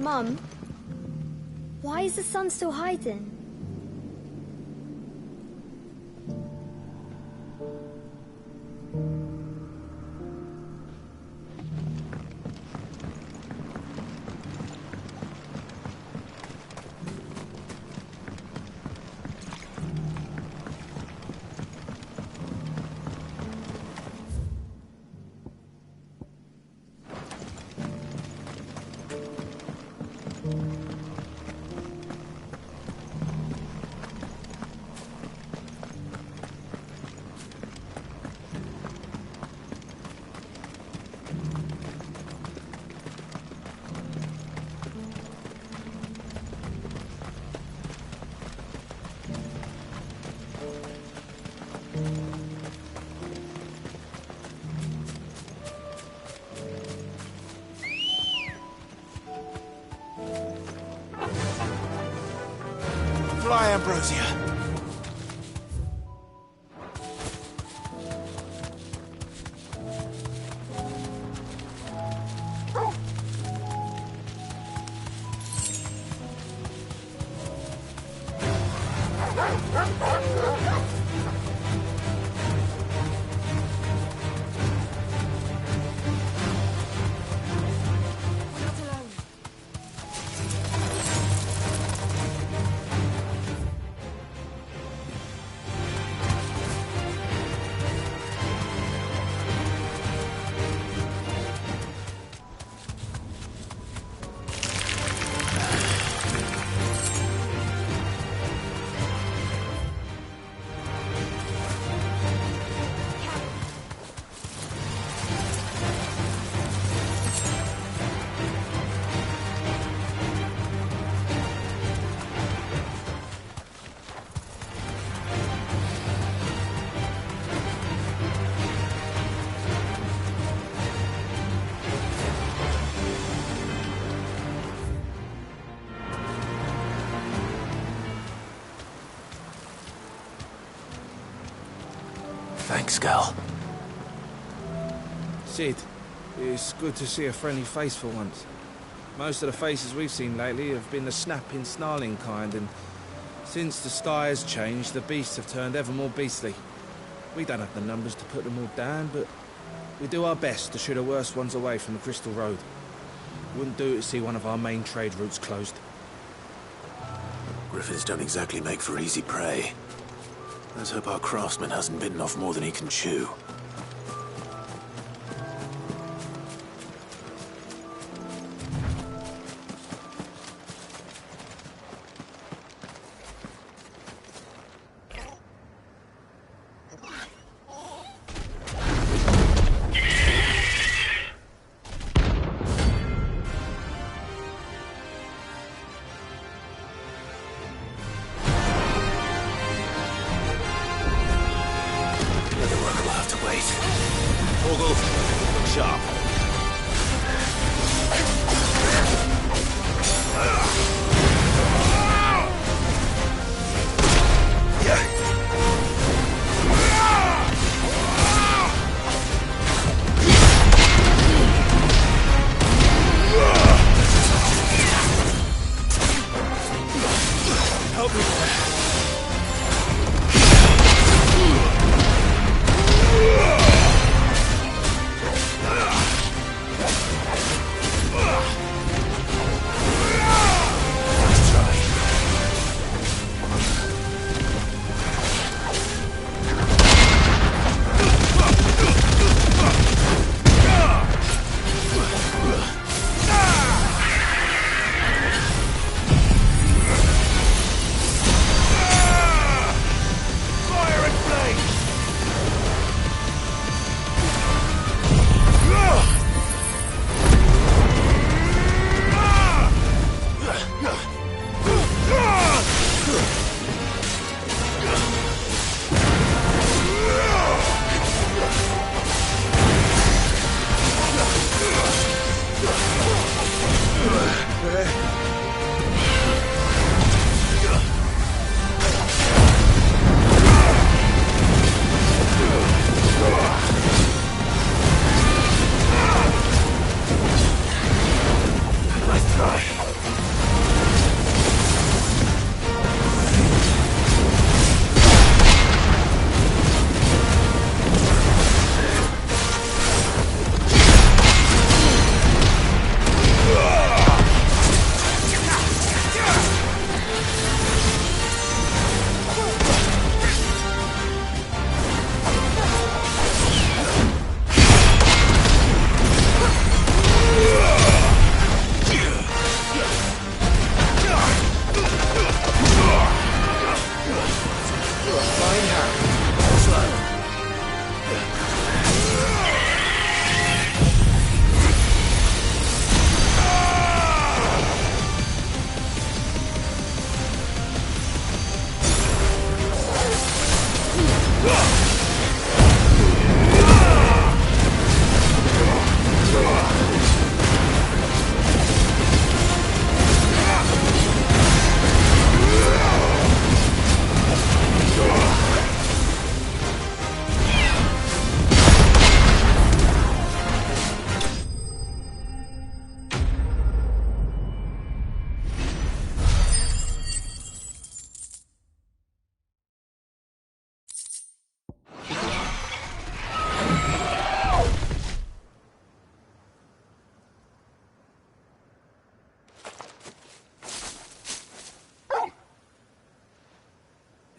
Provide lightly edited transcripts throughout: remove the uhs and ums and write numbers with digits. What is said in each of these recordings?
Mum, why is the sun still hiding? Fly, Ambrosia. Thanks, Gal. Sid, it's good to see a friendly face for once. Most of the faces we've seen lately have been the snapping, snarling kind, and since the sky has changed, the beasts have turned ever more beastly. We don't have the numbers to put them all down, but we do our best to shoo the worst ones away from the Crystal Road. Wouldn't do to see one of our main trade routes closed. Griffins don't exactly make for easy prey. Let's hope our craftsman hasn't bitten off more than he can chew.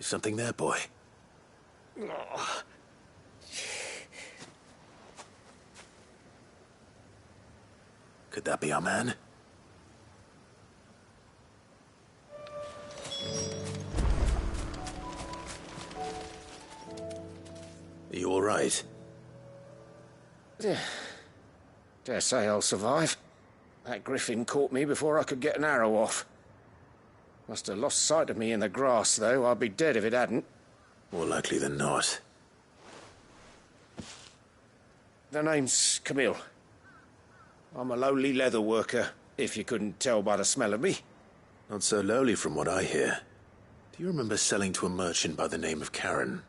Something there, boy. Could that be our man? Are you all right? Dare say I'll survive. That griffin caught me before I could get an arrow off. Must have lost sight of me in the grass, though. I'd be dead if it hadn't. More likely than not. The name's Camille. I'm a lowly leather worker, if you couldn't tell by the smell of me. Not so lowly from what I hear. Do you remember selling to a merchant by the name of Karen?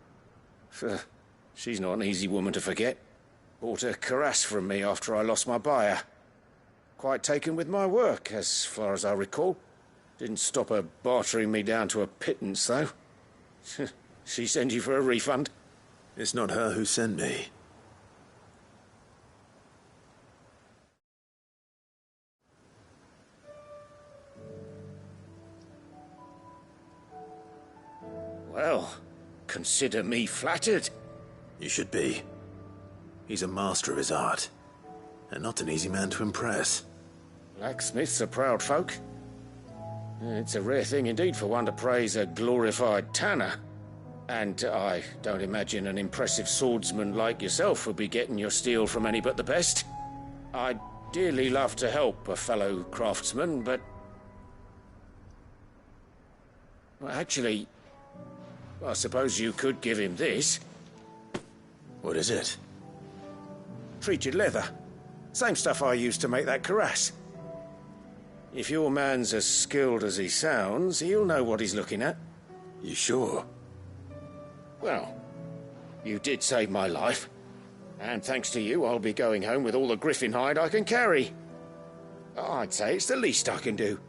She's not an easy woman to forget. Bought a cuirass from me after I lost my buyer. Quite taken with my work, as far as I recall. Didn't stop her bartering me down to a pittance, though. She sent you for a refund? It's not her who sent me. Well, consider me flattered. You should be. He's a master of his art, and not an easy man to impress. Blacksmiths are proud folk. It's a rare thing indeed for one to praise a glorified tanner. And I don't imagine an impressive swordsman like yourself would be getting your steel from any but the best. I'd dearly love to help a fellow craftsman, but... Well, actually, I suppose you could give him this. What is it? Treated leather. Same stuff I used to make that cuirass. If your man's as skilled as he sounds, he'll know what he's looking at. You sure? Well, you did save my life. And thanks to you, I'll be going home with all the griffin hide I can carry. I'd say it's the least I can do.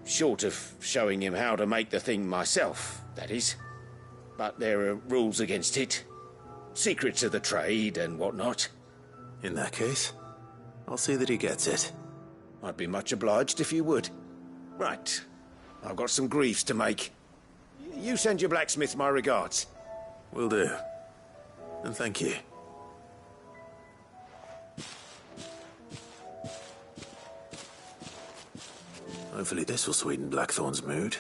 Short of showing him how to make the thing myself, that is. But there are rules against it. Secrets of the trade and whatnot. In that case, I'll see that he gets it. I'd be much obliged if you would. Right. I've got some greaves to make. You send your blacksmith my regards. Will do. And thank you. Hopefully this will sweeten Blackthorn's mood.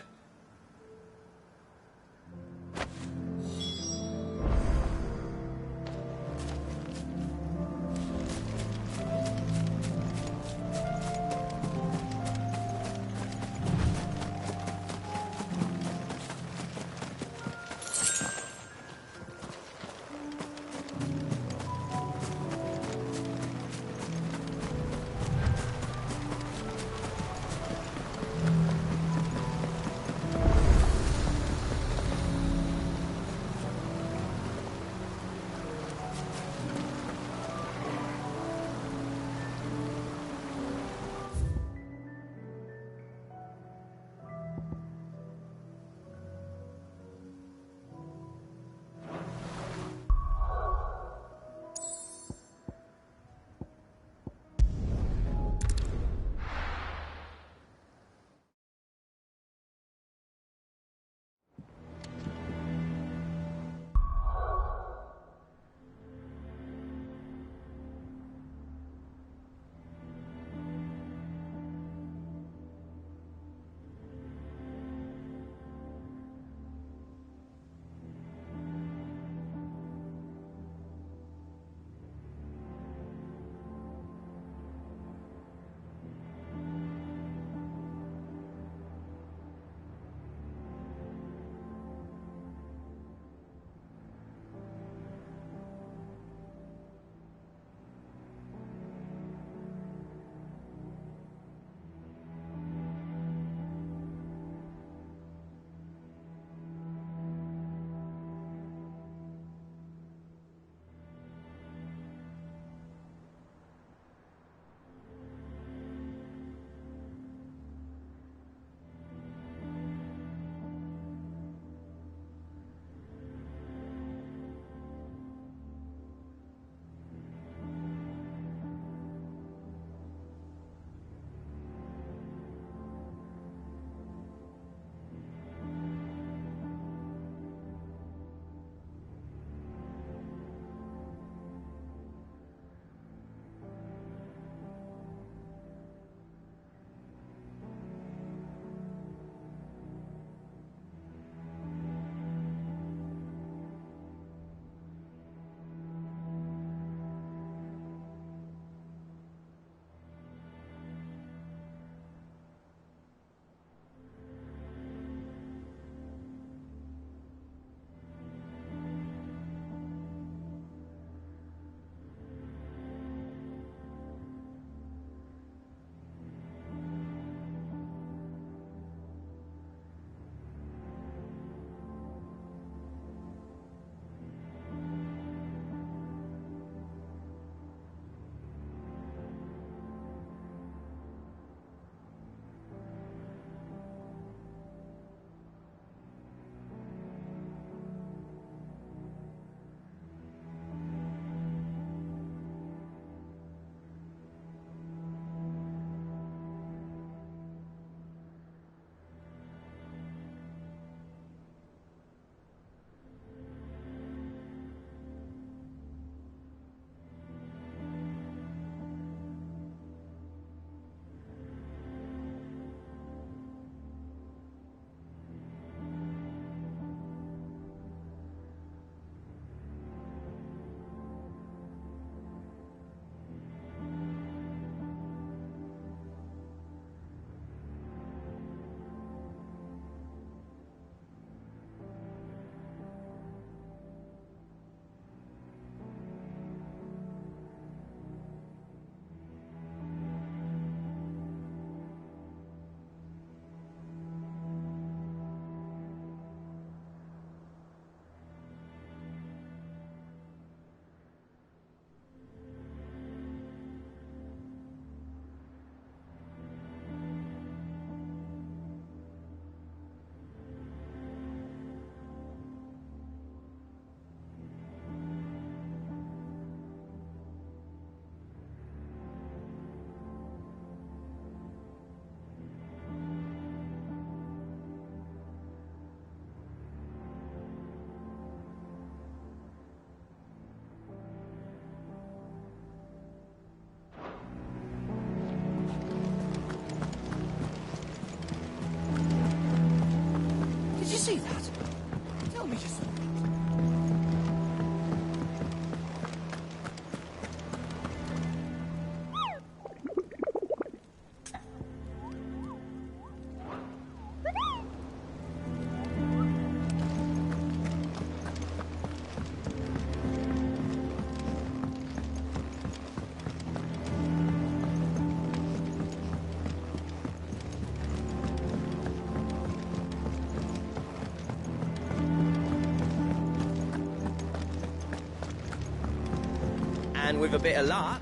with a bit of luck.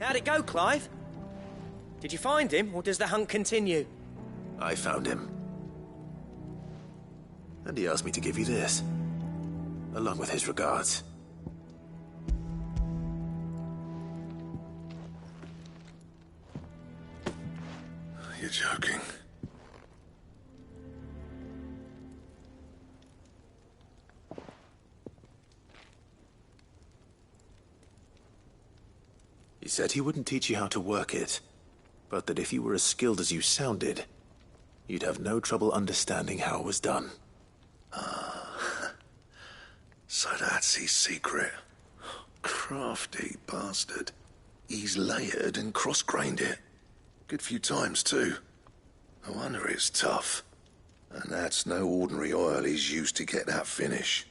How'd it go, Clive? Did you find him, or does the hunt continue? I found him. And he asked me to give you this, along with his regards. You're joking. He said he wouldn't teach you how to work it, but that if you were as skilled as you sounded, you'd have no trouble understanding how it was done. So that's his secret. Crafty bastard. He's layered and cross-grained it. Good few times, too. No wonder it's tough. And that's no ordinary oil he's used to get that finish.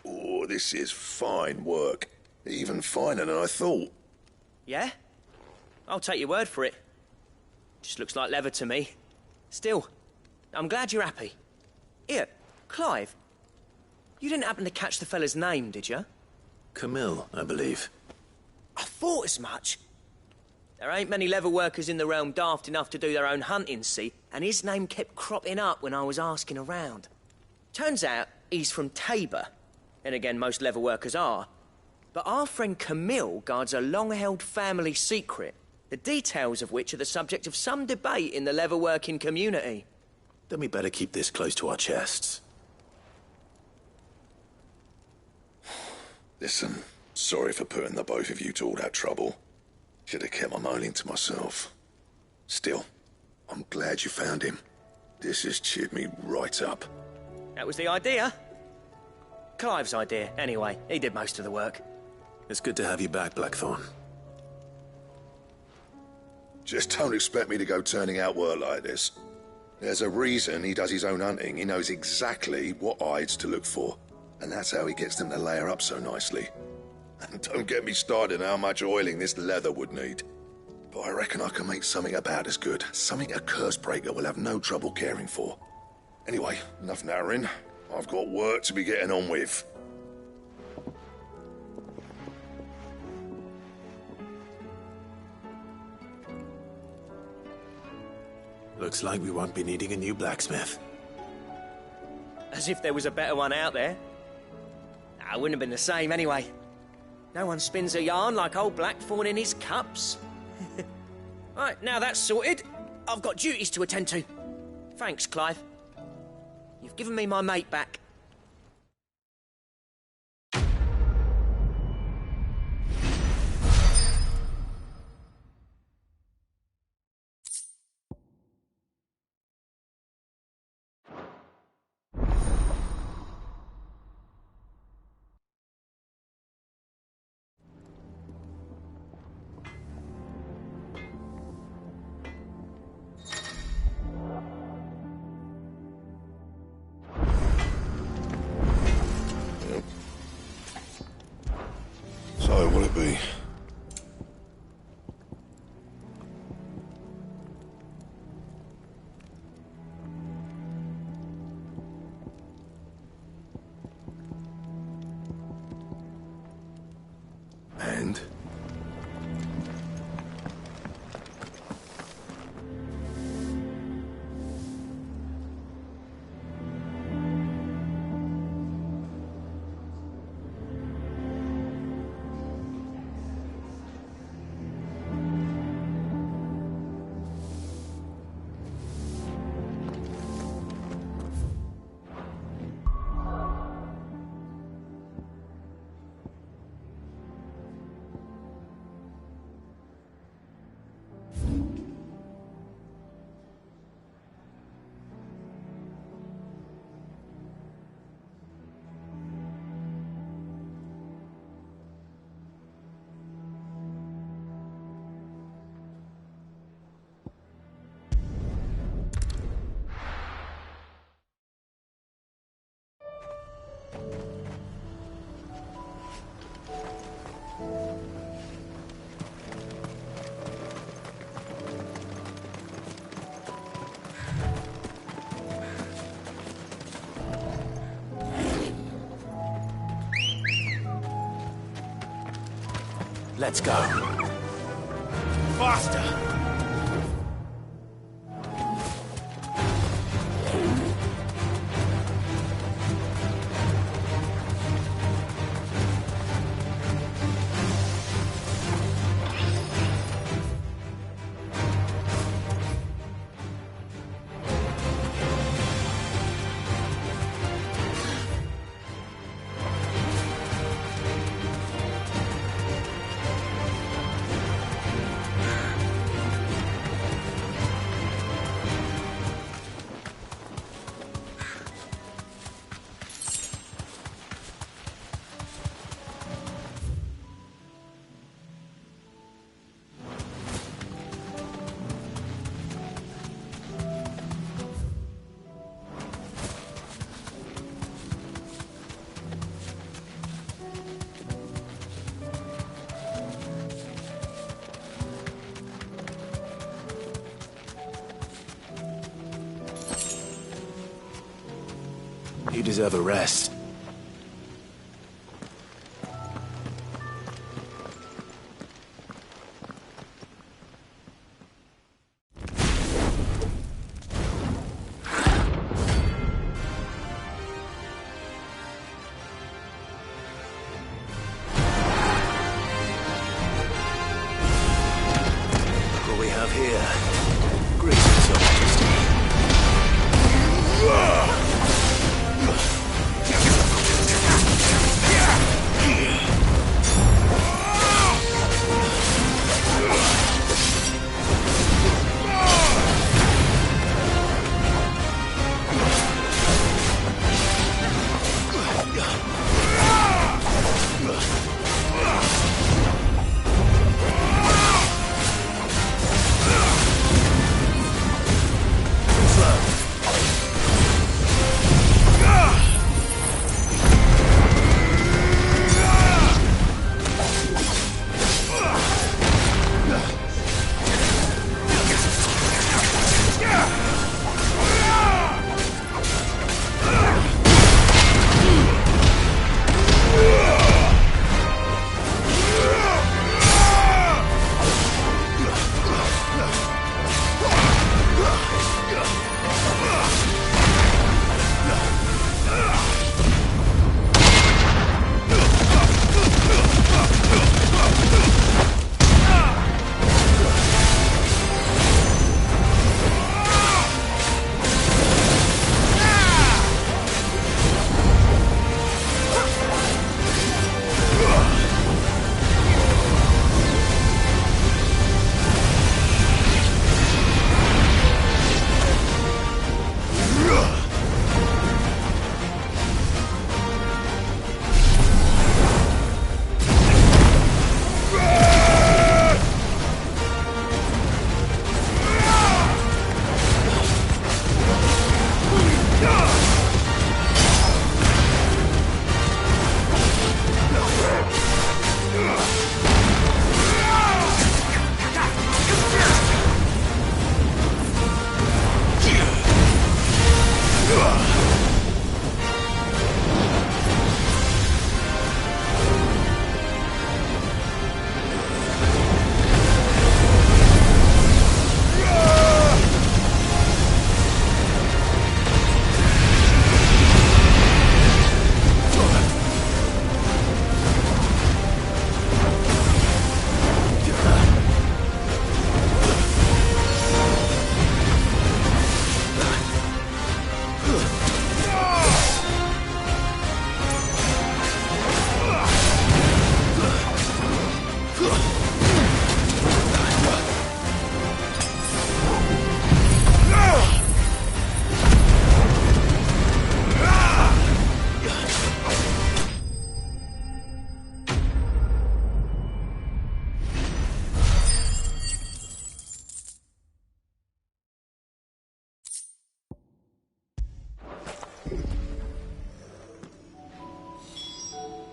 Oh, this is fine work. Even finer than I thought. Yeah? I'll take your word for it. Just looks like leather to me. Still, I'm glad you're happy. Here, Clive. You didn't happen to catch the fella's name, did you? Camille, I believe. I thought as much. There ain't many leather workers in the realm daft enough to do their own hunting, see? And his name kept cropping up when I was asking around. Turns out he's from Tabor. And again, most leather workers are. But our friend Camille guards a long-held family secret, the details of which are the subject of some debate in the leather-working community. Then we better keep this close to our chests. Listen, sorry for putting the both of you to all that trouble. Should have kept my moaning to myself. Still, I'm glad you found him. This has cheered me right up. That was the idea. Clive's idea, anyway. He did most of the work. It's good to have you back, Blackthorn. Just don't expect me to go turning out work like this. There's a reason he does his own hunting. He knows exactly what hides to look for. And that's how he gets them to layer up so nicely. And don't get me started on how much oiling this leather would need. But I reckon I can make something about as good. Something a curse breaker will have no trouble caring for. Anyway, enough narrowing. I've got work to be getting on with. Looks like we won't be needing a new blacksmith. As if there was a better one out there. It wouldn't have been the same anyway. No one spins a yarn like old Blackthorn in his cups. Right, now that's sorted, I've got duties to attend to. Thanks, Clive. You've given me my mate back. So, will it be? And? Let's go. Faster! You deserve a rest. What we have here. Greetings, Your Majesty.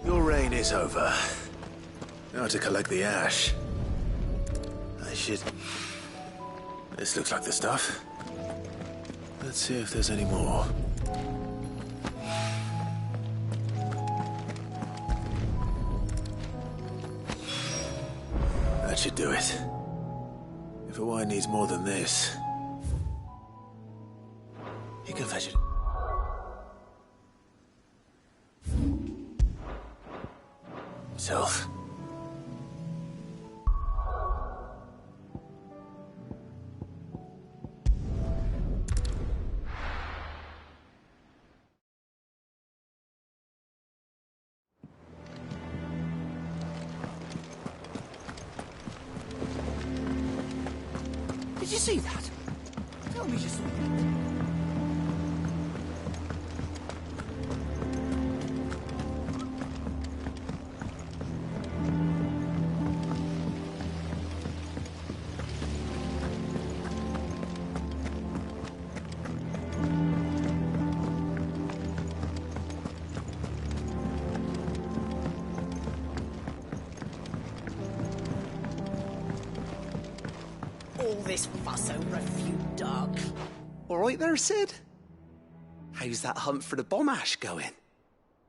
Your reign is over. Now to collect the ash. I should... This looks like the stuff. Let's see if there's any more. That should do it. If a wine needs more than this, you can fetch it. Self. Did you see that? Tell me you saw it. All this fuss over a few duck. All right there, Sid? How's that hunt for the bomb ash going?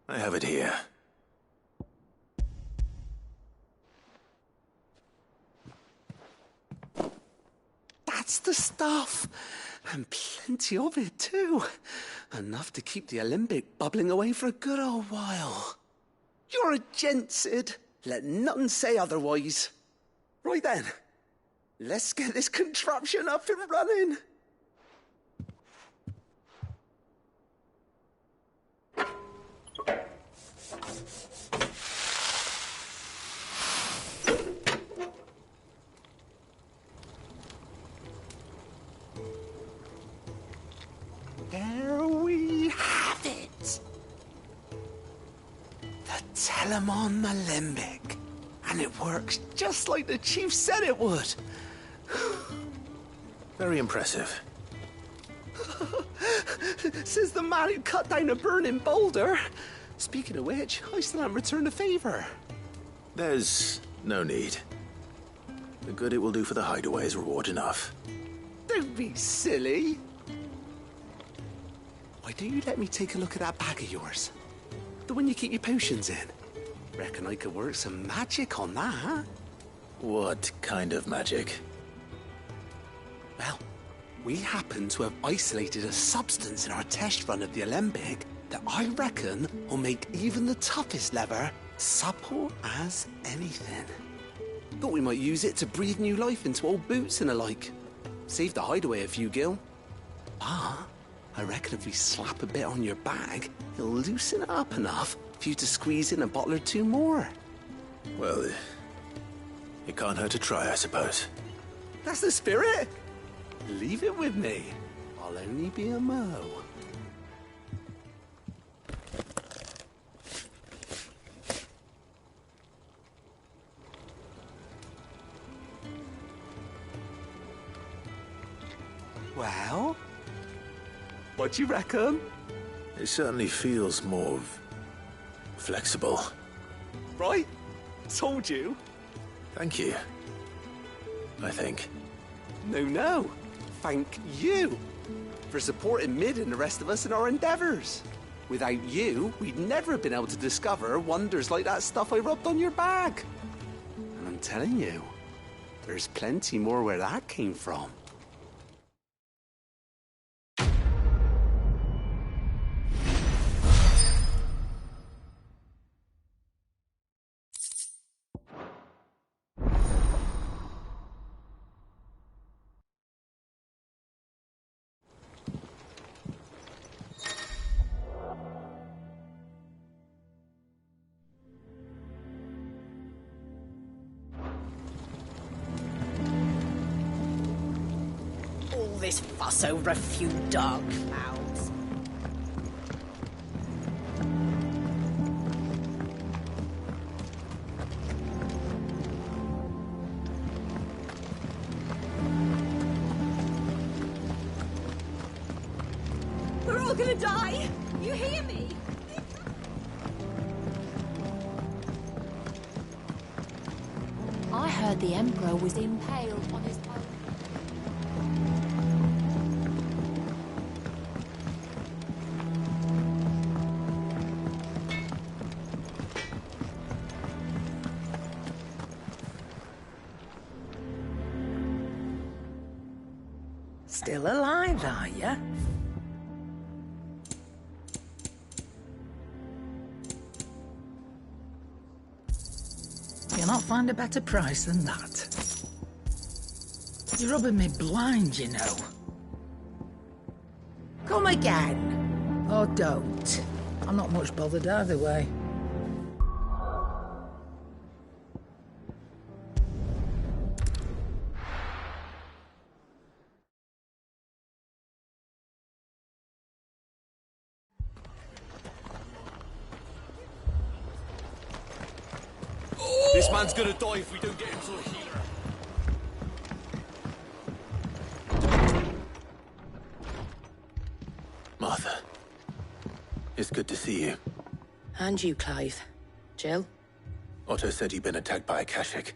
I have it here. That's the stuff. And plenty of it, too. Enough to keep the Olympic bubbling away for a good old while. You're a gent, Sid. Let nothing say otherwise. Right then. Let's get this contraption up and running. There we have it. The Telemon Alembic. And it works just like the chief said it would. Very impressive. Says the man who cut down a burning boulder. Speaking of which, I still haven't returned the favor. There's no need. The good it will do for the hideaway is reward enough. Don't be silly. Why don't you let me take a look at that bag of yours? The one you keep your potions in. Reckon I could work some magic on that, huh? What kind of magic? Well, we happen to have isolated a substance in our test run of the Alembic that I reckon will make even the toughest leather supple as anything. Thought we might use it to breathe new life into old boots and the like. Save the hideaway a few gil. Ah, I reckon if we slap a bit on your bag, it'll loosen it up enough for you to squeeze in a bottle or two more. Well, it can't hurt to try, I suppose. That's the spirit. Leave it with me. I'll only be a mo. Well, what do you reckon? It certainly feels more flexible. Right? Told you. Thank you. I think. No. Thank you for supporting Mid and the rest of us in our endeavors. Without you, we'd never have been able to discover wonders like that stuff I rubbed on your bag. And I'm telling you, there's plenty more where that came from. This fuss over a few dark clouds. We're all gonna die! You hear me? I heard the Emperor was impaled on his own. Still alive, are ya? You'll not find a better price than that. You're rubbing me blind, you know. Come again. Or don't. I'm not much bothered either way. This man's gonna die if we don't get him to a healer. Martha. It's good to see you. And you, Clive. Jill? Otto said you'd been attacked by a Ffxvi.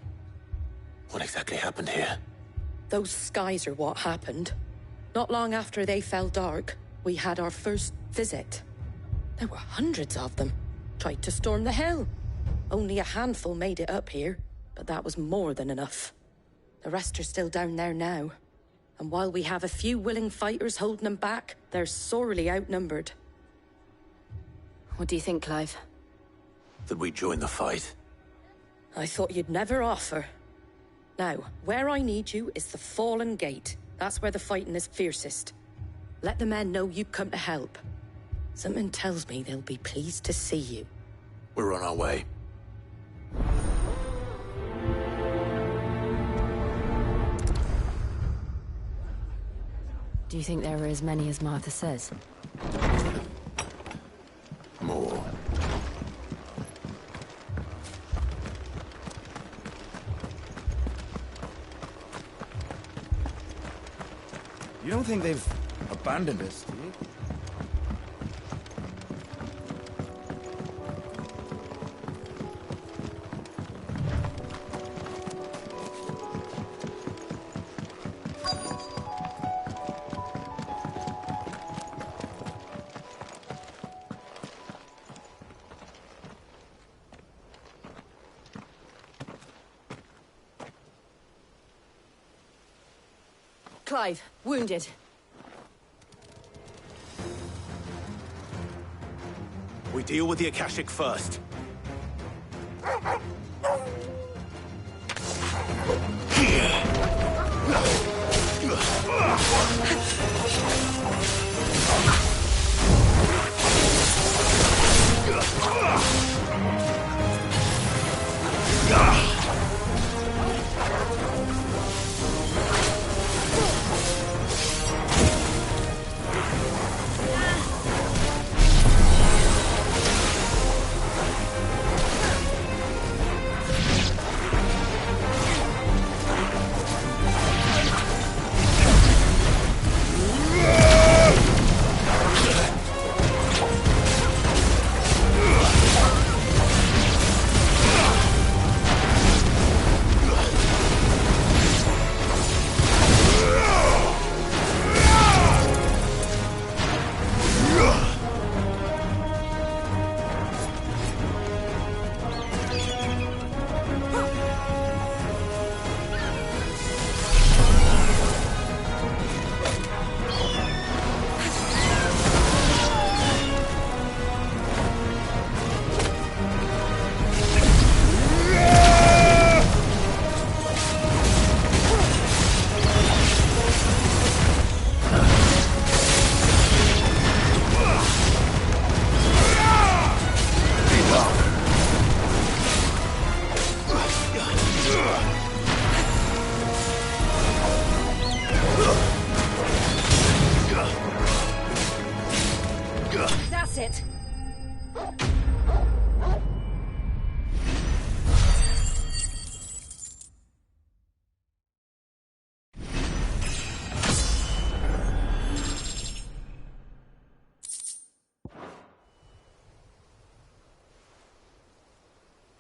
What exactly happened here? Those skies are what happened. Not long after they fell dark, we had our first visit. There were hundreds of them. Tried to storm the hill. Only a handful made it up here, but that was more than enough. The rest are still down there now. And while we have a few willing fighters holding them back, they're sorely outnumbered. What do you think, Clive? That we join the fight? I thought you'd never offer. Now, where I need you is the Fallen Gate. That's where the fighting is fiercest. Let the men know you come to help. Something tells me they'll be pleased to see you. We're on our way. Do you think there are as many as Martha says? More. You don't think they've abandoned us, do you? Clive, wounded. We deal with the Akashic first. That's it.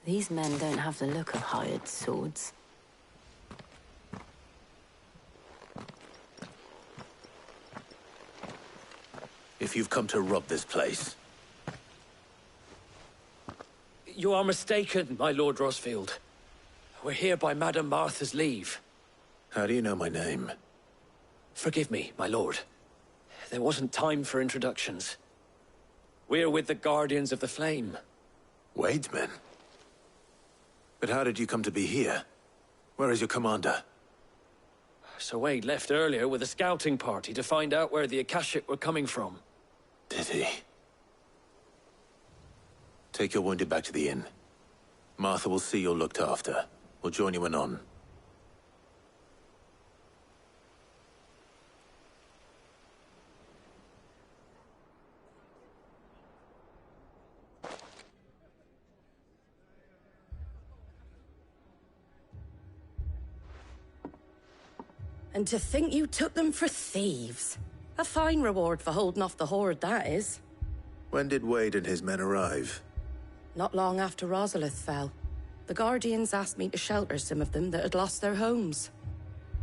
These men don't have the look of hired swords. If you've come to rob this place, You are mistaken, my Lord Rosfield. We're here by Madame Martha's leave. how do you know my name? Forgive me, my lord. There wasn't time for introductions. We're with the Guardians of the Flame. Wade's men? But how did you come to be here? Where is your commander? Sir Wade left earlier with a scouting party to find out where the Akashic were coming from. Did he? Take your wounded back to the inn. Martha will see you're looked after. We'll join you anon. And to think you took them for thieves. A fine reward for holding off the horde, that is. When did Wade and his men arrive? Not long after Rosalith fell. The Guardians asked me to shelter some of them that had lost their homes.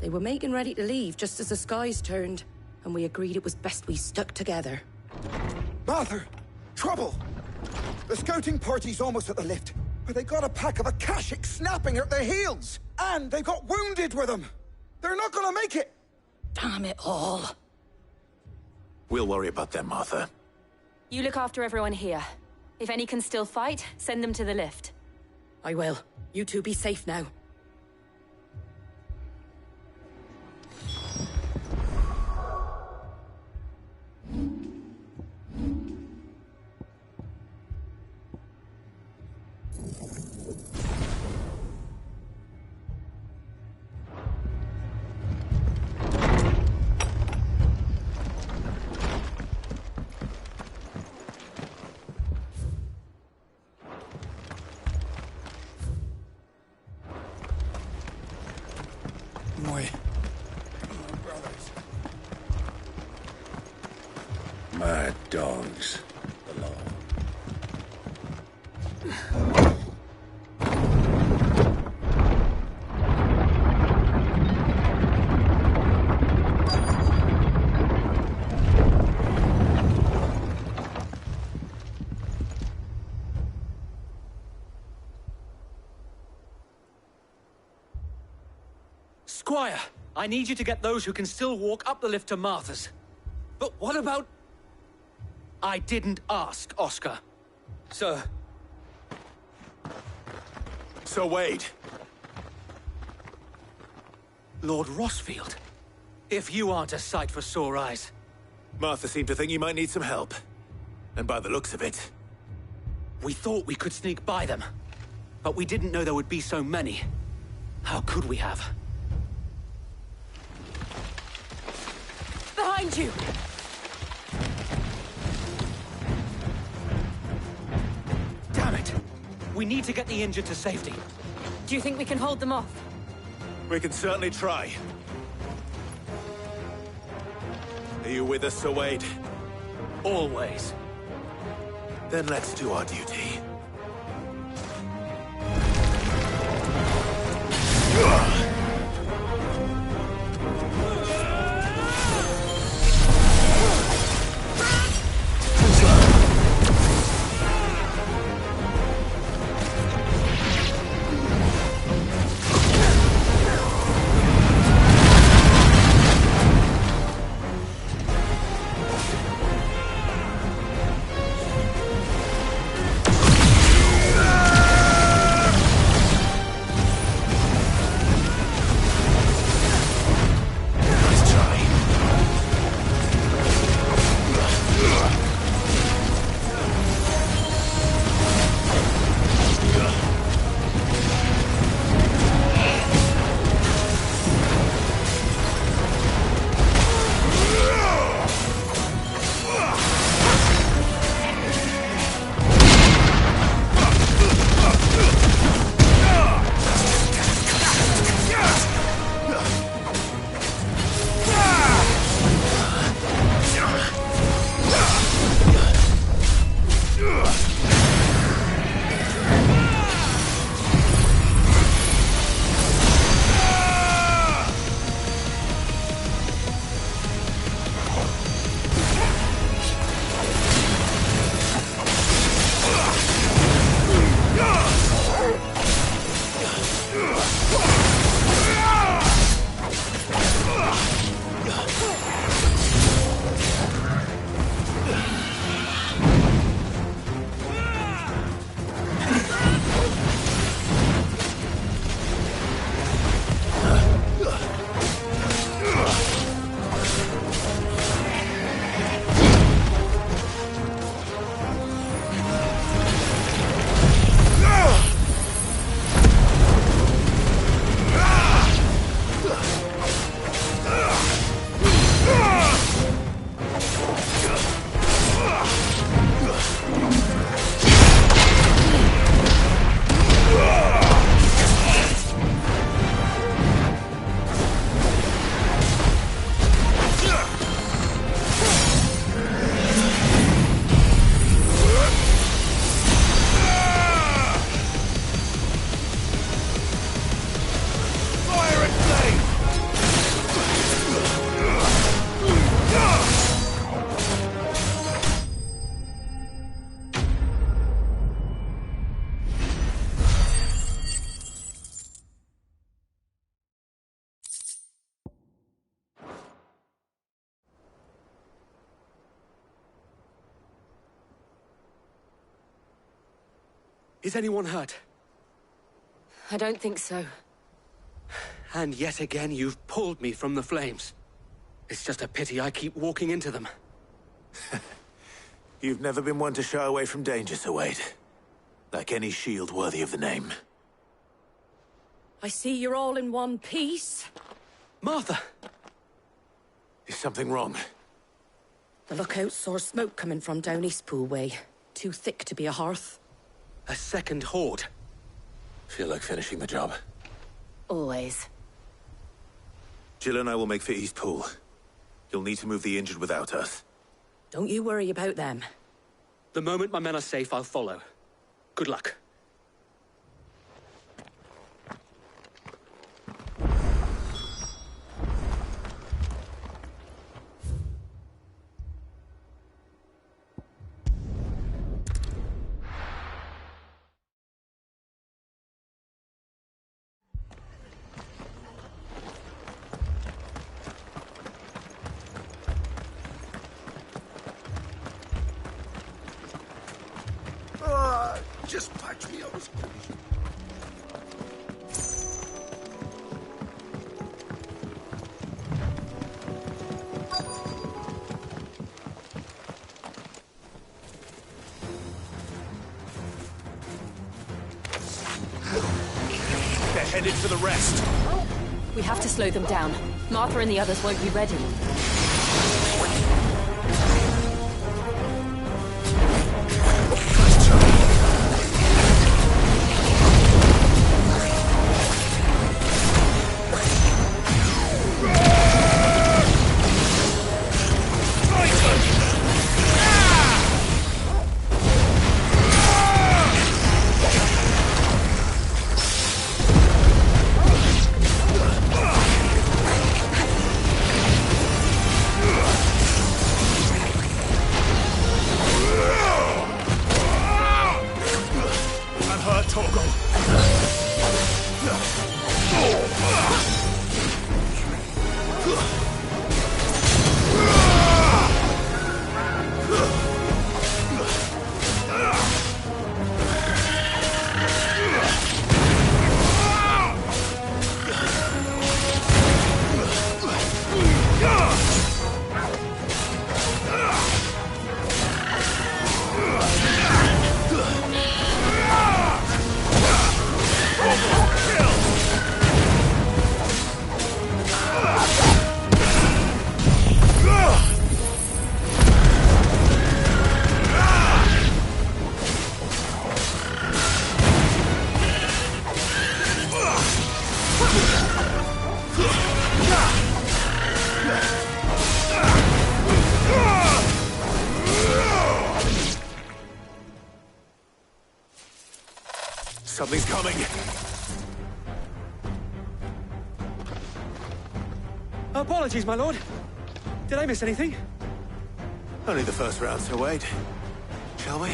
They were making ready to leave just as the skies turned, and we agreed it was best we stuck together. Martha! Trouble! The scouting party's almost at the lift, but they got a pack of Akashic snapping at their heels! And they got wounded with them! They're not gonna make it! Damn it all. We'll worry about them, Martha. You look after everyone here. If any can still fight, send them to the lift. I will. You two be safe now. My brothers. Mad dogs. Squire, I need you to get those who can still walk up the lift to Martha's. But what about... I didn't ask, Oscar. Sir. Sir Wade. Lord Rosfield. If you aren't a sight for sore eyes. Martha seemed to think you might need some help. And by the looks of it... We thought we could sneak by them. But we didn't know there would be so many. How could we have? Behind you! Damn it! We need to get the injured to safety. Do you think we can hold them off? We can certainly try. Are you with us, Sir Wade? Always. Then let's do our duty. Is anyone hurt? I don't think so. And yet again, you've pulled me from the flames. It's just a pity I keep walking into them. You've never been one to shy away from danger, Sir Wade. Like any shield worthy of the name. I see you're all in one piece. Martha! Is something wrong? The lookout saw smoke coming from down Eastpool way. Too thick to be a hearth. A second horde. Feel like finishing the job? Always. Jill and I will make for Eastpool. You'll need to move the injured without us. Don't you worry about them. The moment my men are safe, I'll follow. Good luck. Just patch me up. They're headed for the rest. We have to slow them down. Martha and the others won't be ready. Something's coming. Apologies, my lord. Did I miss anything? Only the first round, Sir Wade. Shall we?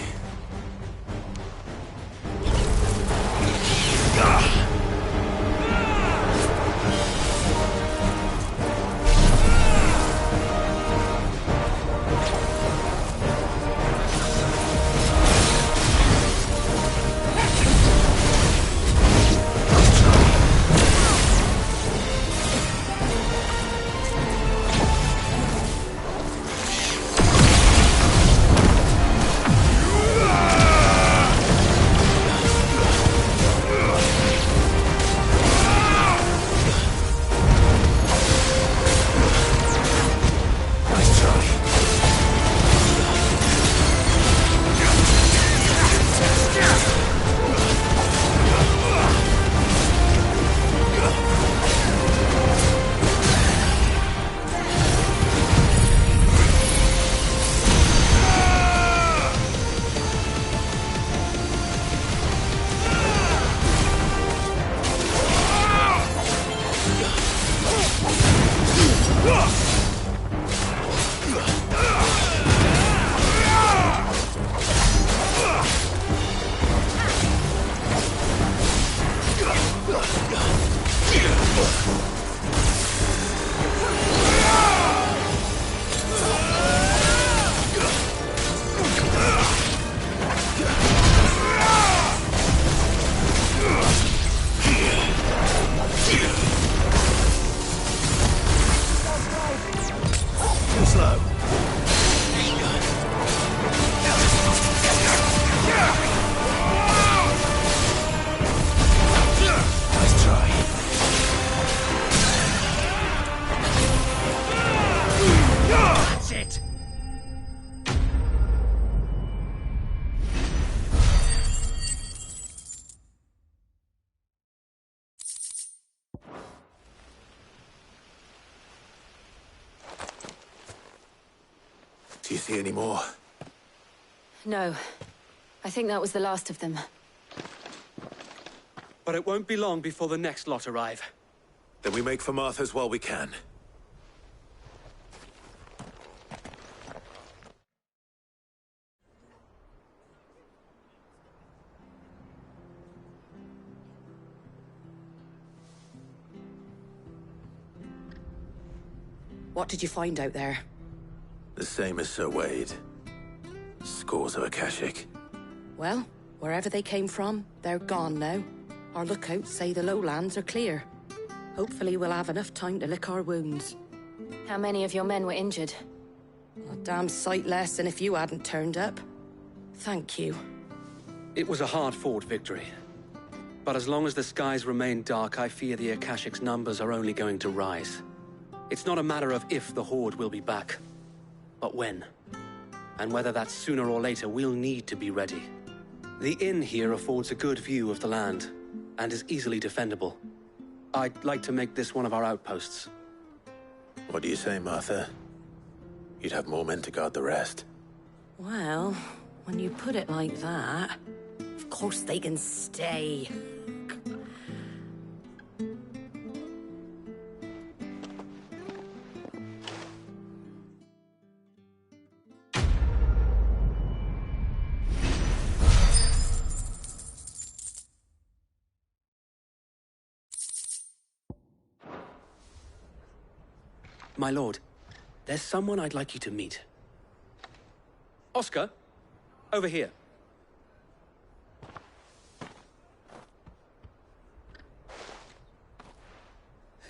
you see any more? No. I think that was the last of them. But it won't be long before the next lot arrive. Then we make for Martha's while we can. What did you find out there? The same as Sir Wade. Scores of Akashic. Well, wherever they came from, they're gone now. Our lookouts say the lowlands are clear. Hopefully we'll have enough time to lick our wounds. How many of your men were injured? A damn sight less than if you hadn't turned up. Thank you. It was a hard-fought victory. But as long as the skies remain dark, I fear the Akashic's numbers are only going to rise. It's not a matter of if the Horde will be back, but when. And whether that's sooner or later, we'll need to be ready. The inn here affords a good view of the land, and is easily defendable. I'd like to make this one of our outposts. What do you say, Martha? You'd have more men to guard the rest. Well, when you put it like that, of course they can stay. My lord, there's someone I'd like you to meet. Oscar, over here.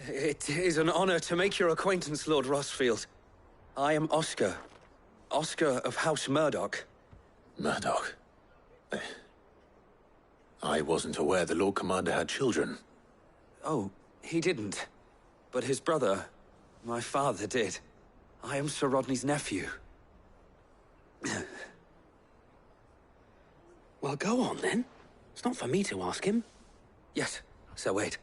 It is an honor to make your acquaintance, Lord Rossfield. I am Oscar. Oscar of House Murdoch. Murdoch? I wasn't aware the Lord Commander had children. Oh, he didn't. But his brother, my father, did. I am Sir Rodney's nephew. Well, go on, then. It's not for me to ask him. Yes, Sir Wade.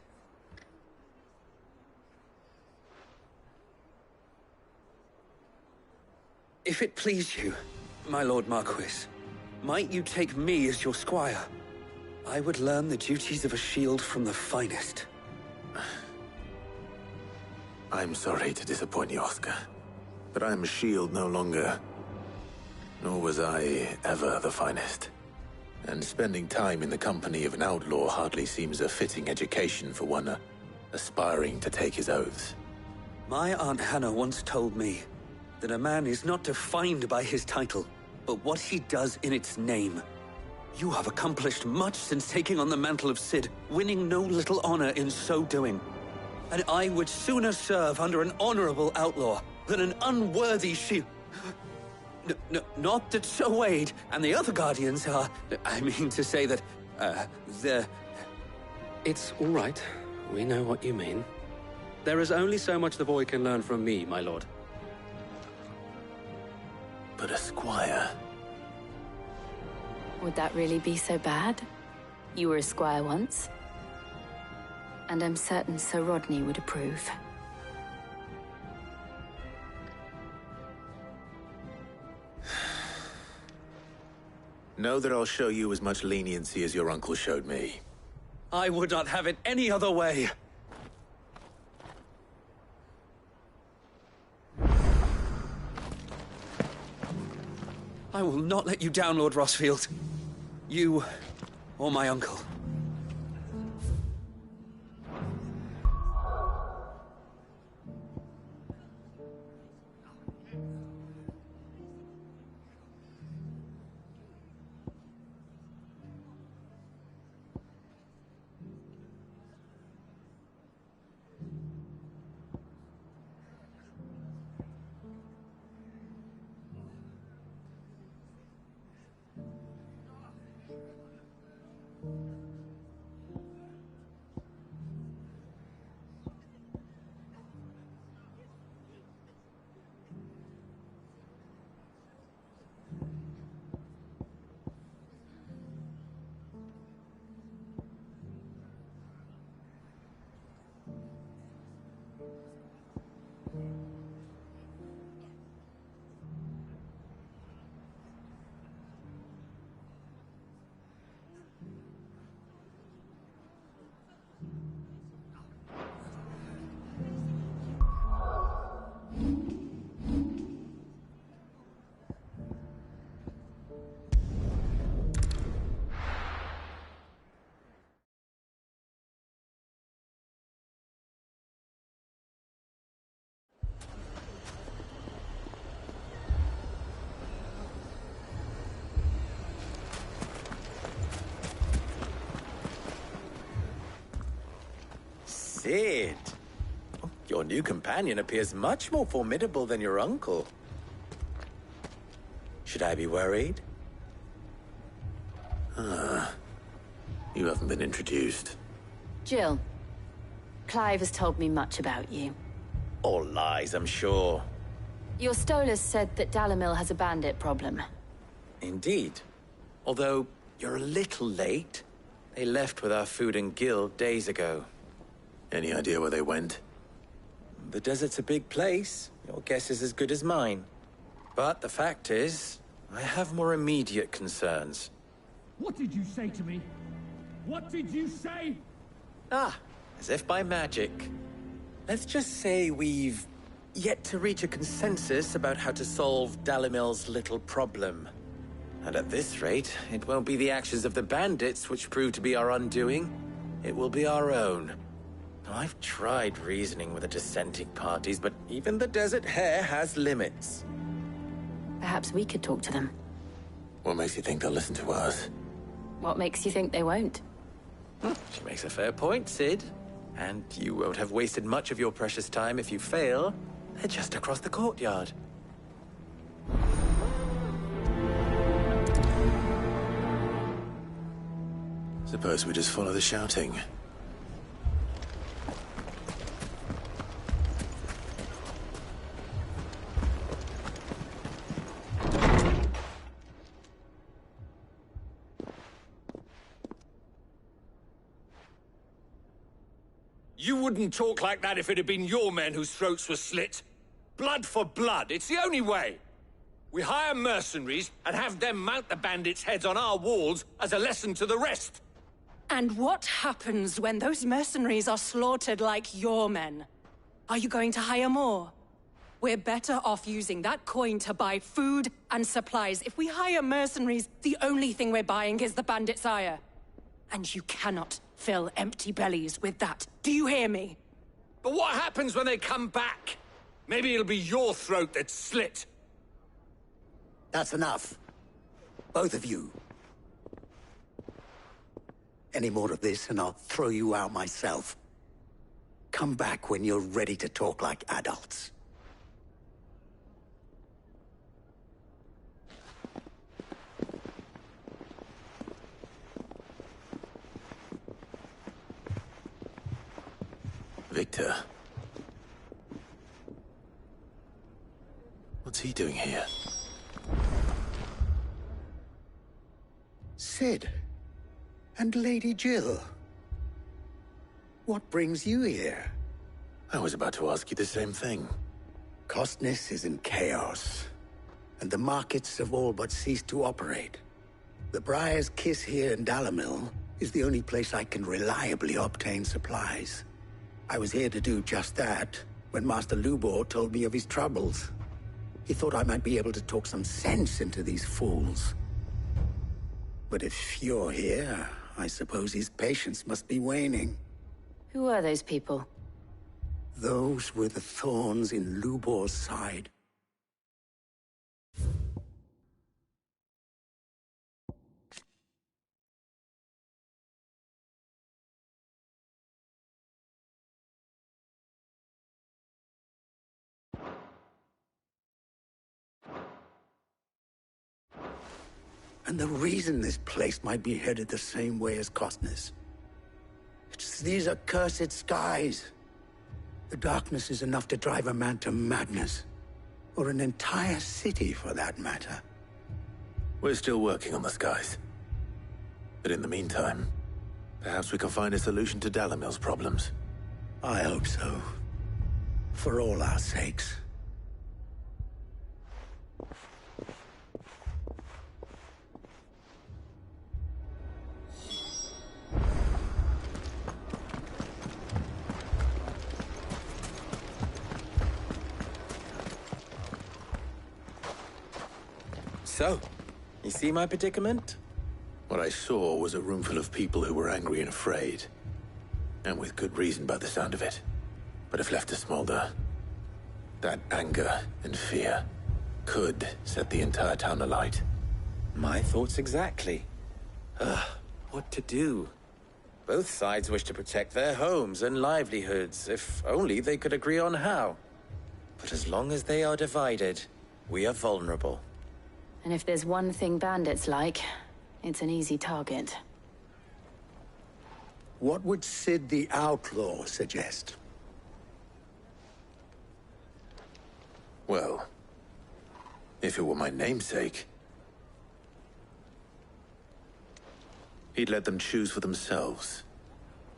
If it please you, my Lord Marquis, might you take me as your squire? I would learn the duties of a shield from the finest. I'm sorry to disappoint you, Oscar, but I'm a shield no longer. Nor was I ever the finest. And spending time in the company of an outlaw hardly seems a fitting education for one aspiring to take his oaths. My Aunt Hannah once told me that a man is not defined by his title, but what he does in its name. You have accomplished much since taking on the mantle of Cid, winning no little honor in so doing. And I would sooner serve under an honorable outlaw than an unworthy shield. Not that Sir Wade and the other Guardians are... I mean to say that, they're... It's all right. We know what you mean. There is only so much the boy can learn from me, my lord. But a squire... Would that really be so bad? You were a squire once. And I'm certain Sir Rodney would approve. Know that I'll show you as much leniency as your uncle showed me. I would not have it any other way. I will not let you down, Lord Rossfield. You, or my uncle. Sid. Your new companion appears much more formidable than your uncle. Should I be worried? You haven't been introduced. Jill, Clive has told me much about you. All lies, I'm sure. Your Stolas said that Dalamil has a bandit problem. Indeed. Although, you're a little late. They left with our food and guild days ago. Any idea where they went? The desert's a big place. Your guess is as good as mine. But the fact is, I have more immediate concerns. What did you say to me? What did you say? As if by magic. Let's just say we've yet to reach a consensus about how to solve Dalamil's little problem. And at this rate, it won't be the actions of the bandits which prove to be our undoing. It will be our own. I've tried reasoning with the dissenting parties, but even the Desert Hare has limits. Perhaps we could talk to them. What makes you think they'll listen to us? What makes you think they won't? She makes a fair point, Sid. And you won't have wasted much of your precious time if you fail. They're just across the courtyard. Suppose we just follow the shouting. You wouldn't talk like that if it had been your men whose throats were slit. Blood for blood, it's the only way. We hire mercenaries and have them mount the bandits' heads on our walls as a lesson to the rest. And what happens when those mercenaries are slaughtered like your men? Are you going to hire more? We're better off using that coin to buy food and supplies. If we hire mercenaries, the only thing we're buying is the bandits' ire. And you cannot fill empty bellies with that. Do you hear me? But what happens when they come back? Maybe it'll be your throat that's slit. That's enough. Both of you. Any more of this and I'll throw you out myself. Come back when you're ready to talk like adults. Victor. What's he doing here? Sid. And Lady Jill. What brings you here? I was about to ask you the same thing. Costness is in chaos, and the markets have all but ceased to operate. The Briar's Kiss here in Dalamil is the only place I can reliably obtain supplies. I was here to do just that when Master Lubor told me of his troubles. He thought I might be able to talk some sense into these fools. But if you're here, I suppose his patience must be waning. Who are those people? Those were the thorns in Lubor's side. And the reason this place might be headed the same way as Costness. It's these accursed skies. The darkness is enough to drive a man to madness. Or an entire city, for that matter. We're still working on the skies. But in the meantime, perhaps we can find a solution to Dalamil's problems. I hope so. For all our sakes. So, you see my predicament? What I saw was a room full of people who were angry and afraid. And with good reason by the sound of it. But if left to smolder, that anger and fear could set the entire town alight. My thoughts exactly. What to do? Both sides wish to protect their homes and livelihoods, if only they could agree on how. But as long as they are divided, we are vulnerable. And if there's one thing bandits like, it's an easy target. What would Sid the Outlaw suggest? Well, if it were my namesake, he'd let them choose for themselves,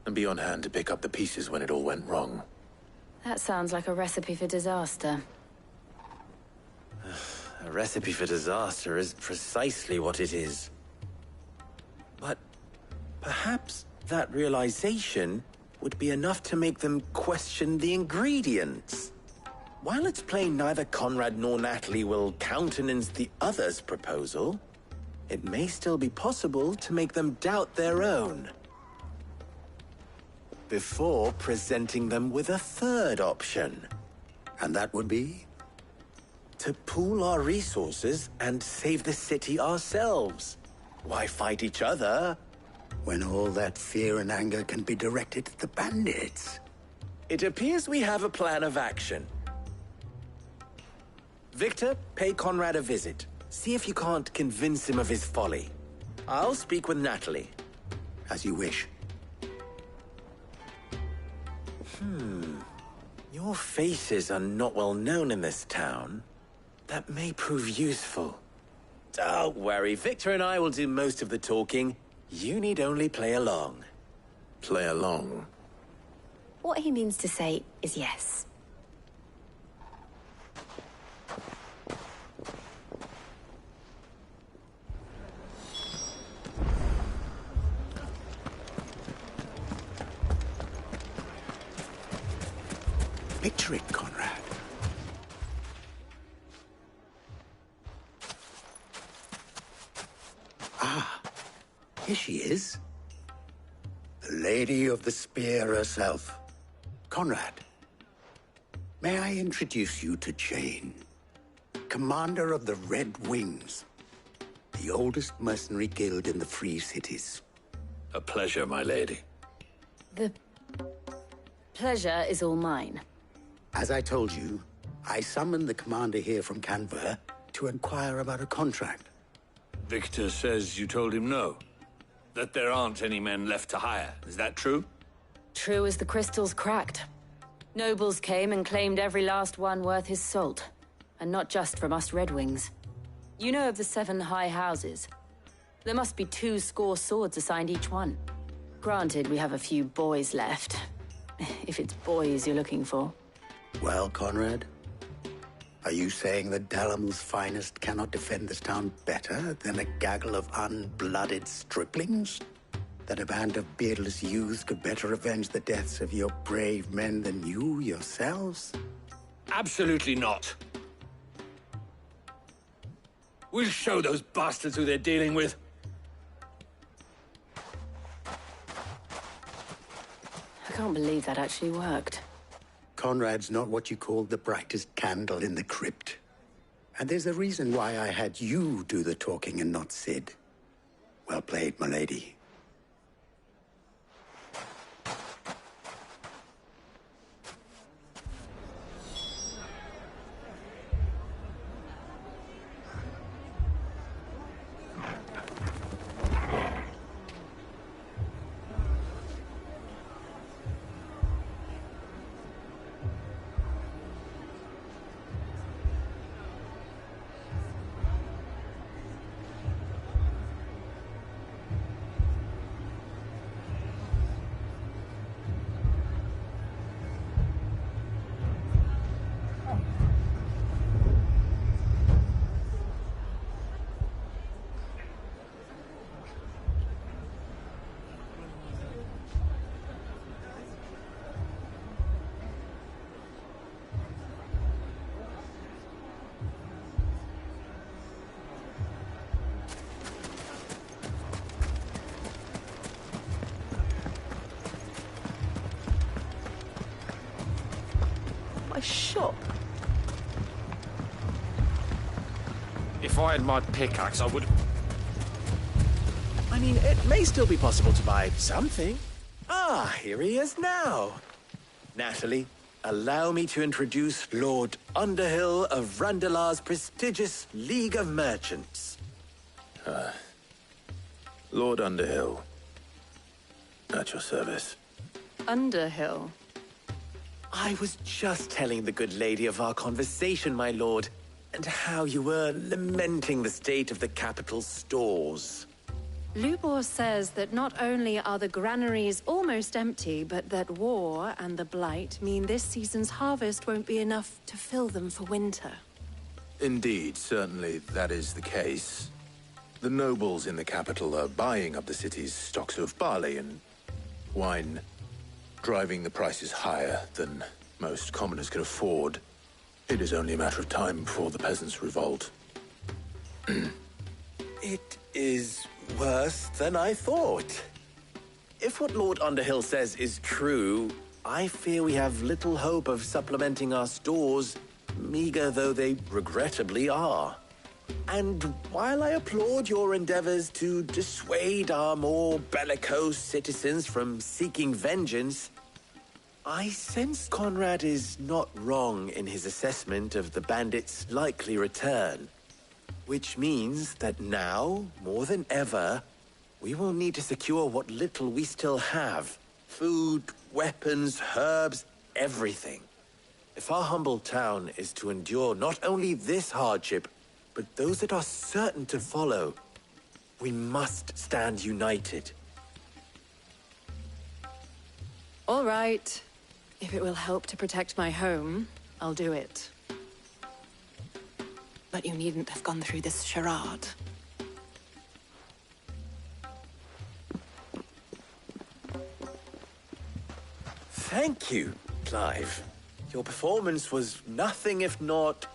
and be on hand to pick up the pieces when it all went wrong. That sounds like a recipe for disaster. A recipe for disaster is precisely what it is. But perhaps that realization would be enough to make them question the ingredients. While it's plain neither Conrad nor Natalie will countenance the other's proposal, it may still be possible to make them doubt their own. Before presenting them with a third option. And that would be? To pool our resources and save the city ourselves. Why fight each other? When all that fear and anger can be directed at the bandits. It appears we have a plan of action. Victor, pay Conrad a visit. See if you can't convince him of his folly. I'll speak with Natalie. As you wish. Your faces are not well known in this town. That may prove useful. Don't worry, Victor and I will do most of the talking. You need only play along. Play along? What he means to say is yes. Picture it, Conrad. Ah, here she is. The Lady of the Spear herself. Conrad, may I introduce you to Jane, commander of the Red Wings, the oldest mercenary guild in the Free Cities. A pleasure, my lady. The pleasure is all mine. As I told you, I summoned the commander here from Canver to inquire about a contract. Victor says you told him no. That there aren't any men left to hire. Is that true? True as the crystals cracked. Nobles came and claimed every last one worth his salt. And not just from us Red Wings. You know of the 7 high houses. There must be 2 swords assigned each one. Granted, we have a few boys left. If it's boys you're looking for. Well, Conrad, are you saying that Dalamil's finest cannot defend this town better than a gaggle of unblooded striplings? That a band of beardless youths could better avenge the deaths of your brave men than you yourselves? Absolutely not. We'll show those bastards who they're dealing with. I can't believe that actually worked. Conrad's not what you call the brightest candle in the crypt. And there's a reason why I had you do the talking and not Sid. Well played, my lady. A shop? If I had my pickaxe, I would... I mean, it may still be possible to buy something. Here he is now. Natalie, allow me to introduce Lord Underhill of Randalar's prestigious League of Merchants. Lord Underhill. At your service. Underhill? I was just telling the good lady of our conversation, my lord, and how you were lamenting the state of the capital's stores. Lubor says that not only are the granaries almost empty, but that war and the Blight mean this season's harvest won't be enough to fill them for winter. Indeed, certainly that is the case. The nobles in the capital are buying up the city's stocks of barley and wine, driving the prices higher than most commoners can afford. It is only a matter of time before the peasants revolt. It is worse than I thought. If what Lord Underhill says is true, I fear we have little hope of supplementing our stores, meager though they regrettably are. And while I applaud your endeavors to dissuade our more bellicose citizens from seeking vengeance, I sense Conrad is not wrong in his assessment of the bandits' likely return. Which means that now, more than ever, we will need to secure what little we still have. Food, weapons, herbs, everything. If our humble town is to endure not only this hardship, but those that are certain to follow, we must stand united. All right. If it will help to protect my home, I'll do it. But you needn't have gone through this charade. Thank you, Clive. Your performance was nothing if not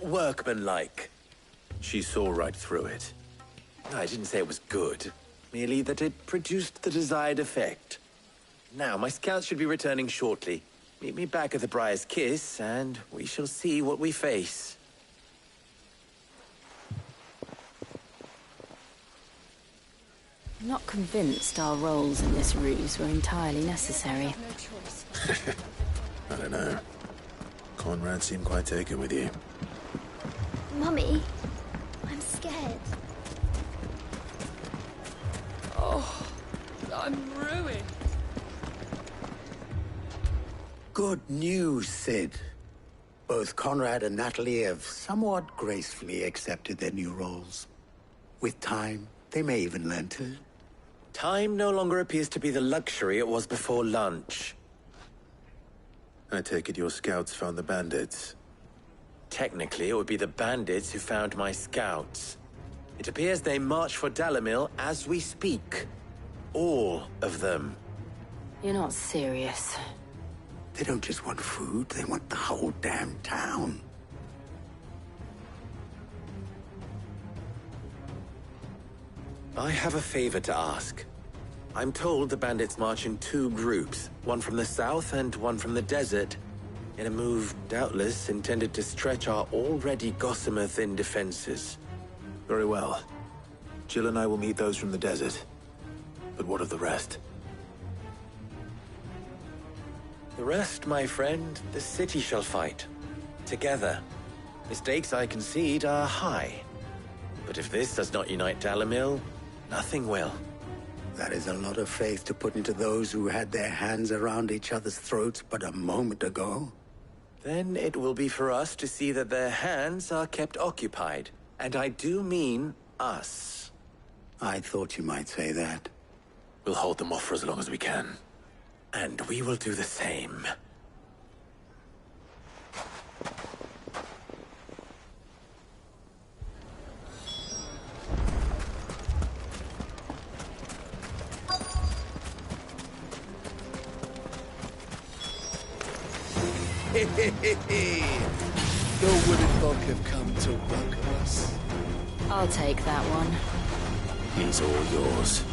workmanlike. She saw right through it. I didn't say it was good, merely that it produced the desired effect. Now, my scouts should be returning shortly. Meet me back at the Briar's Kiss, and we shall see what we face. I'm not convinced our roles in this ruse were entirely necessary. I don't know. Conrad seemed quite taken with you. Mummy, I'm scared. Oh, I'm ruined. Good news, Sid. Both Conrad and Natalie have somewhat gracefully accepted their new roles. With time, they may even learn to. Time no longer appears to be the luxury it was before lunch. I take it your scouts found the bandits. Technically, it would be the bandits who found my scouts. It appears they march for Dalamil as we speak. All of them. You're not serious. They don't just want food, they want the whole damn town. I have a favor to ask. I'm told the bandits march in two groups, one from the south and one from the desert, in a move doubtless intended to stretch our already gossamer-thin defenses. Very well. Jill and I will meet those from the desert. But what of the rest? The rest, my friend, the city shall fight. Together. The stakes, I concede, are high. But if this does not unite Dalamil, nothing will. That is a lot of faith to put into those who had their hands around each other's throats but a moment ago. Then it will be for us to see that their hands are kept occupied. And I do mean us. I thought you might say that. We'll hold them off for as long as we can. And we will do the same. No wooden folk have come to welcome us. I'll take that one. He's all yours.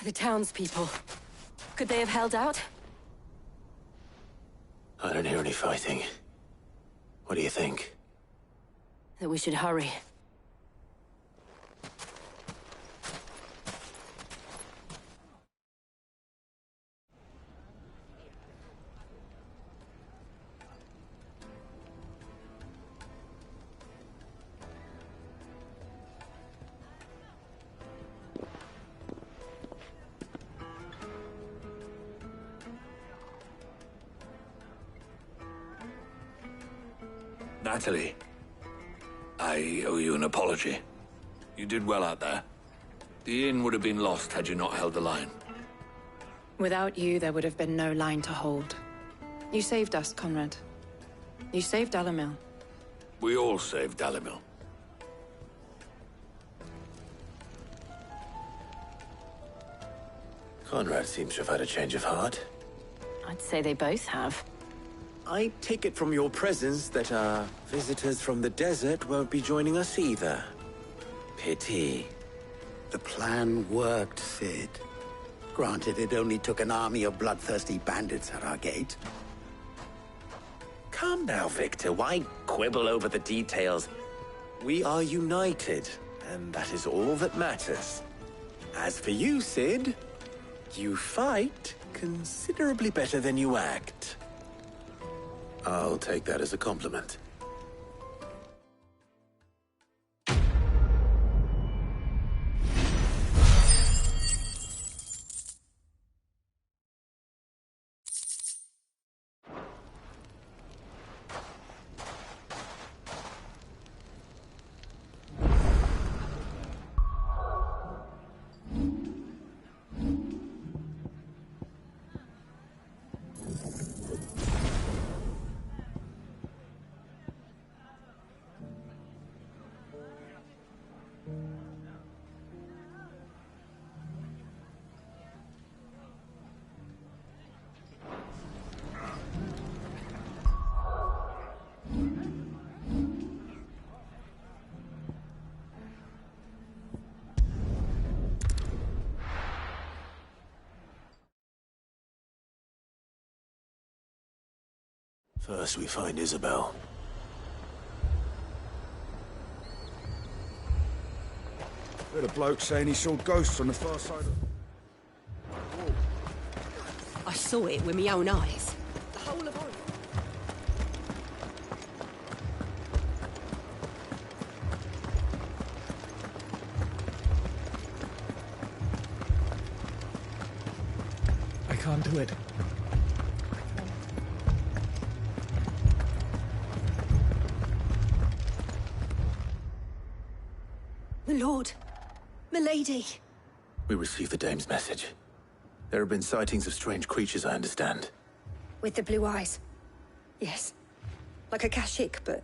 The townspeople. Could they have held out? I don't hear any fighting. What do you think? That we should hurry. Natalie, I owe you an apology. You did well out there. The inn would have been lost had you not held the line. Without you, there would have been no line to hold. You saved us, Conrad. You saved Dalamil. We all saved Dalamil. Conrad seems to have had a change of heart. I'd say they both have. I take it from your presence that our visitors from the desert won't be joining us either. Pity. The plan worked, Sid. Granted, it only took an army of bloodthirsty bandits at our gate. Come now, Victor. Why quibble over the details? We are united, and that is all that matters. As for you, Sid, you fight considerably better than you act. I'll take that as a compliment. First we find Isabel. Heard a bloke saying he saw ghosts on the far side of... I saw it with my own eyes. The whole of Oregon. I can't do it. My lord. Milady. We received the dame's message. There have been sightings of strange creatures, I understand. With the blue eyes. Yes. Like a Kashik, but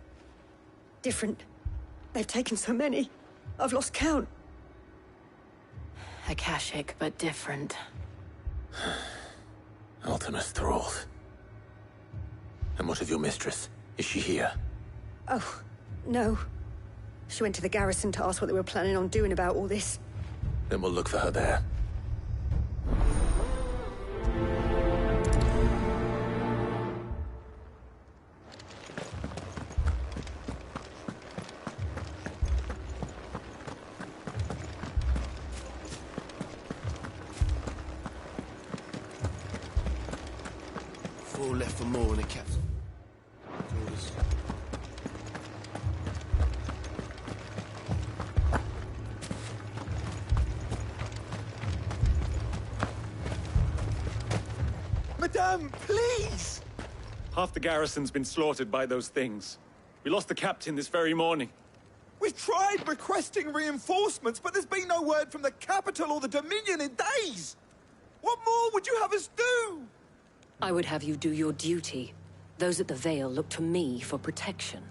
different. They've taken so many. I've lost count. Akashic, but different. Ultimus thralls. And what of your mistress? Is she here? Oh, no. She went to the garrison to ask what they were planning on doing about all this. Then we'll look for her there. Four left for more in the capsule. Madame, please! Half the garrison's been slaughtered by those things. We lost the captain this very morning. We've tried requesting reinforcements, but there's been no word from the capital or the Dominion in days! What more would you have us do? I would have you do your duty. Those at the Vale look to me for protection.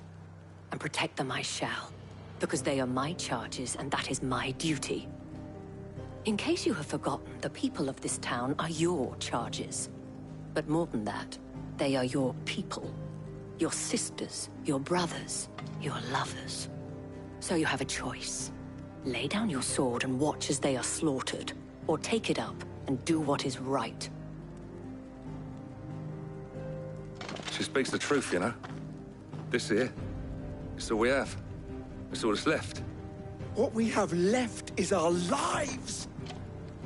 And protect them I shall. Because they are my charges, and that is my duty. In case you have forgotten, the people of this town are your charges. But more than that, they are your people. Your sisters, your brothers, your lovers. So you have a choice. Lay down your sword and watch as they are slaughtered. or take it up and do what is right. She speaks the truth, you know. This here, it's all we have. It's all that's left. What we have left is our lives!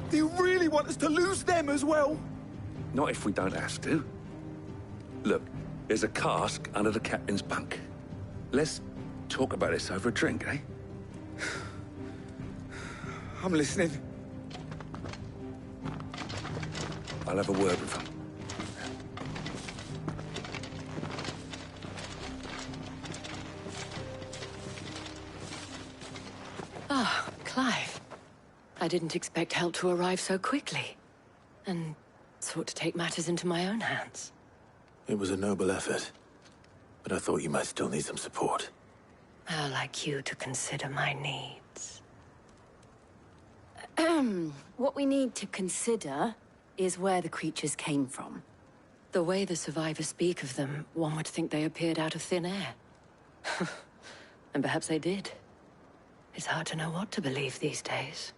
Do you really want us to lose them as well? Not if we don't have to. Look, there's a cask under the captain's bunk. Let's talk about this over a drink, eh? I'm listening. I'll have a word with him. Ah, Clive. I didn't expect help to arrive so quickly. And sought to take matters into my own hands. It was a noble effort, but I thought you might still need some support. How like you to consider my needs. What we need to consider is where the creatures came from. The way the survivors speak of them, one would think they appeared out of thin air. And perhaps they did. It's hard to know what to believe these days.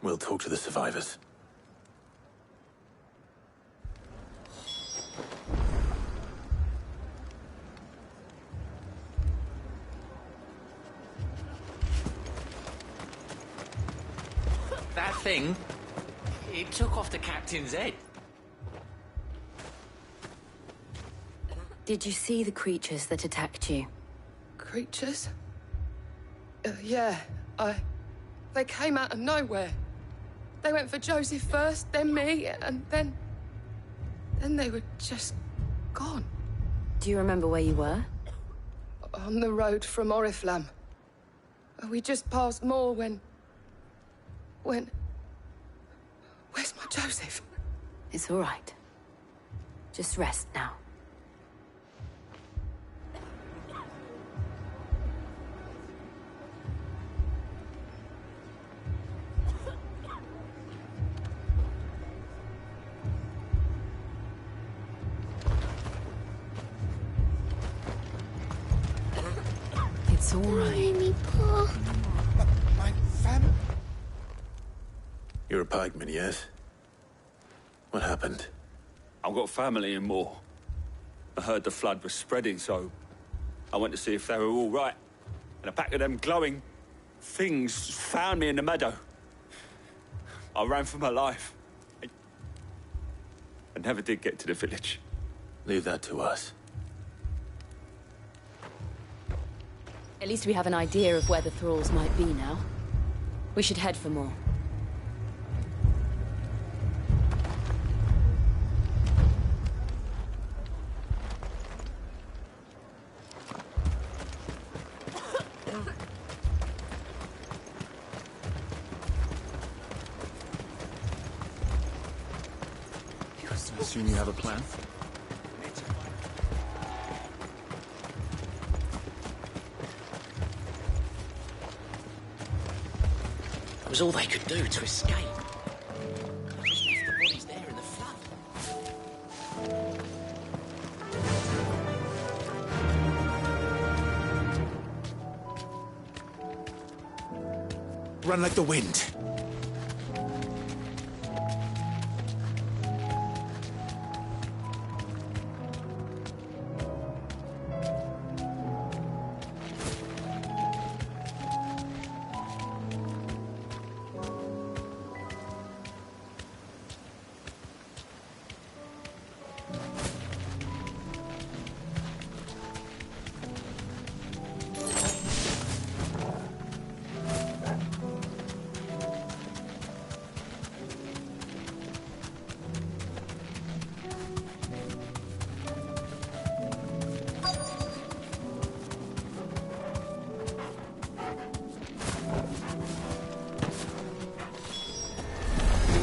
We'll talk to the survivors. That thing, it took off the captain's head. Did you see the creatures that attacked you? Creatures? Yeah, They came out of nowhere. They went for Joseph first, then me, and then they were just gone. Do you remember where you were? On the road from Oriflamme. We just passed Moor when... Where's my Joseph? It's all right. Just rest now. It's all right. My family. You're a pikeman, yes? What happened? I've got family in Moor. I heard the flood was spreading, so I went to see if they were all right. And a pack of them glowing things found me in the meadow. I ran for my life. I never did get to the village. Leave that to us. At least we have an idea of where the thralls might be now. We should head for more. I assume you have a plan? It was all they could do to escape. They just left the bodies there in the flood. Run like the wind.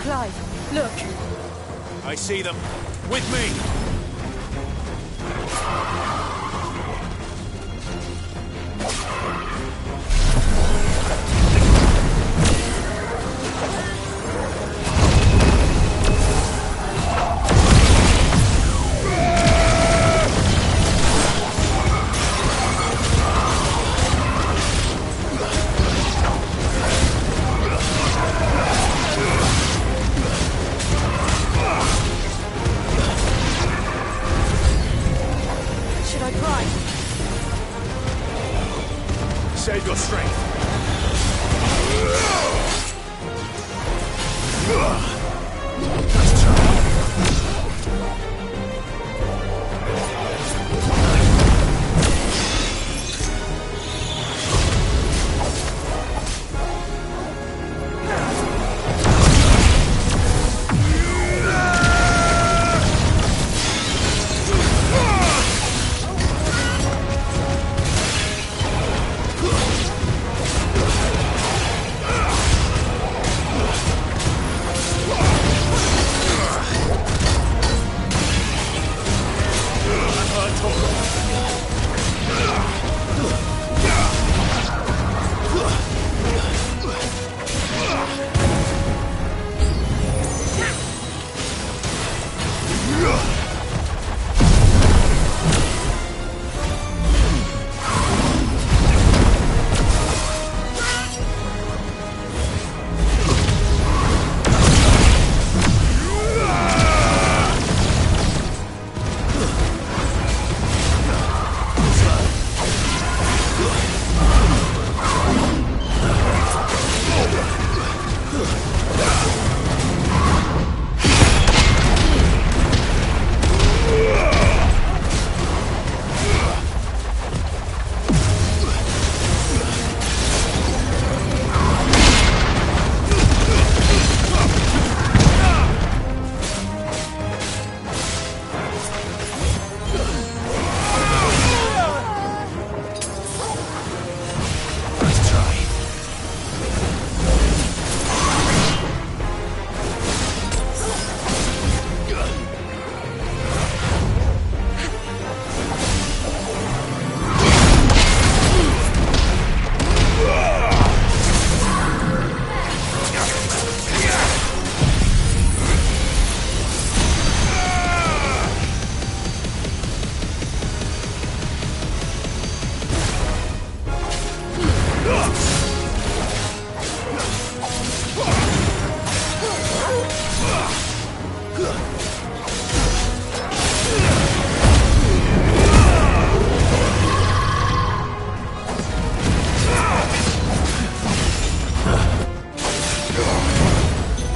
Clive, look. I see them. With me!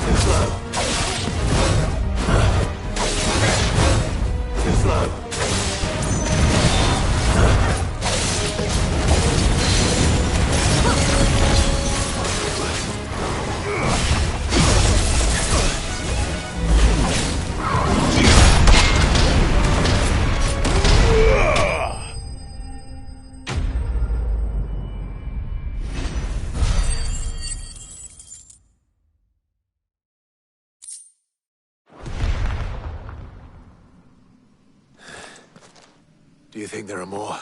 Too slow. Too slow. Do you think there are more?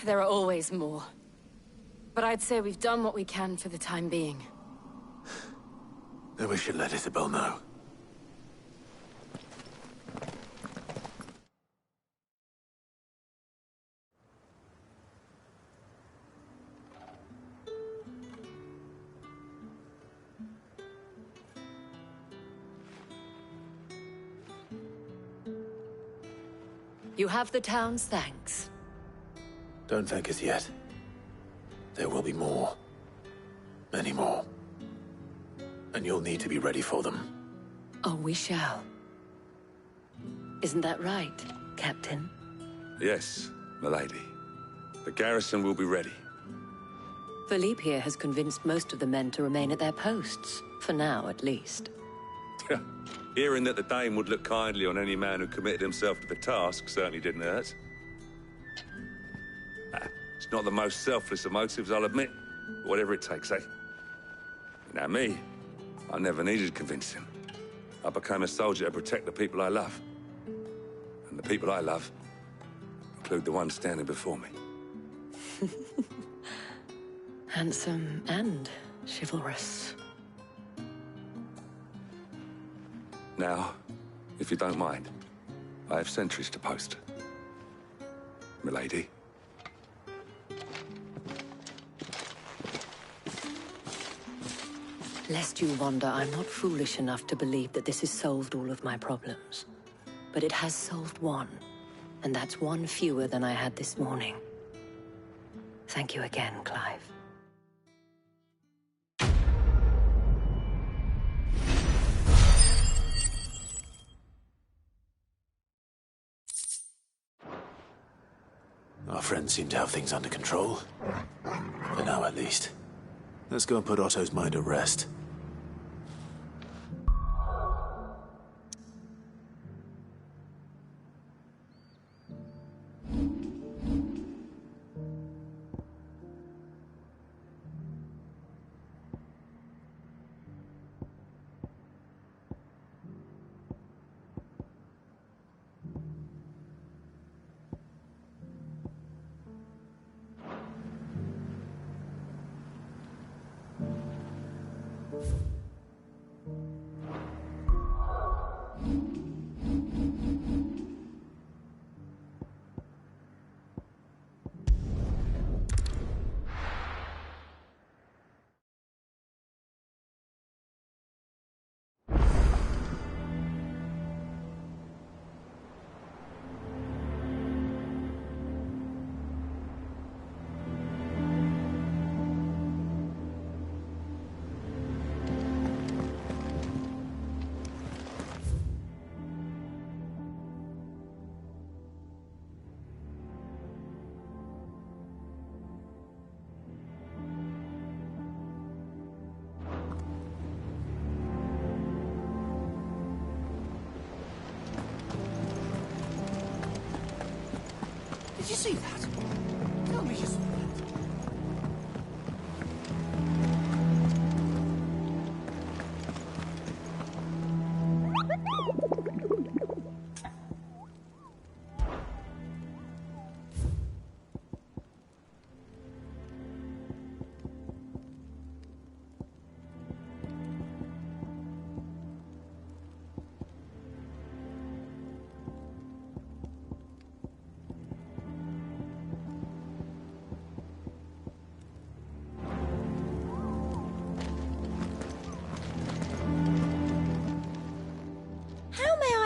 There are always more. But I'd say we've done what we can for the time being. Then we should let Isabel know. You have the town's thanks. Don't thank us yet. There will be more. Many more. And you'll need to be ready for them. Oh, we shall. Isn't that right, Captain? Yes, milady. The garrison will be ready. Philippe here has convinced most of the men to remain at their posts. For now, at least. Hearing that the Dane would look kindly on any man who committed himself to the task certainly didn't hurt. It's not the most selfless of motives, I'll admit. But whatever it takes, eh? Now me, I never needed convincing. I became a soldier to protect the people I love. And the people I love include the ones standing before me. Handsome and chivalrous. Now, if you don't mind, I have sentries to post. Milady. Lest you wonder, I'm not foolish enough to believe that this has solved all of my problems. But it has solved one, and that's one fewer than I had this morning. Thank you again, Clive. Our friends seem to have things under control. For now, at least. Let's go and put Otto's mind at rest. Did you see that? Tell me you saw that.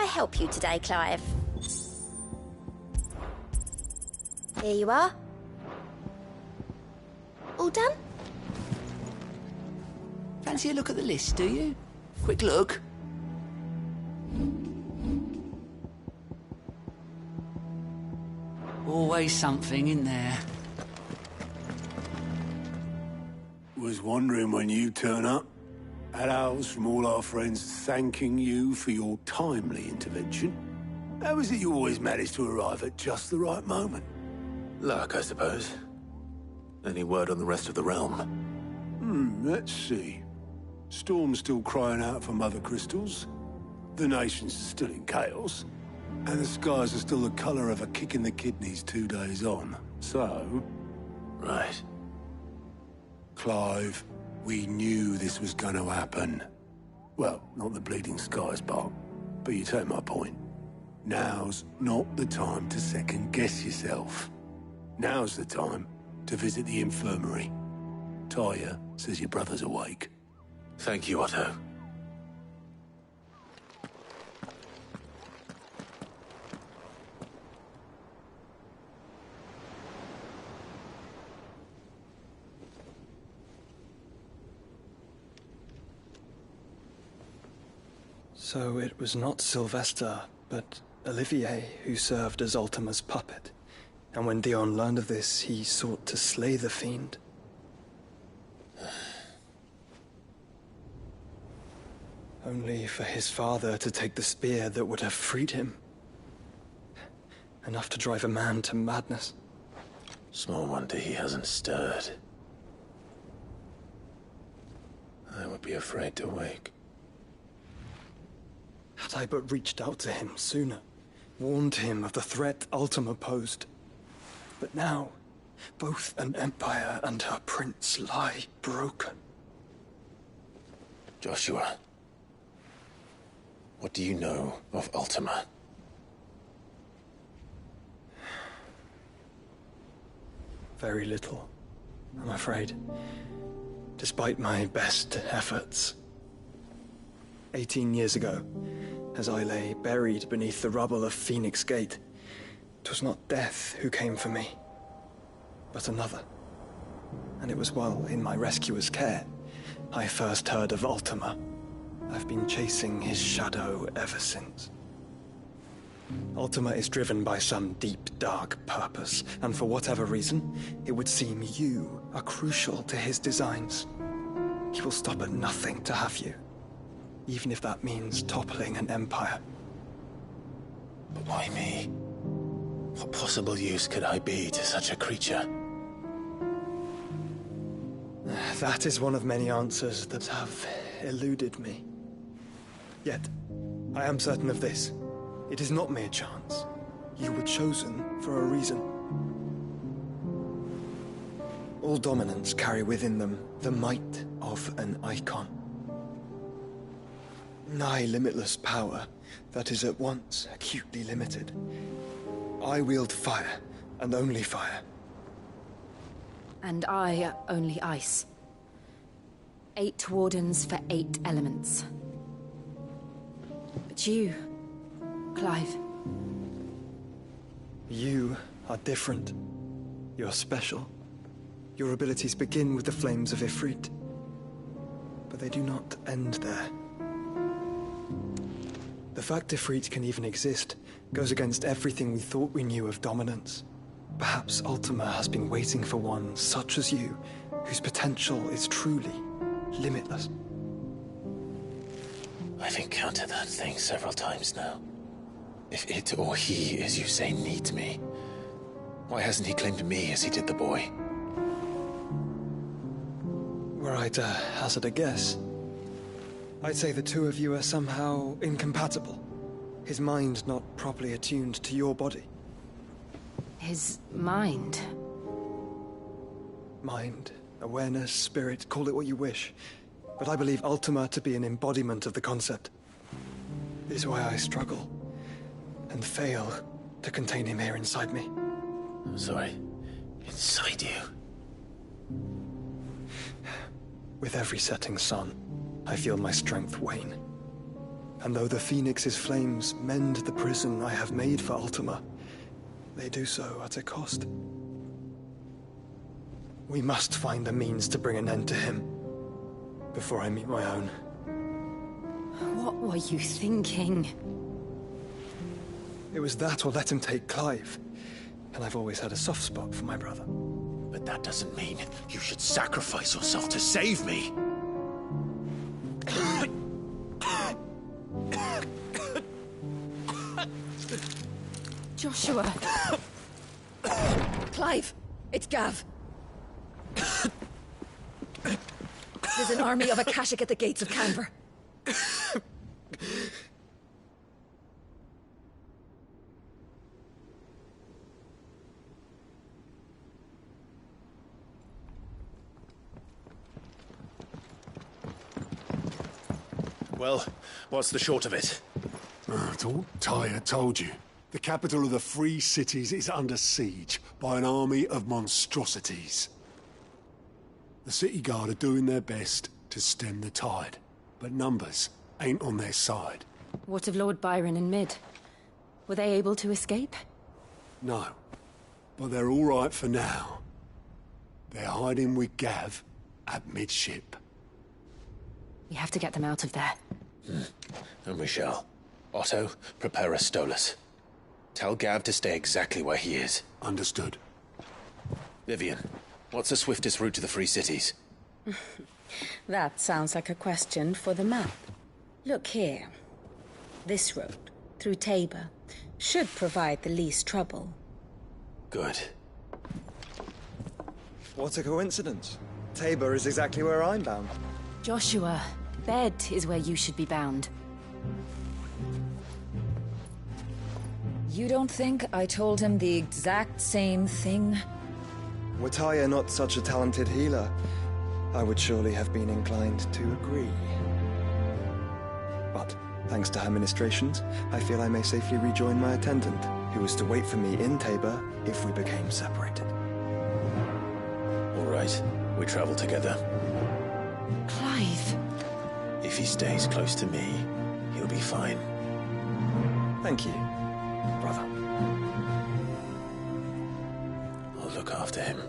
Help you today, Clive? Here you are. All done? Fancy fancy a look at the list, do you? Quick look. Always something in there. Was wondering when you turn up. Had owls from all our friends thanking you for your timely intervention. How is it you always manage to arrive at just the right moment? Luck, I suppose. Any word on the rest of the realm? Let's see. Storm's still crying out for mother crystals. The nations are still in chaos. And the skies are still the colour of a kick in the kidneys 2 days on. So... Right. Clive, we knew this was going to happen. Well, not the bleeding skies part, but you take my point. Now's not the time to second-guess yourself. Now's the time to visit the infirmary. Talia says your brother's awake. Thank you, Otto. So it was not Sylvester, but Olivier who served as Ultima's puppet. And when Dion learned of this, he sought to slay the fiend. Only for his father to take the spear that would have freed him. Enough to drive a man to madness. Small wonder he hasn't stirred. I would be afraid to wake. Had I but reached out to him sooner, warned him of the threat Ultima posed. But now, both an empire and her prince lie broken. Joshua, what do you know of Ultima? Very little, I'm afraid. Despite my best efforts. 18 years ago, as I lay buried beneath the rubble of Phoenix Gate, 'twas not death who came for me, but another. And it was while in my rescuer's care I first heard of Ultima. I've been chasing his shadow ever since. Ultima is driven by some deep, dark purpose, and for whatever reason, it would seem you are crucial to his designs. He will stop at nothing to have you, even if that means toppling an empire. But why me? What possible use could I be to such a creature? That is one of many answers that have eluded me. Yet, I am certain of this. It is not mere chance. You were chosen for a reason. All dominants carry within them the might of an icon. Nigh limitless power that is at once acutely limited. I wield fire, and only fire. And I only ice. 8 wardens for 8 elements. But you, Clive. You are different. You're special. Your abilities begin with the flames of Ifrit. But they do not end there. The fact Ifrit can even exist goes against everything we thought we knew of dominance. Perhaps Ultima has been waiting for one such as you, whose potential is truly limitless. I've encountered that thing several times now. If it or he, as you say, needs me, why hasn't he claimed me as he did the boy? Were I to hazard a guess, I'd say the two of you are somehow incompatible. His mind not properly attuned to your body. His mind? Mind, awareness, spirit, call it what you wish. But I believe Ultima to be an embodiment of the concept. It is why I struggle and fail to contain him here inside me. I'm sorry. Inside you? With every setting sun, I feel my strength wane. And though the Phoenix's flames mend the prison I have made for Ultima, they do so at a cost. We must find a means to bring an end to him. before I meet my own. What were you thinking? It was that or let him take Clive. And I've always had a soft spot for my brother. But that doesn't mean you should sacrifice yourself to save me. Joshua! Clive! It's Gav! There's an army of Akashic at the gates of Canver. Well, what's the short of it? It's all Tyre told you. The capital of the Free Cities is under siege by an army of monstrosities. The city guard are doing their best to stem the tide, but numbers ain't on their side. What of Lord Byron and Mid? Were they able to escape? No, but they're all right for now. They're hiding with Gav at midship. We have to get them out of there. And we shall. Otto, prepare a Stolas. Tell Gav to stay exactly where he is. Understood. Vivian, what's the swiftest route to the Free Cities? That sounds like a question for the map. Look here. This road, through Tabor, should provide the least trouble. Good. What a coincidence. Tabor is exactly where I'm bound. Joshua, Bed is where you should be bound. You don't think I told him the exact same thing? Were Tyre not such a talented healer, I would surely have been inclined to agree. But, thanks to her ministrations, I feel I may safely rejoin my attendant, who was to wait for me in Tabor if we became separated. All right, we travel together. Clive. If he stays close to me, he'll be fine. Thank you, brother. I'll look after him.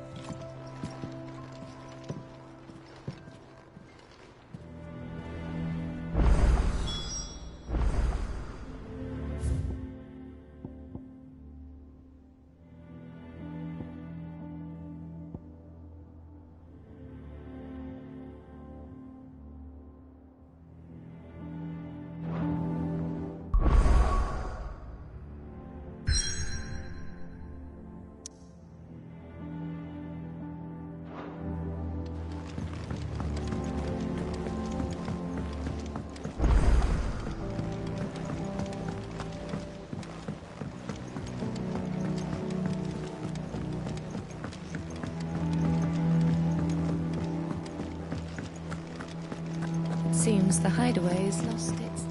Seems the hideaway has lost its...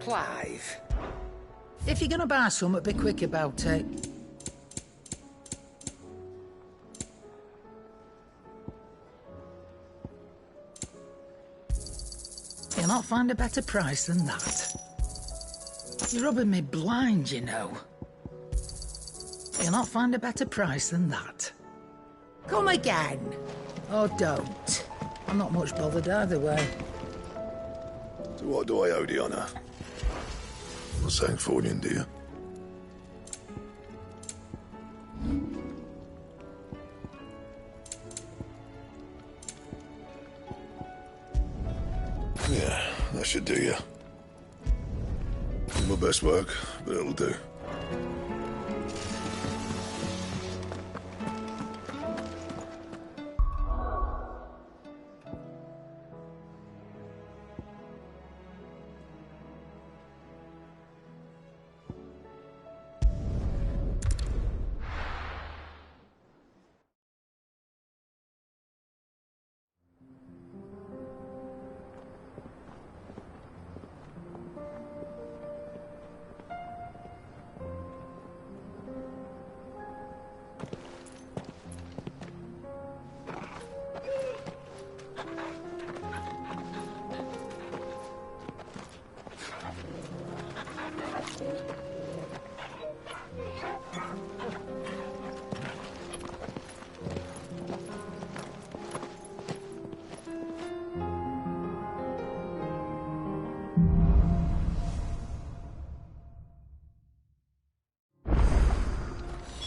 Clive. If you're gonna buy something, be quick about it. You'll not find a better price than that. You're rubbing me blind, you know. You'll not find a better price than that. Come again. Or don't. I'm not much bothered either way. So what do I owe the honour? Not saying fortune, do you? Yeah, that should do you. My best work, but it'll do.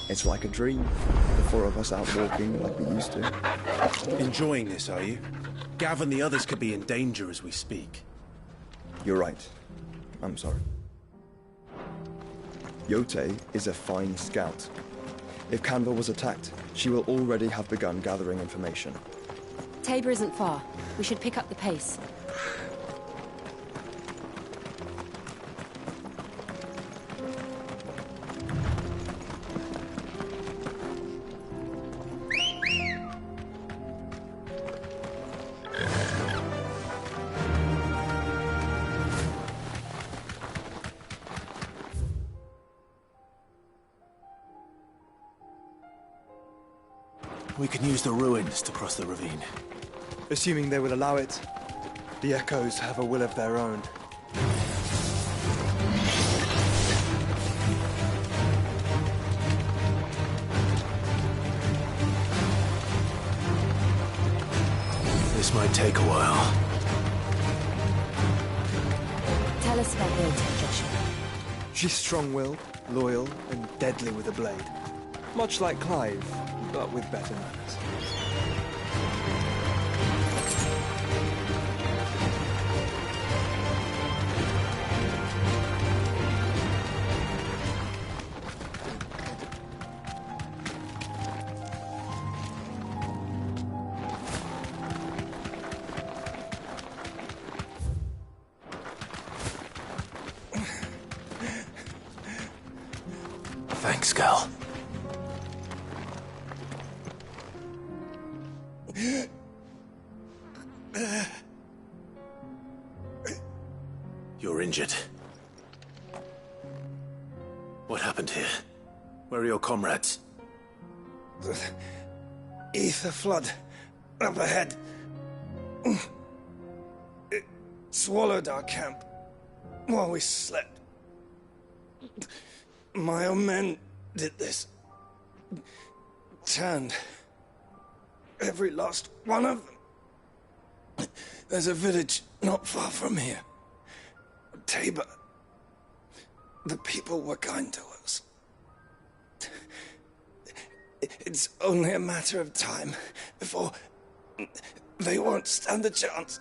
It's like a dream. The four of us out walking like we used to. Enjoying this, are you? Gav and the others could be in danger as we speak. You're right. I'm sorry. Yote is a fine scout. If Canva was attacked, she will already have begun gathering information. Tabor isn't far. We should pick up the pace. We can use the ruins to cross the ravine. Assuming they will allow it. The Echoes have a will of their own. This might take a while. Tell us about Yote, Joshua. She's strong-willed, loyal, and deadly with a blade. Much like Clive, but with better manners. Thanks, Gal. You're injured. What happened here? Where are your comrades? The ether flood up ahead. It swallowed our camp while we slept. My own men did this. Turned every last one of them. There's a village not far from here. Tabor. The people were kind to us. It's only a matter of time before they won't stand a chance.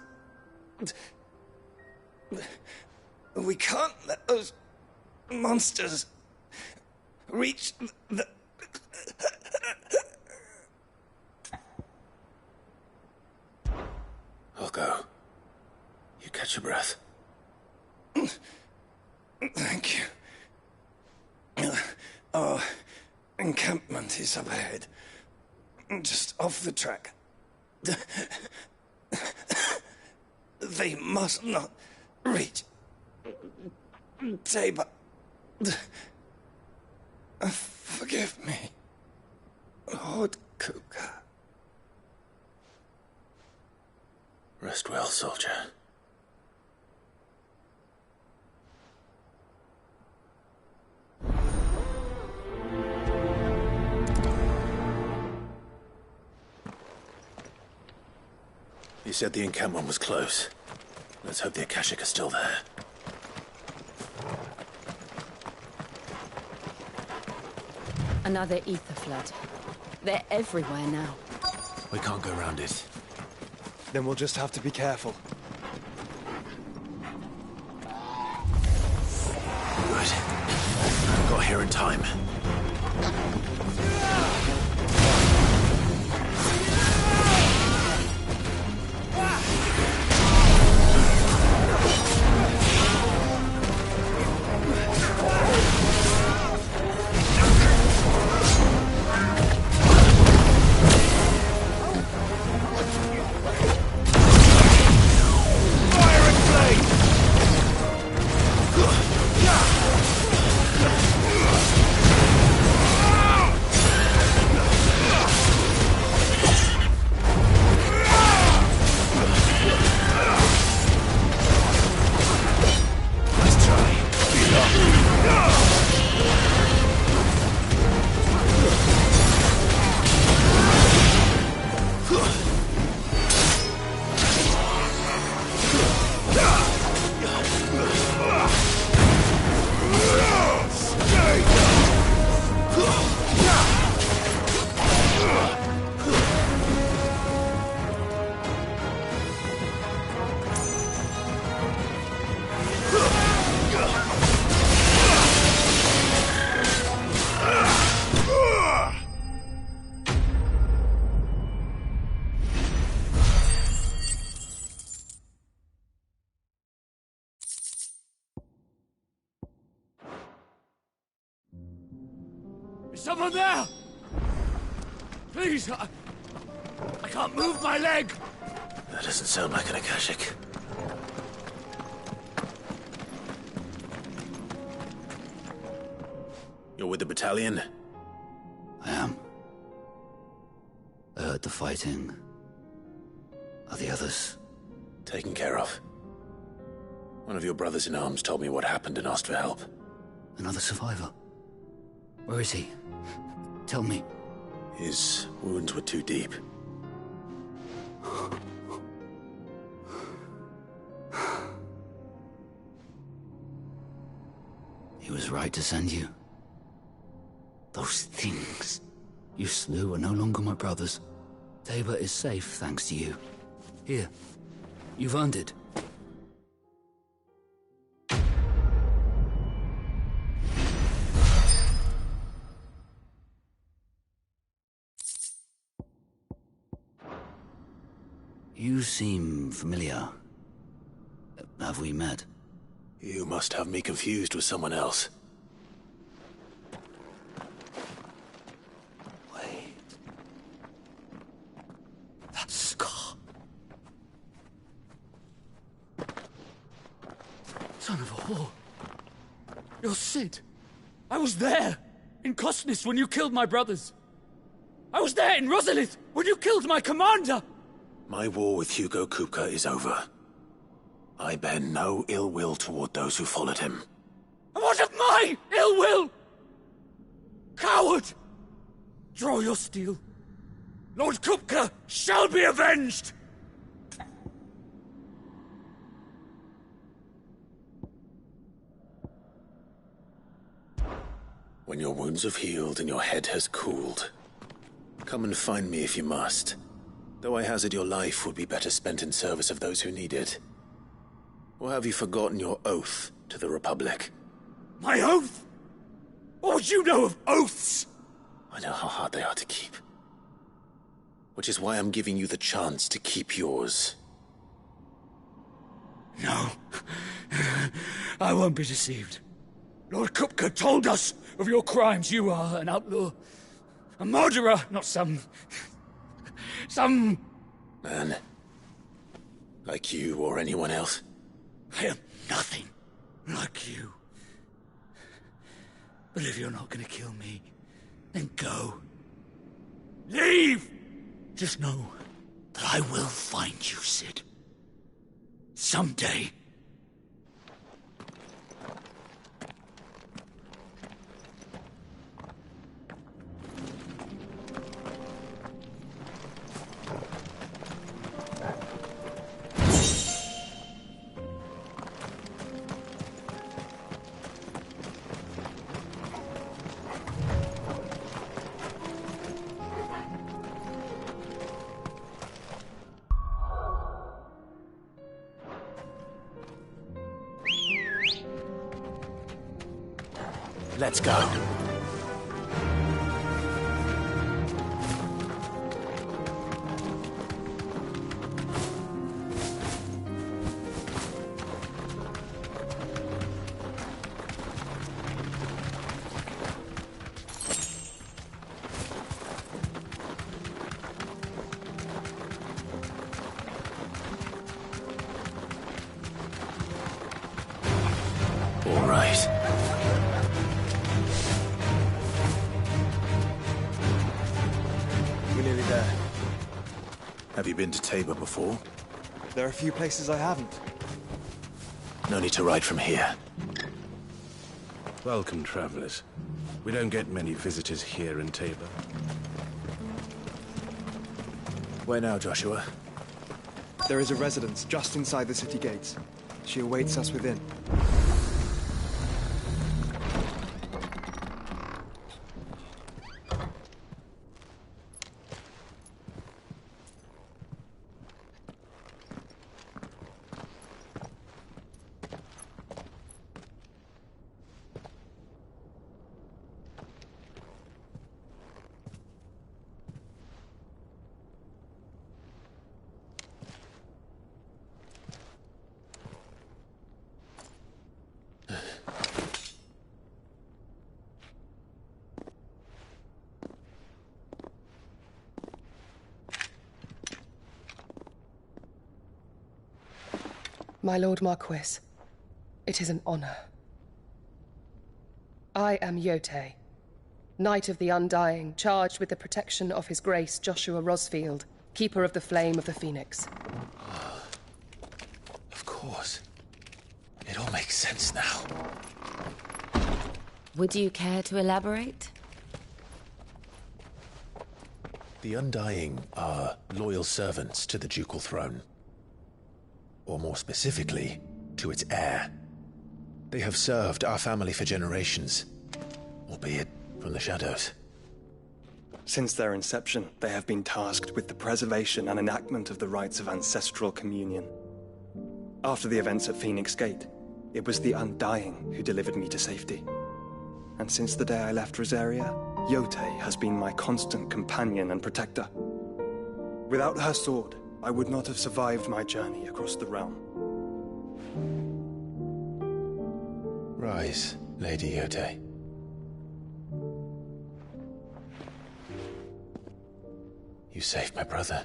We can't let those monsters reach the... I'll go. You catch your breath. Thank you. Our encampment is up ahead. Just off the track. They must not reach Tabor. Forgive me, Lord Kuka. Rest well, soldier. You said the encampment was close. Let's hope the Akashic are still there. Another ether flood. They're everywhere now. We can't go around it. Then we'll just have to be careful. Good. Got here in time. Is someone there? Please, I can't move my leg! That doesn't sound like an Akashic. You're with the battalion? I am. I heard the fighting. Are the others? Taken care of. One of your brothers in arms told me what happened and asked for help. Another survivor? Where is he? Tell me. His wounds were too deep. He was right to send you. Those things you slew are no longer my brothers. Tabor is safe thanks to you. Here, you've earned it. You seem familiar. Have we met? You must have me confused with someone else. Wait. That scar. Son of a whore. You're Sid. I was there, in Cosnis, when you killed my brothers. I was there in Rosalith, when you killed my commander! My war with Hugo Kupka is over. I bear no ill will toward those who followed him. And what of my ill will? Coward! Draw your steel. Lord Kupka shall be avenged! When your wounds have healed and your head has cooled, come and find me if you must. Though I hazard your life would be better spent in service of those who need it. Or have you forgotten your oath to the Republic? My oath? What would you know of oaths? I know how hard they are to keep. Which is why I'm giving you the chance to keep yours. No. I won't be deceived. Lord Kupka told us of your crimes. You are an outlaw. A murderer, not some man. Like you or anyone else. I am nothing like you. But if you're not gonna kill me, then go. Leave! Just know that I will find you, Sid. Someday. Let's go. All right. We're nearly there. Have you been to Tabor before? There are a few places I haven't. No need to ride from here. Welcome, travelers. We don't get many visitors here in Tabor. Where now, Joshua? There is a residence just inside the city gates. She awaits us within. My Lord Marquis, it is an honor. I am Yote, Knight of the Undying, charged with the protection of His Grace Joshua Rosfield, Keeper of the Flame of the Phoenix. Of course. It all makes sense now. Would you care to elaborate? The Undying are loyal servants to the ducal throne. Or more specifically, to its heir. They have served our family for generations, albeit from the shadows. Since their inception, they have been tasked with the preservation and enactment of the rites of ancestral communion. After the events at Phoenix Gate, it was the Undying who delivered me to safety. And since the day I left Rosaria, Yote has been my constant companion and protector. Without her sword, I would not have survived my journey across the realm. Rise, Lady Yote. You saved my brother.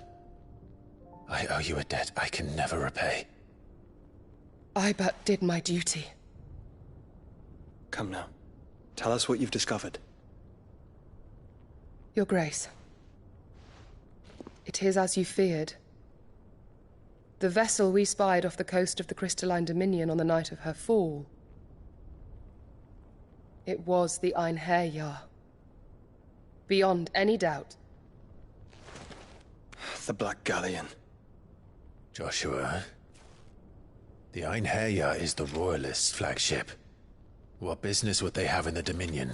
I owe you a debt I can never repay. I but did my duty. Come now. Tell us what you've discovered. Your Grace. It is as you feared. The vessel we spied off the coast of the Crystalline Dominion on the night of her fall. It was the Einherjar. Beyond any doubt. The Black Galleon. Joshua, the Einherjar is the Royalists' flagship. What business would they have in the Dominion?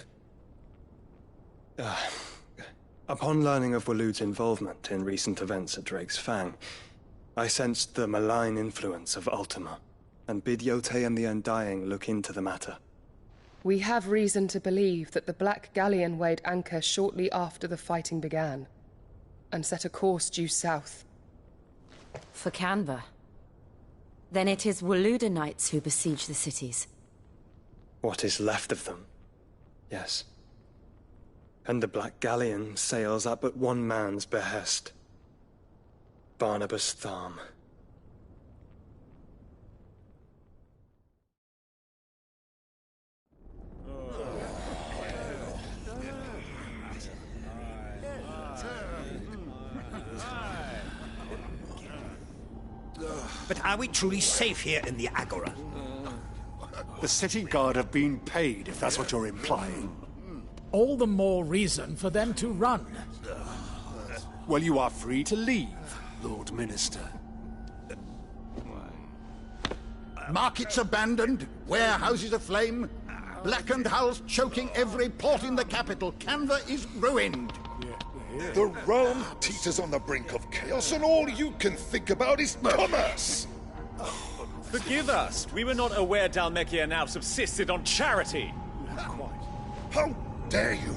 Upon learning of Waloed's involvement in recent events at Drake's Fang, I sensed the malign influence of Ultima, and bid Yote and the Undying look into the matter. We have reason to believe that the Black Galleon weighed anchor shortly after the fighting began, and set a course due south. For Canva. Then it is Waloed knights who besiege the cities. What is left of them? Yes. And the Black Galleon sails at but one man's behest. Barnabas Tharm. But are we truly safe here in the Agora? The city guard have been paid, if that's what you're implying. All the more reason for them to run. Well, you are free to leave, Lord Minister. Markets abandoned, warehouses aflame, blackened hulls choking every port in the capital. Canva is ruined. The realm teeters on the brink of chaos, and all you can think about is commerce! Forgive us. We were not aware Dhalmekia now subsisted on charity. How dare you?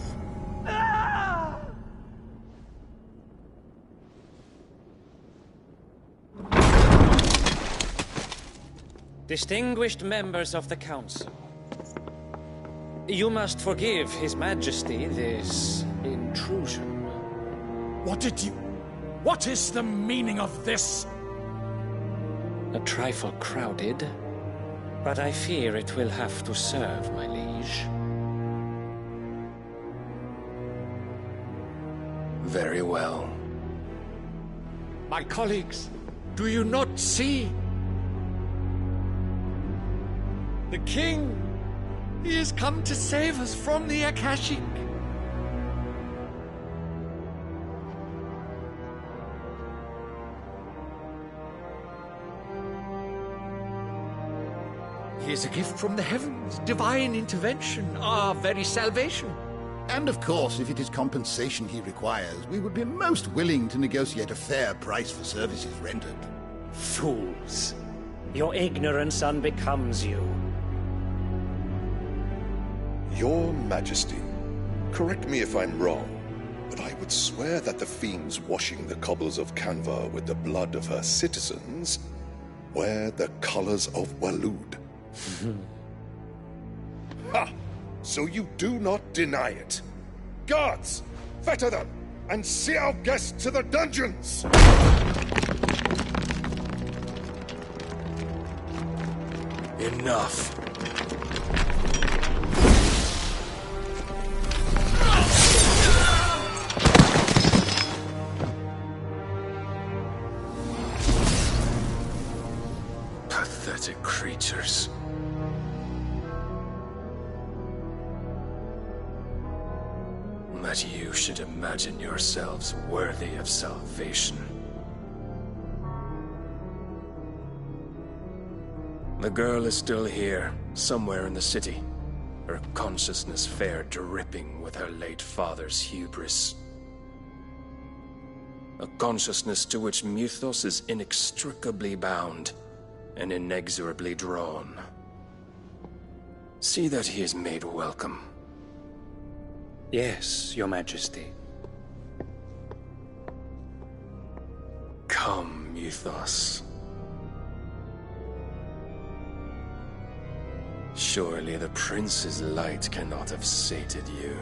Distinguished members of the Council, you must forgive His Majesty this intrusion. What is the meaning of this? A trifle crowded, but I fear it will have to serve, my liege. Very well. My colleagues, do you not see? The King! He has come to save us from the Akashic! He is a gift from the heavens, divine intervention, our very salvation. And of course, if it is compensation he requires, we would be most willing to negotiate a fair price for services rendered. Fools. Your ignorance unbecomes you. Your Majesty, correct me if I'm wrong, but I would swear that the fiends washing the cobbles of Canva with the blood of her citizens wear the colors of Waloed. Ha! So you do not deny it. Guards, fetter them, and see our guests to the dungeons! Enough. Pathetic creatures. That you should imagine yourselves worthy of salvation. The girl is still here, somewhere in the city. Her consciousness fair dripping with her late father's hubris. A consciousness to which Mythos is inextricably bound and inexorably drawn. See that he is made welcome. Yes, Your Majesty. Come, Mythos. Surely the prince's light cannot have sated you.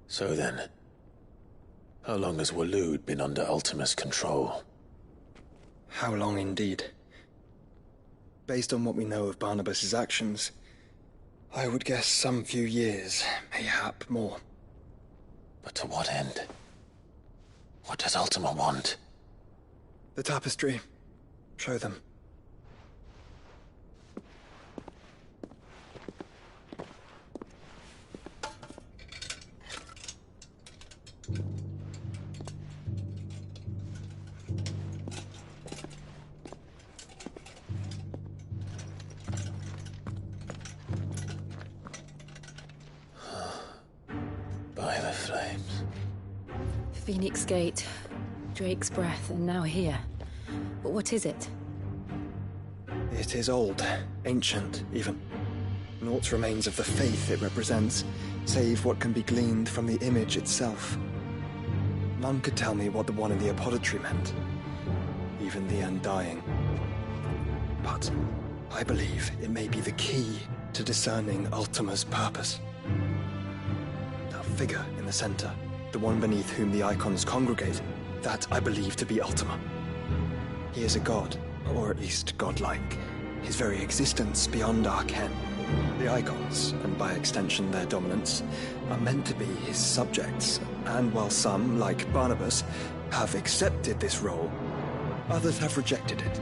So then, how long has Waloed been under Ultima's control? How long indeed? Based on what we know of Barnabas's actions, I would guess some few years, mayhap more. But to what end? What does Ultima want? The tapestry. Show them. By the flames. Phoenix Gate, Drake's Breath, and now here. But what is it? It is old, ancient, even. Naught remains of the faith it represents, save what can be gleaned from the image itself. None could tell me what the one in the apothecary meant, even the Undying. But I believe it may be the key to discerning Ultima's purpose. That figure in the center, the one beneath whom the icons congregate, that I believe to be Ultima. He is a god, or at least godlike, his very existence beyond our ken. The icons, and by extension their dominants, are meant to be his subjects, and while some, like Barnabas, have accepted this role, others have rejected it,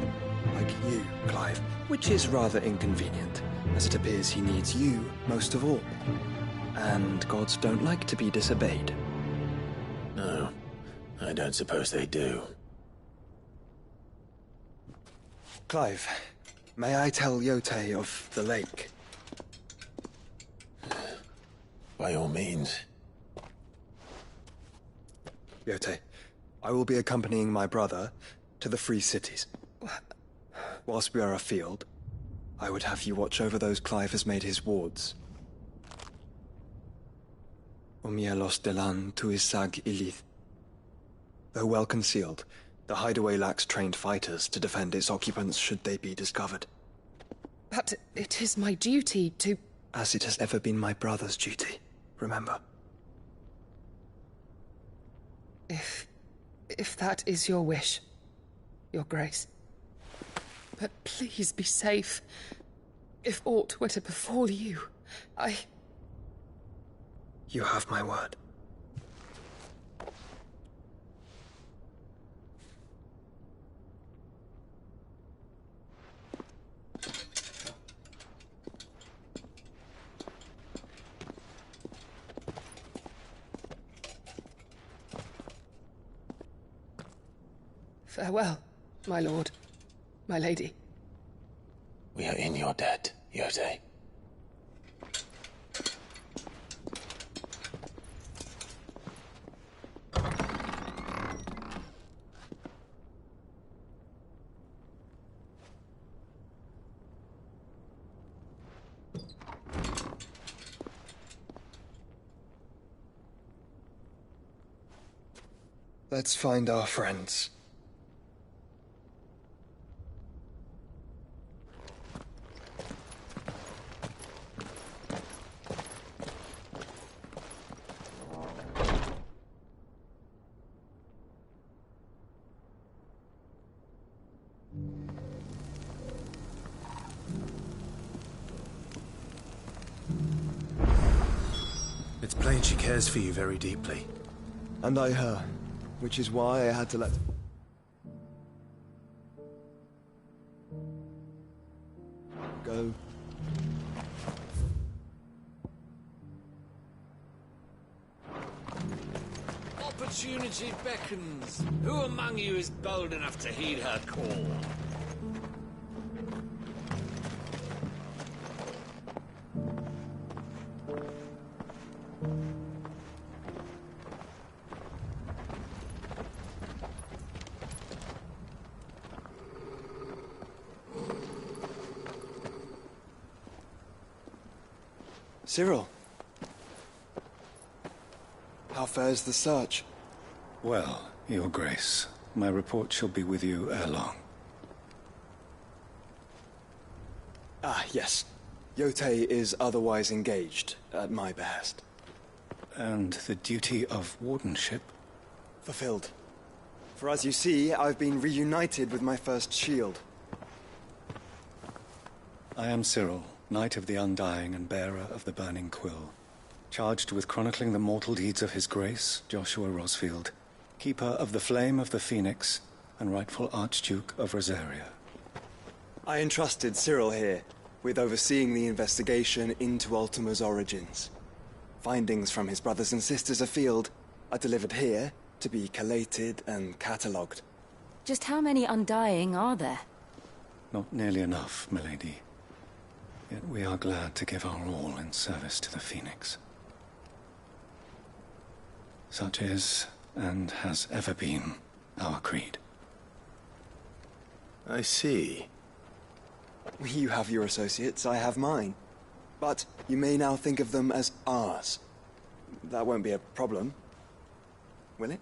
like you, Clive, which is rather inconvenient, as it appears he needs you most of all. And gods don't like to be disobeyed. No, I don't suppose they do. Clive, may I tell Yote of the lake? By all means. Yote, I will be accompanying my brother to the Free Cities. Whilst we are afield, I would have you watch over those Clive has made his wards. Umielos delan tuisag ilith. Though well concealed, the hideaway lacks trained fighters to defend its occupants should they be discovered. But it is my duty to... As it has ever been my brother's duty, remember. If that is your wish, Your Grace. But please be safe. If aught were to befall you, You have my word. Farewell, my lord, my lady. We are in your debt, Yote. Let's find our friends. It's plain she cares for you very deeply. And I her, which is why I had to let... go. Opportunity beckons. Who among you is bold enough to heed her call? Cyril. How fares the search? Well, Your Grace, my report shall be with you ere long. Ah, yes. Yotei is otherwise engaged, at my behest. And the duty of wardenship? Fulfilled. For as you see, I've been reunited with my first shield. I am Cyril, Knight of the Undying and bearer of the Burning Quill, charged with chronicling the mortal deeds of His Grace, Joshua Rosfield, keeper of the Flame of the Phoenix and rightful Archduke of Rosaria. I entrusted Cyril here with overseeing the investigation into Ultima's origins. Findings from his brothers and sisters afield are delivered here to be collated and catalogued. Just how many Undying are there? Not nearly enough, milady. Yet we are glad to give our all in service to the Phoenix. Such is, and has ever been, our creed. I see. You have your associates, I have mine. But you may now think of them as ours. That won't be a problem, will it?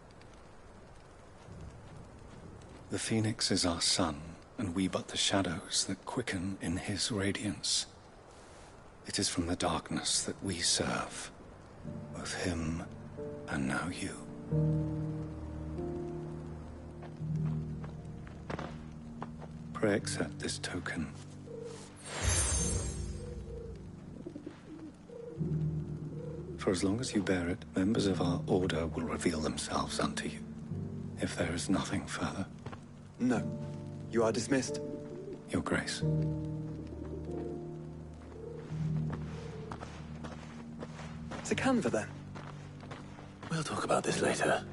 The Phoenix is our sun, and we but the shadows that quicken in his radiance. It is from the darkness that we serve, both him and now you. Pray accept this token. For as long as you bear it, members of our order will reveal themselves unto you. If there is nothing further. No. You are dismissed. Your Grace. To Canva, then. We'll talk about this later.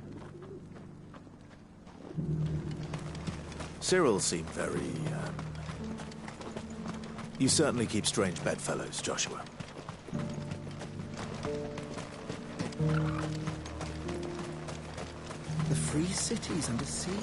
Cyril seemed very, You certainly keep strange bedfellows, Joshua. The free cities under siege.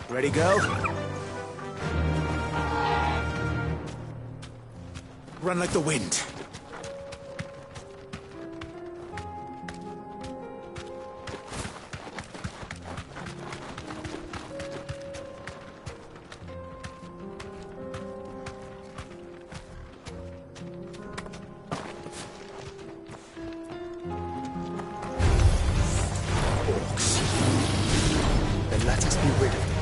Ready, go? Run like the wind. Then let us be rid of them.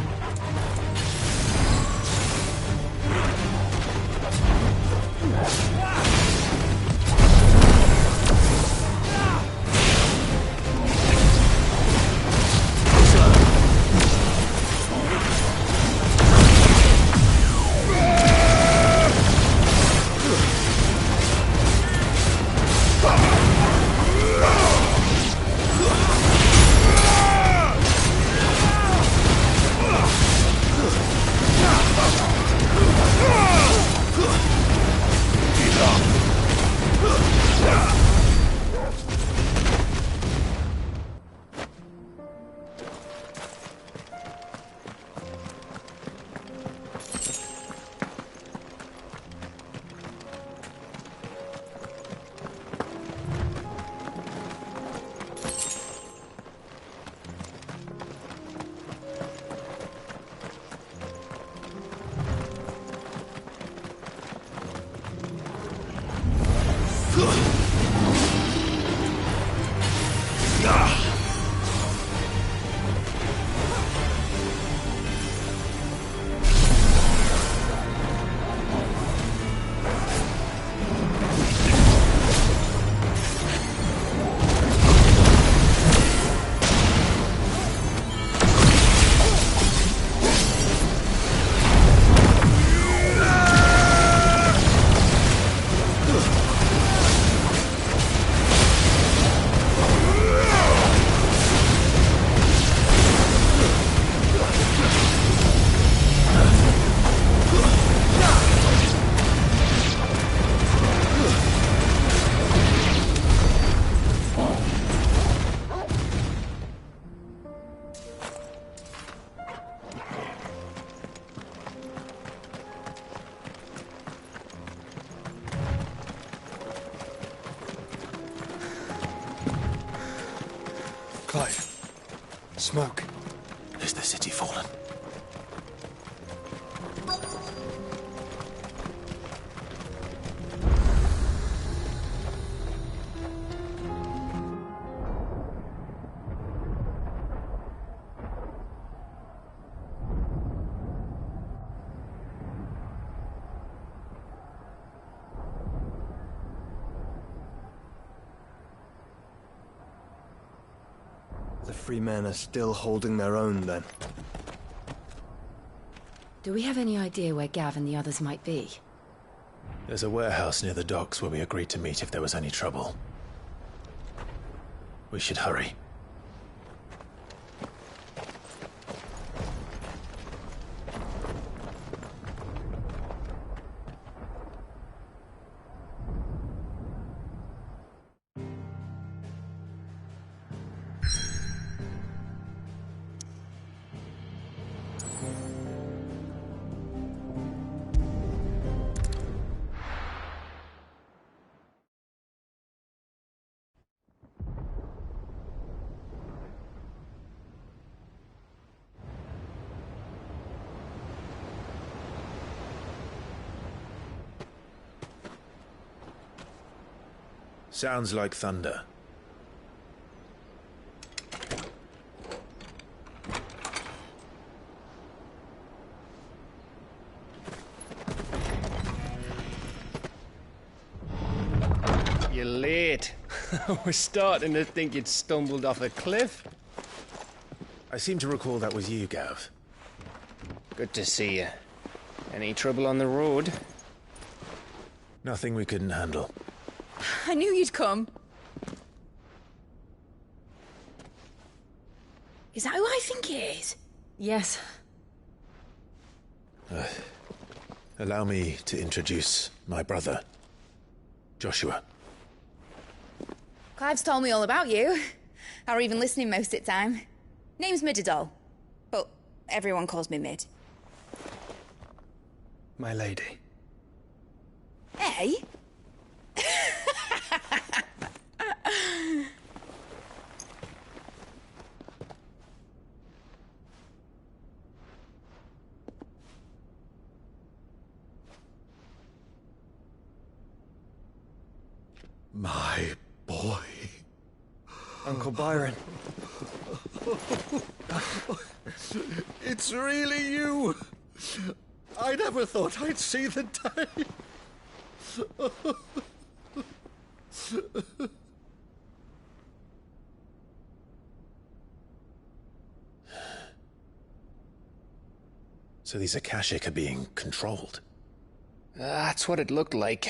Clive. Smoke. Is the city fallen? The free men are still holding their own, then. Do we have any idea where Gav and the others might be? There's a warehouse near the docks where we agreed to meet if there was any trouble. We should hurry. Sounds like thunder. You're late. We're starting to think you'd stumbled off a cliff. I seem to recall that was you, Gav. Good to see you. Any trouble on the road? Nothing we couldn't handle. I knew you'd come. Is that who I think it is? Yes. Allow me to introduce my brother, Joshua. Clive's told me all about you. Or even listening most of the time. Name's Mididol. But Everyone calls me Mid. My lady. Hey? My boy. Uncle Byron. It's really you. I never thought I'd see the day. So these Akashic are being controlled? That's what it looked like.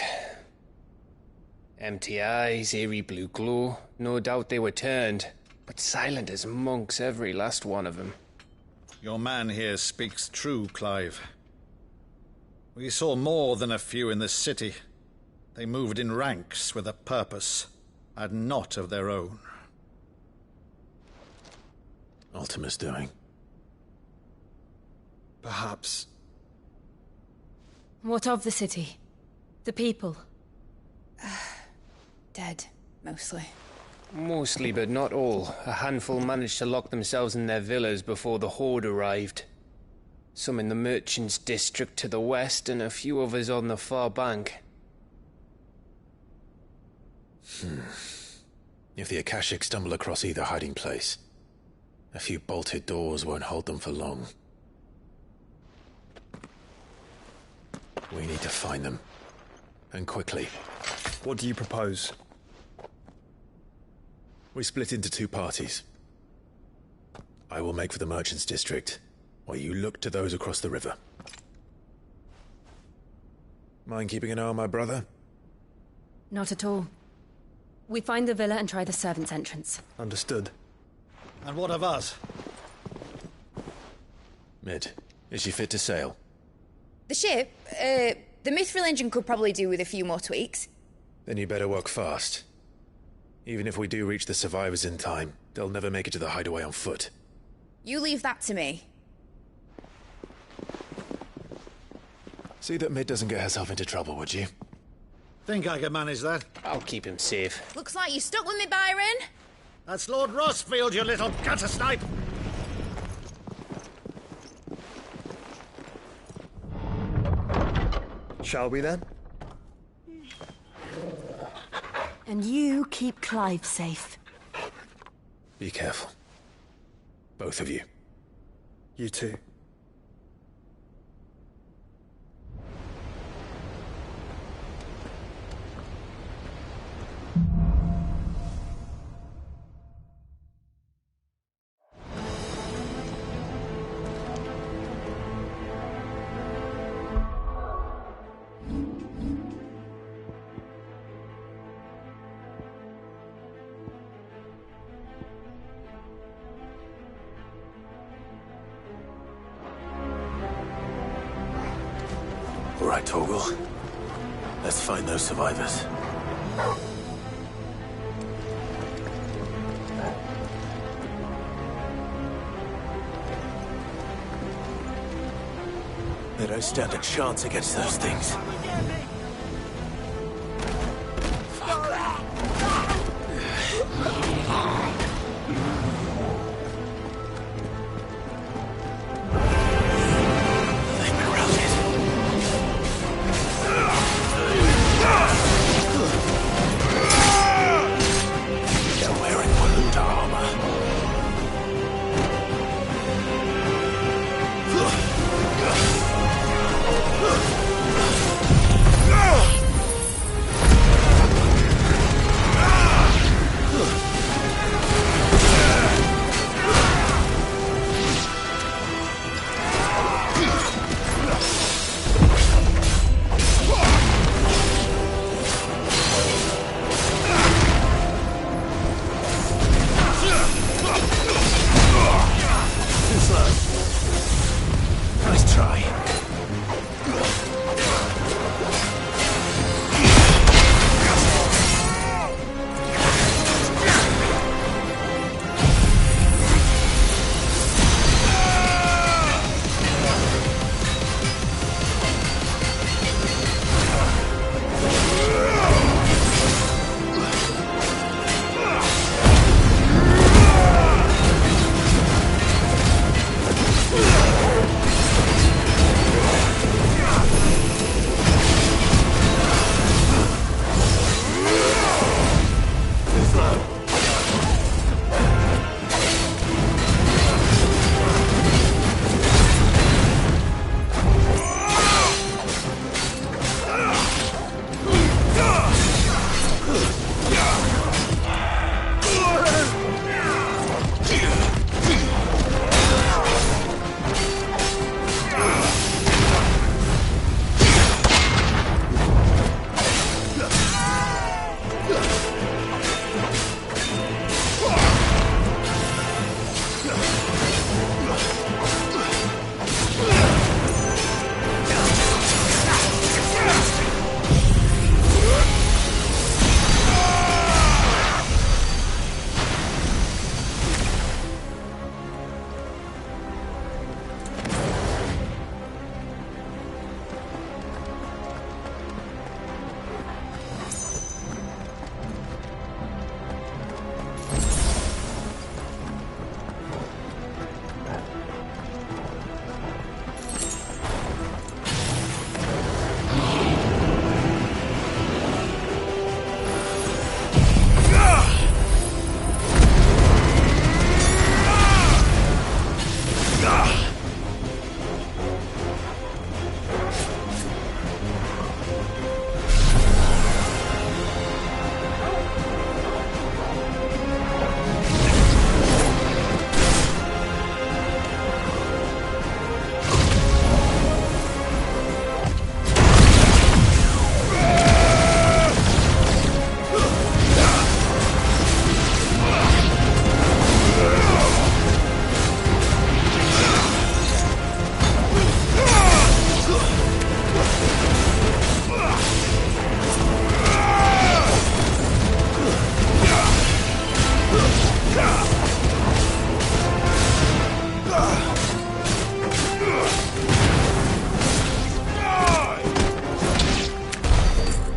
Empty eyes, eerie blue glow. No doubt they were turned, but silent as monks, every last one of them. Your man here speaks true, Clive. We saw more than a few in this city. They moved in ranks with a purpose, and not of their own. Ultima's doing. Perhaps. What of the city? The people? Dead, mostly. Mostly, but not all. A handful managed to lock themselves in their villas before the Horde arrived. Some in the merchants' district to the west, and a few others on the far bank. If the Akashic stumble across either hiding place, a few bolted doors won't hold them for long. We need to find them. And quickly. What do you propose? We split into two parties. I will make for the merchants' district, while you look to those across the river. Mind keeping an eye on my brother? Not at all. We find the villa and try the servants' entrance. Understood. And what of us? Mid, is she fit to sail? The ship, the Mithril engine could probably do with a few more tweaks. Then you better work fast. Even if we do reach the survivors in time, they'll never make it to the hideaway on foot. You leave that to me. See that Mid doesn't get herself into trouble, would you? Think I can manage that? I'll keep him safe. Looks like you stuck with me, Byron. That's Lord Rossfield, you little gutter snipe! Shall we then? And you keep Clive safe. Be careful. Both of you. You too. All right, Torgal. Let's find those survivors. They don't stand a chance against those things.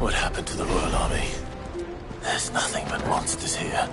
What happened to the Royal Army? There's nothing but monsters here.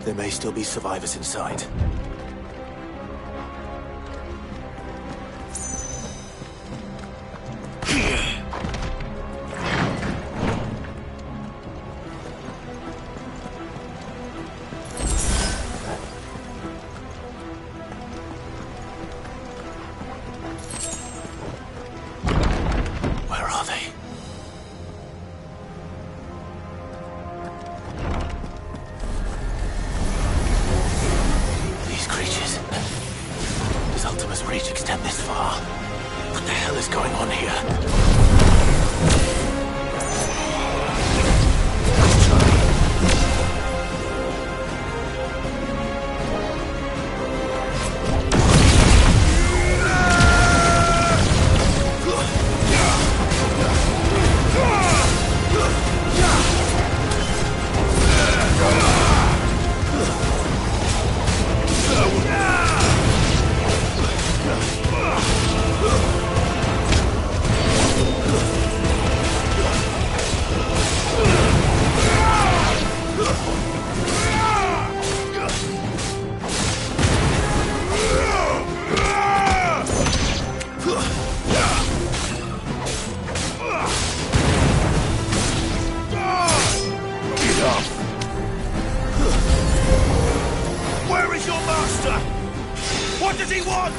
There may still be survivors inside. Where are they? These creatures. Does Ultima's reach extend this far? What the hell is going on here? Where is your master? What does he want?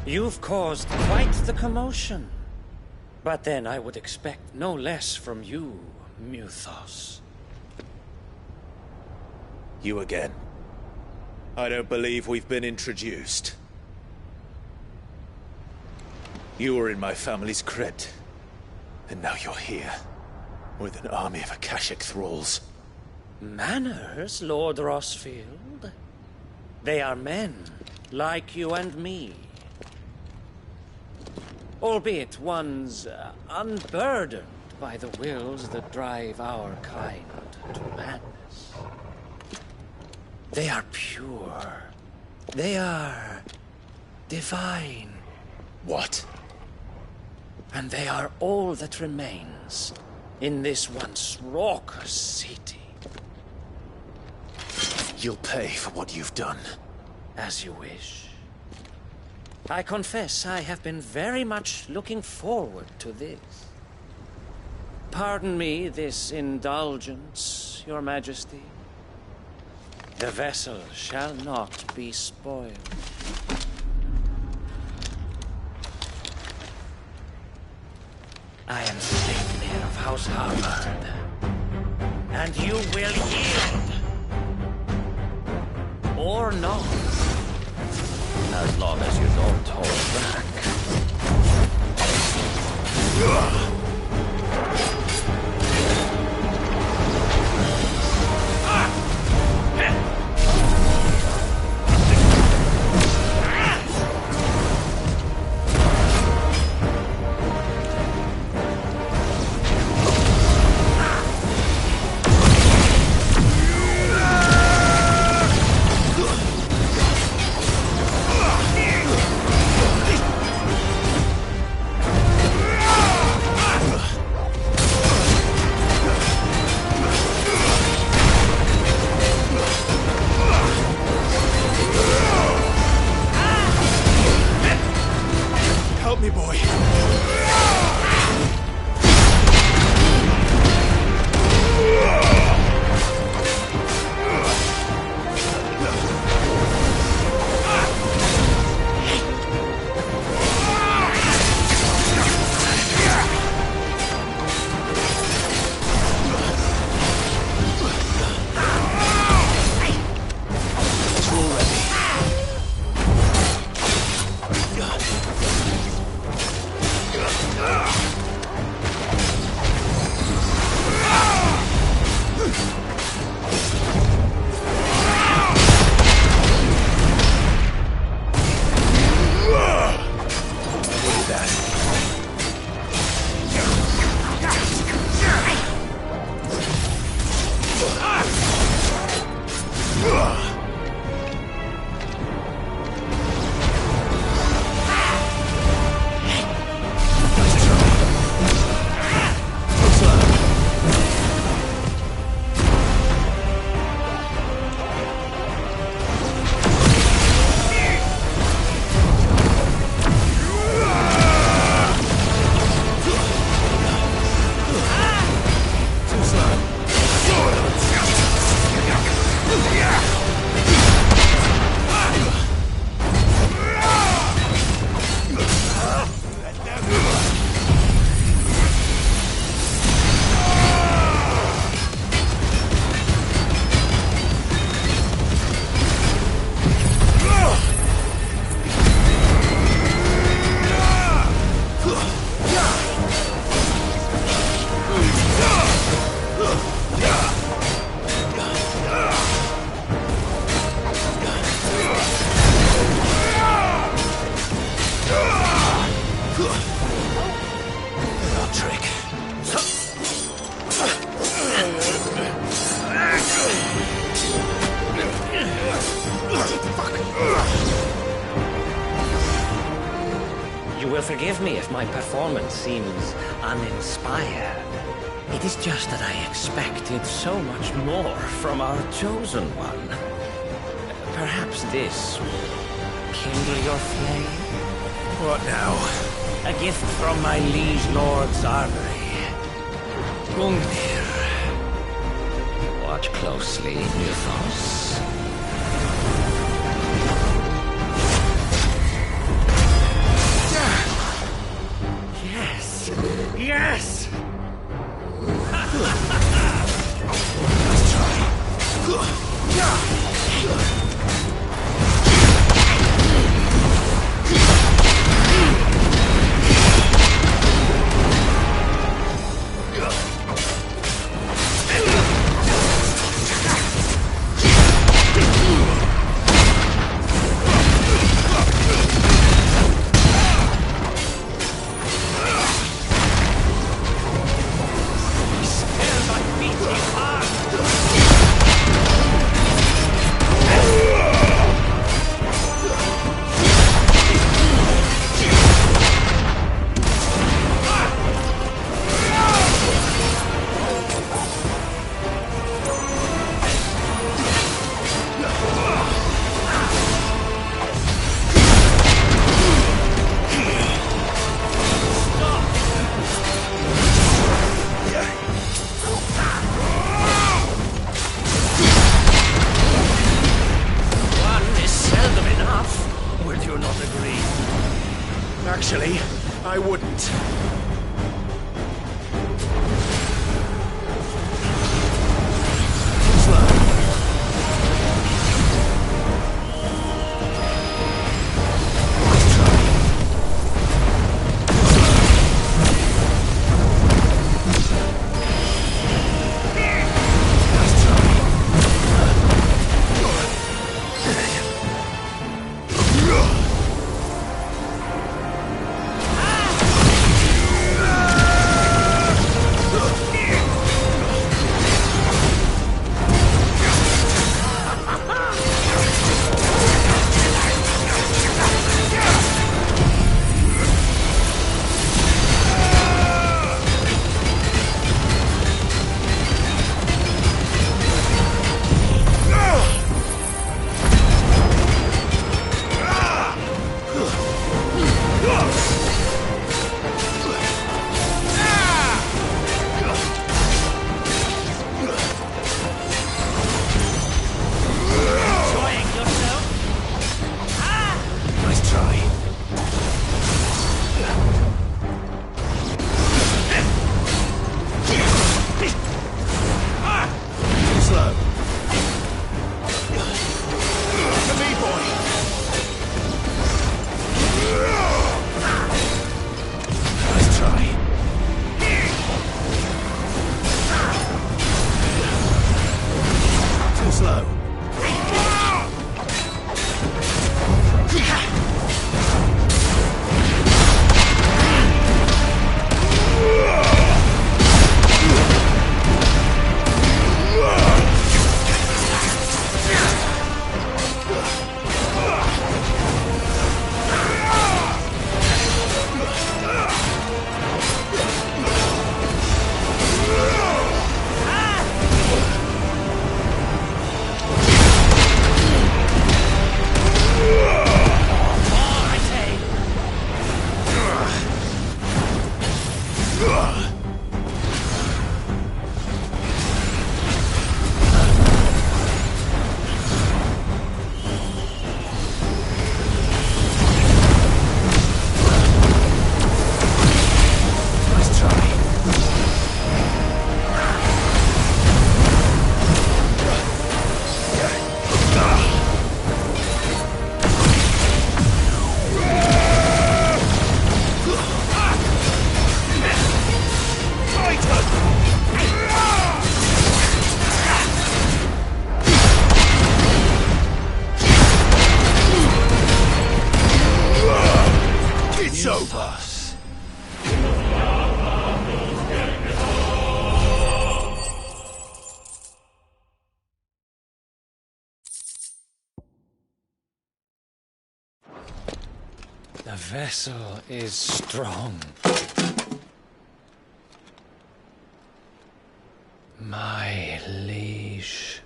You've caused quite the commotion. But then I would expect no less from you, Muthos. You again. I don't believe we've been introduced. You were in my family's crypt. And now you're here. With an army of Akashic thralls. Manners, Lord Rosfield? They are men, like you and me. Albeit ones unburdened by the wills that drive our kind to madness. They are pure. They are divine. What? And they are all that remains in this once raucous city. You'll pay for what you've done. As you wish. I confess I have been very much looking forward to this. Pardon me this indulgence, Your Majesty. The vessel shall not be spoiled. I am Sleipnir of House Harvard, and you will yield. Or not. As long as you don't hold back. forgive me if my performance seems uninspired. It is just that I expected so much more from our chosen one. Perhaps this will kindle your flame? What now? A gift from my liege lord Zarvery. Gungnir. Watch closely, Mythos. Yes! Yes! Actually, I wouldn't. The vessel is strong. My liege.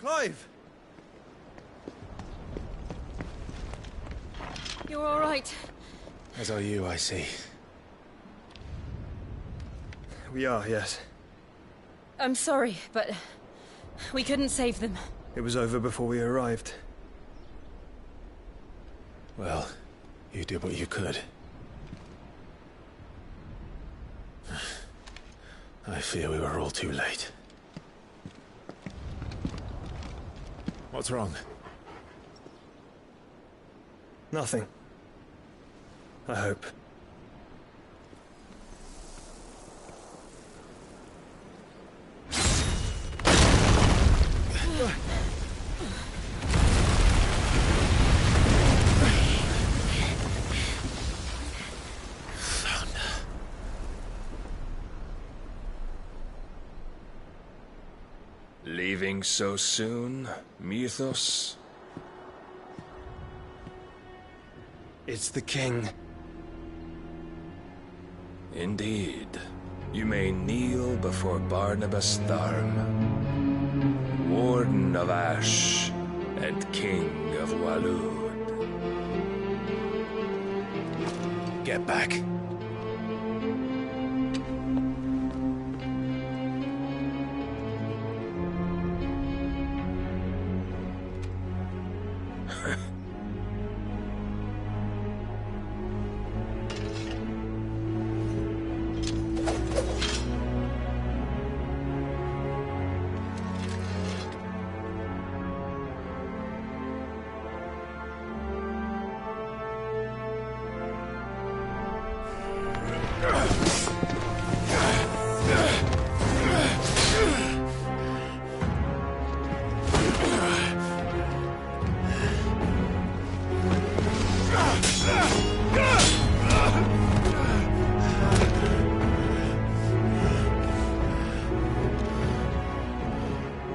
Clive! You're all right. As are you, I see. We are, yes. I'm sorry, but we couldn't save them. It was over before we arrived. Well, you did what you could. I fear we were all too late. What's wrong? Nothing. I hope. Leaving so soon, Mythos? It's the king. Indeed. You may kneel before Barnabas Tharm, Warden of Ash and King of Waloed. Get back.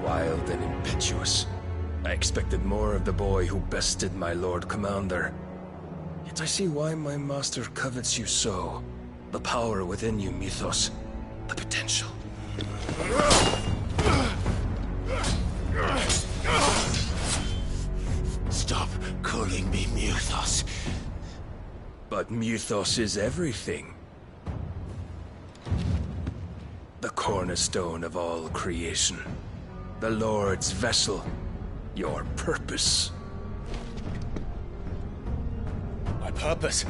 Wild and impetuous. I expected more of the boy who bested my Lord Commander. Yet I see why my master covets you so. The power within you, Mythos. The potential. Stop calling me Mythos. But Mythos is everything. The cornerstone of all creation. The Lord's vessel. Your purpose. My purpose?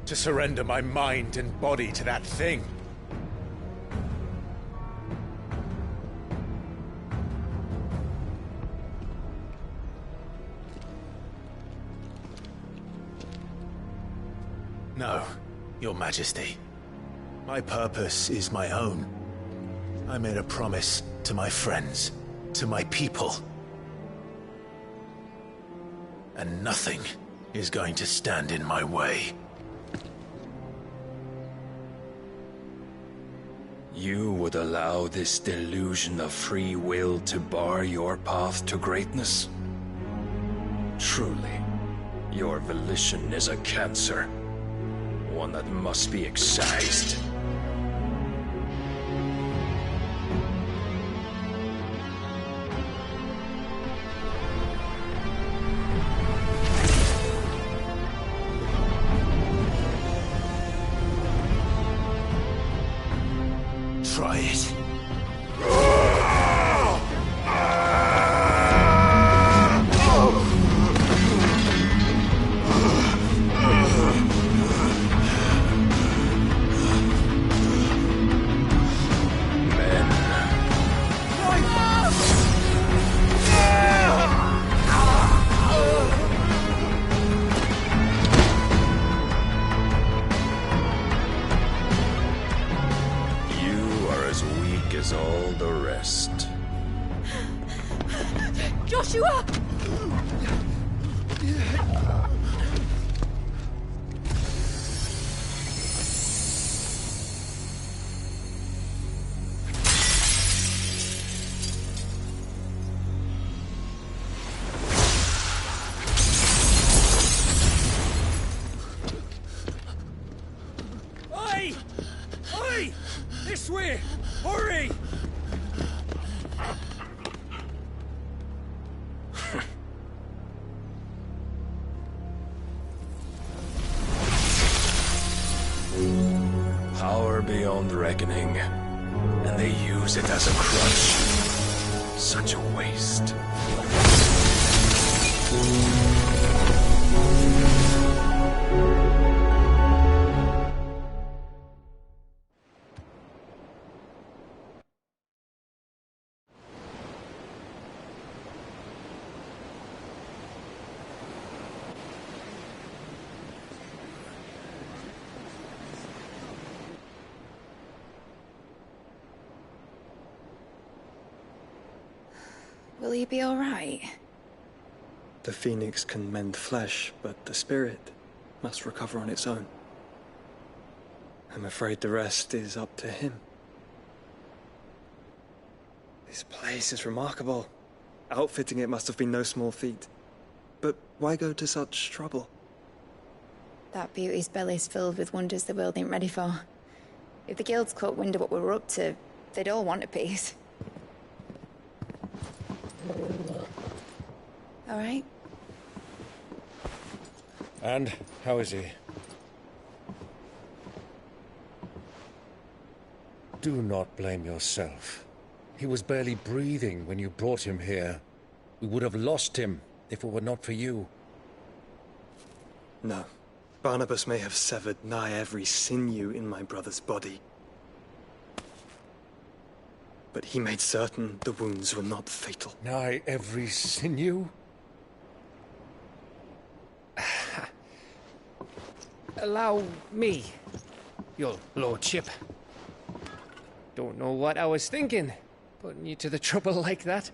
To surrender my mind and body to that thing. No, Your Majesty. My purpose is my own. I made a promise to my friends, to my people. And nothing is going to stand in my way. You would allow this delusion of free will to bar your path to greatness? Truly, your volition is a cancer. One that must be excised. Try it. beyond reckoning, and they use it as a crutch. Such a waste. Will he be all right? The phoenix can mend flesh, but the spirit must recover on its own. I'm afraid the rest is up to him. This place is remarkable. Outfitting it must have been no small feat. But why go to such trouble? That beauty's belly's filled with wonders the world ain't ready for. If the guilds caught wind of what we were up to, they'd all want a piece. All right. And how is he? Do not blame yourself. He was barely breathing when you brought him here. We would have lost him if it were not for you. No. Barnabas may have severed nigh every sinew in my brother's body. But he made certain the wounds were not fatal. Nigh every sinew? Allow me, your lordship. Don't know what I was thinking, putting you to the trouble like that.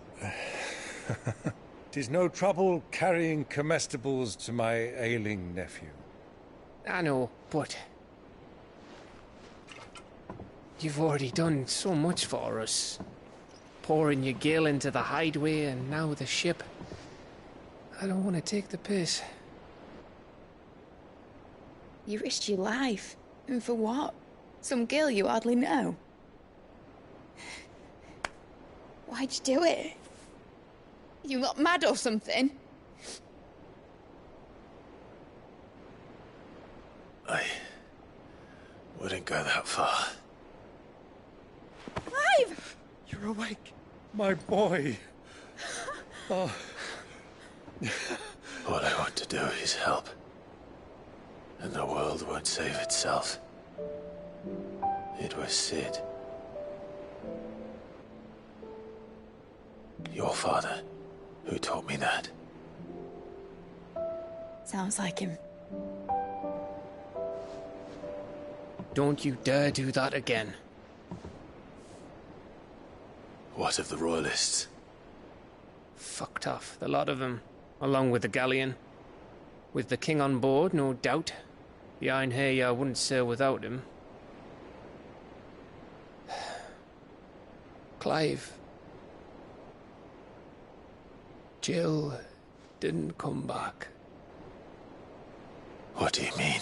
'Tis no trouble carrying comestibles to my ailing nephew. I know, but you've already done so much for us. Pouring your gil into the hideaway and now the ship. I don't want to take the piss. You risked your life. And for what? Some girl you hardly know. Why'd you do it? You got mad or something? I wouldn't go that far. Clive! You're awake, my boy. Oh. All I want to do is help. And the world won't save itself. It was Sid. Your father, who taught me that. Sounds like him. Don't you dare do that again. What of the Royalists? Fucked off, the lot of them, along with the galleon. With the king on board, no doubt. The Iron Hair wouldn't sail without him. Clive. Jill didn't come back. What do you mean?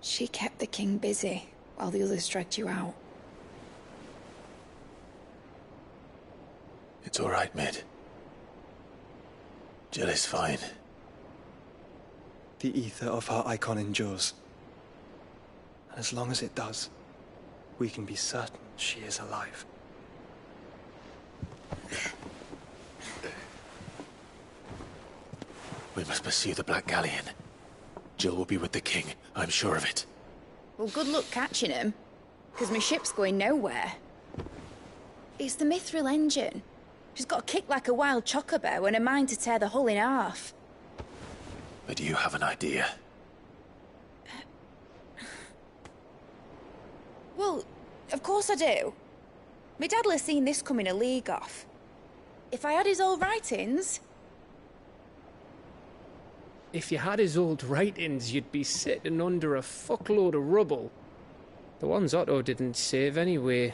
She kept the king busy while the others dragged you out. It's all right, Mid. Jill is fine. The ether of her icon endures. And as long as it does, we can be certain she is alive. We must pursue the Black Galleon. Jill will be with the king, I'm sure of it. Well, good luck catching him, because my ship's going nowhere. It's the Mithril engine. She's got a kick like a wild chocobo and a mind to tear the hull in half. But you have an idea. Well, of course I do. My dad'll have seen this coming a league off. If I had his old writings... If you had his old writings, you'd be sitting under a fuckload of rubble. The ones Otto didn't save anyway.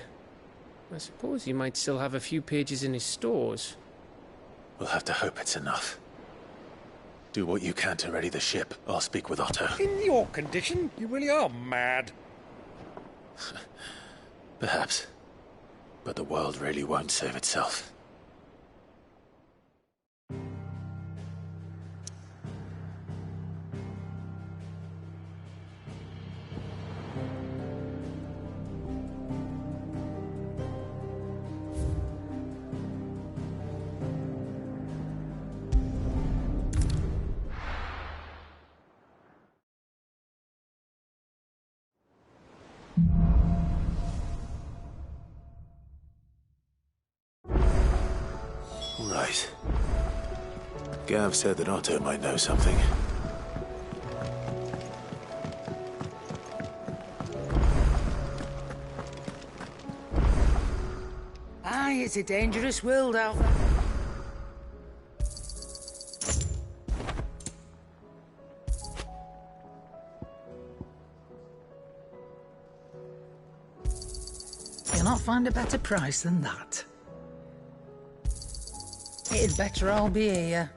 I suppose he might still have a few pages in his stores. We'll have to hope it's enough. Do what you can to ready the ship. I'll speak with Otto. In your condition, you really are mad. Perhaps. But the world really won't save itself. boys. Gav said that Otto might know something. Aye, it's a dangerous world out there. You'll not find a better price than that. It'd better all be here.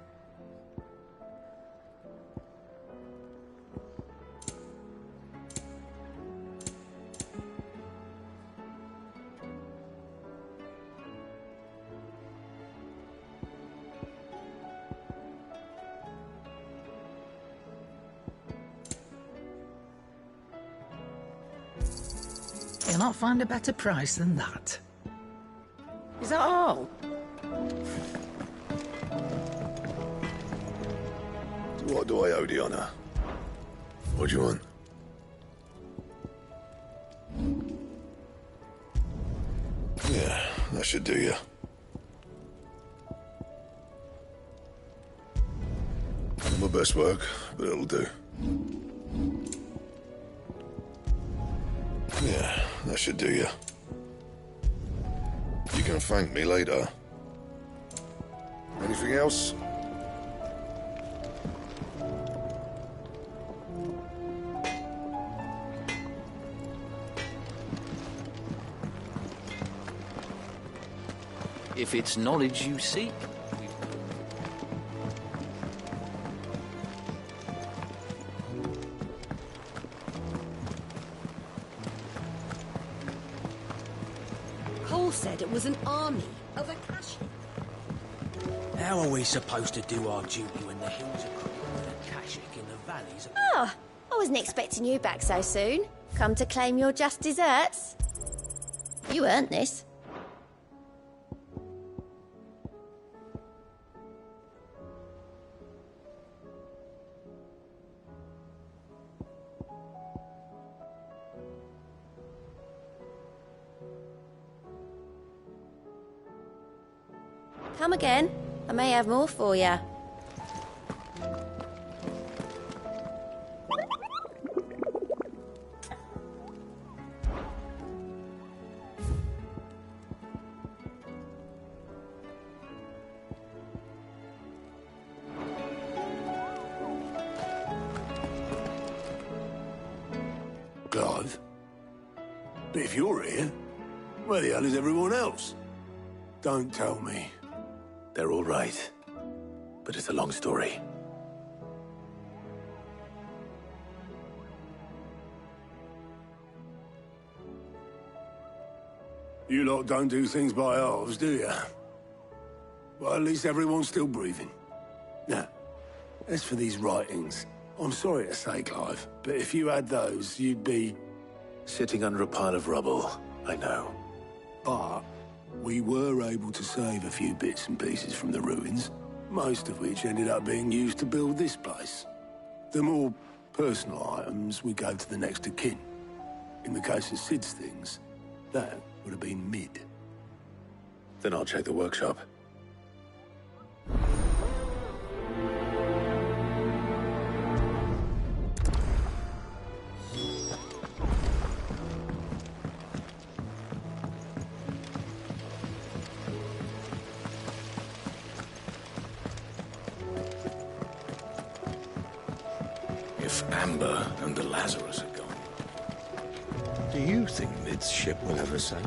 You'll not find a better price than that. Is that all? What do I owe the honor? What do you want? Yeah, that should do you. Not my best work, but it'll do. Yeah, that should do you. You can thank me later. Anything else? If it's knowledge you seek, Cole said it was an army of Akashi. how are we supposed to do our duty when the hills are covered with Akashic and the valleys are... Oh, I wasn't expecting you back so soon. Come to claim your just desserts? You earned this. Come again. I may have more for you. Clive? But if you're here, where the hell is everyone else? Don't tell me. They're all right. But it's a long story. You lot don't do things by halves, do you? Well, at least everyone's still breathing. Now, as for these writings, I'm sorry to say, Clive, but if you had those, you'd be... Sitting under a pile of rubble, I know. But we were able to save a few bits and pieces from the ruins, most of which ended up being used to build this place. The more personal items we gave to the next of kin. In the case of Sid's things, that would have been mid. Then I'll check the workshop. If Amber and the Lazarus are gone, do you think Mid's ship will ever sail?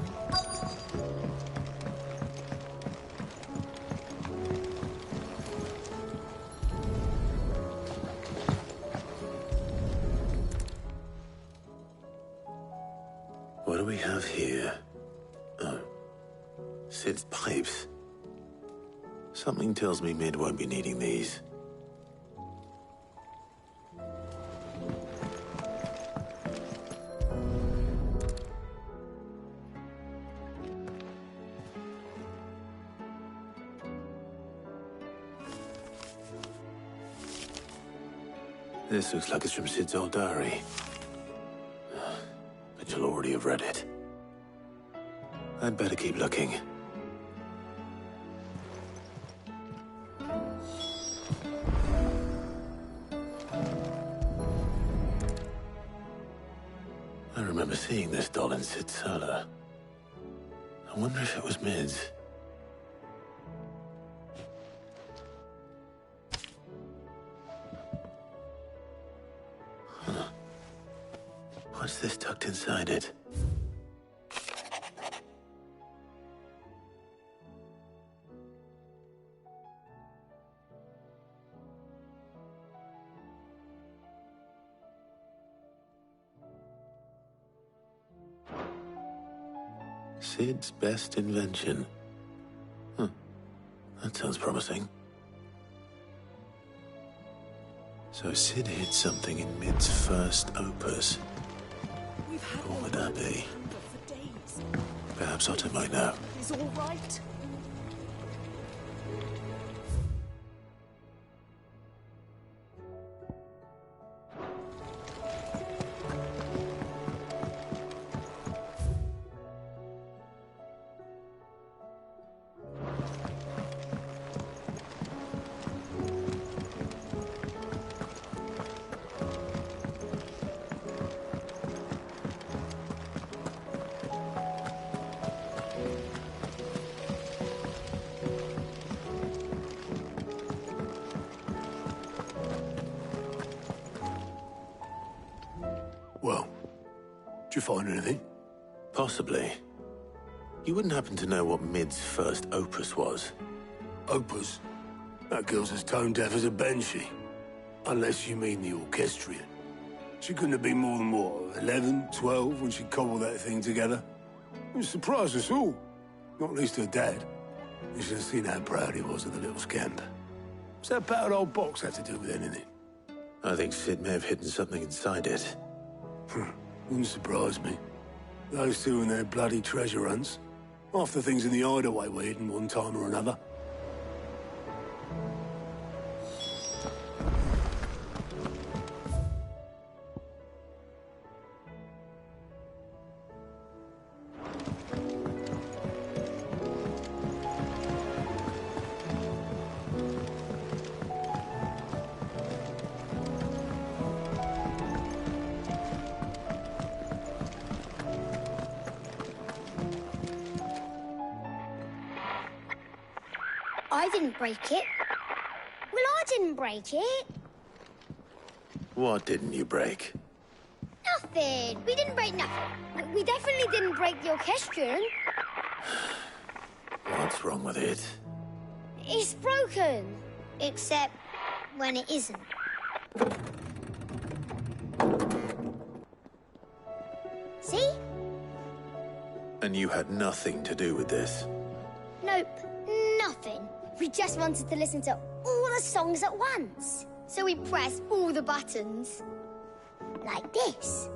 What do we have here? Oh. Sid's pipes. Something tells me Mid won't be needing these. This looks like it's from Sid's old diary. But you'll already have read it. I'd better keep looking. remember seeing this doll in Sid's cellar. I wonder if it was Mid's. Huh. What's this tucked inside it? Sid's best invention. Huh. That sounds promising. So Sid hid something in Mid's first opus. What would that be? Perhaps Otto might know. Is all right? Well, did you find anything? Possibly. You wouldn't happen to know what Mid's first opus was? Opus? That girl's as tone deaf as a banshee. Unless you mean the orchestrion. She couldn't have been more than, what, 11, 12 when she cobbled that thing together? It surprised us all. Not least her dad. You should have seen how proud he was of the little scamp. What's that battered old box had to do with anything? I think Sid may have hidden something inside it. Wouldn't surprise me. Those two and their bloody treasure hunts. Half the things in the hideaway were hidden one time or another. I didn't break it. Well, I didn't break it. What didn't you break? Nothing. We didn't break nothing. We definitely didn't break the orchestrion. What's wrong with it? It's broken. Except when it isn't. See? And you had nothing to do with this? Nope. Nothing. We just wanted to listen to all the songs at once. So we pressed all the buttons. Like this.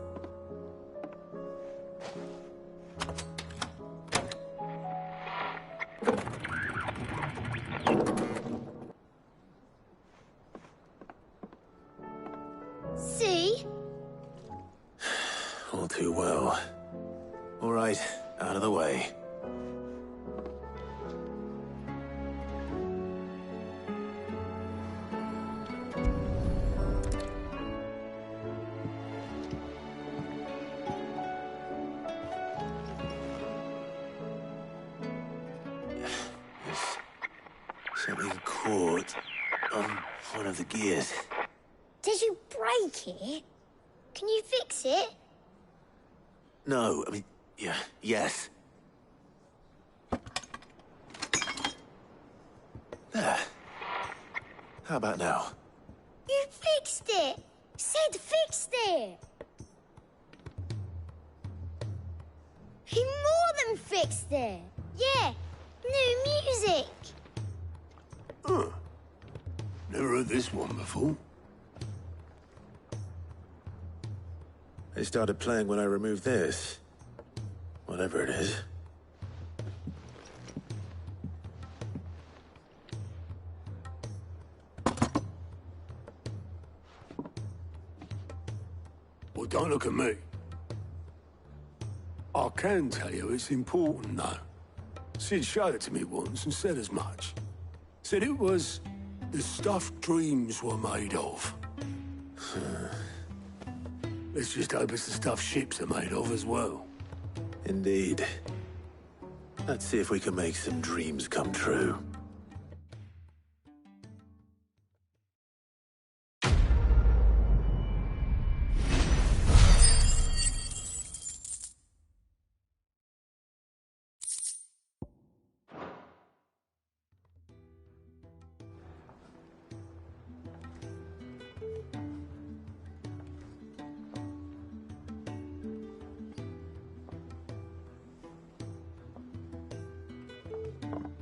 See? All too well. All right, out of the way. Something caught on one of the gears. Did you break it? Can you fix it? No, I mean, yeah, yes. There. How about now? You fixed it! Sid fixed it! He more than fixed it! Yeah, new music! Huh. Never heard this one before. They started playing when I removed this. Whatever it is. Well, don't look at me. I can tell you it's important, though. Sid showed it to me once and said as much. Said it was the stuff dreams were made of. Let's just hope it's the stuff ships are made of as well. Indeed. Let's see if we can make some dreams come true.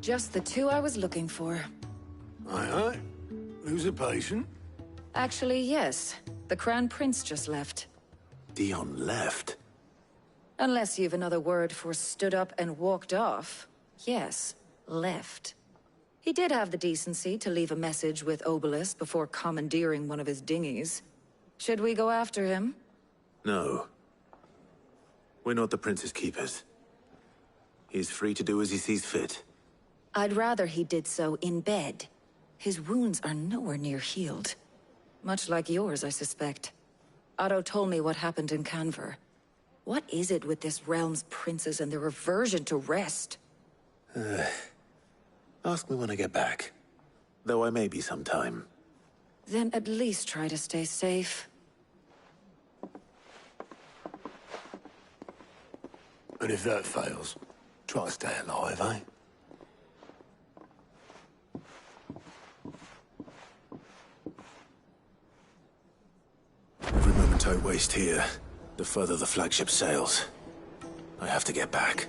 Just the two I was looking for. Aye. Who's a patient? Actually, yes. The Crown Prince just left. Dion left? Unless you've another word for stood up and walked off. Yes, left. He did have the decency to leave a message with Obelisk before commandeering one of his dinghies. Should we go after him? No. We're not the Prince's keepers. He's free to do as he sees fit. I'd rather he did so in bed. His wounds are nowhere near healed. Much like yours, I suspect. Otto told me what happened in Canver. What is it with this realm's princes and their aversion to rest? Ask me when I get back. Though I may be sometime. Then at least try to stay safe. And if that fails, try to stay alive, eh? Every moment I waste here, the further the flagship sails. I have to get back.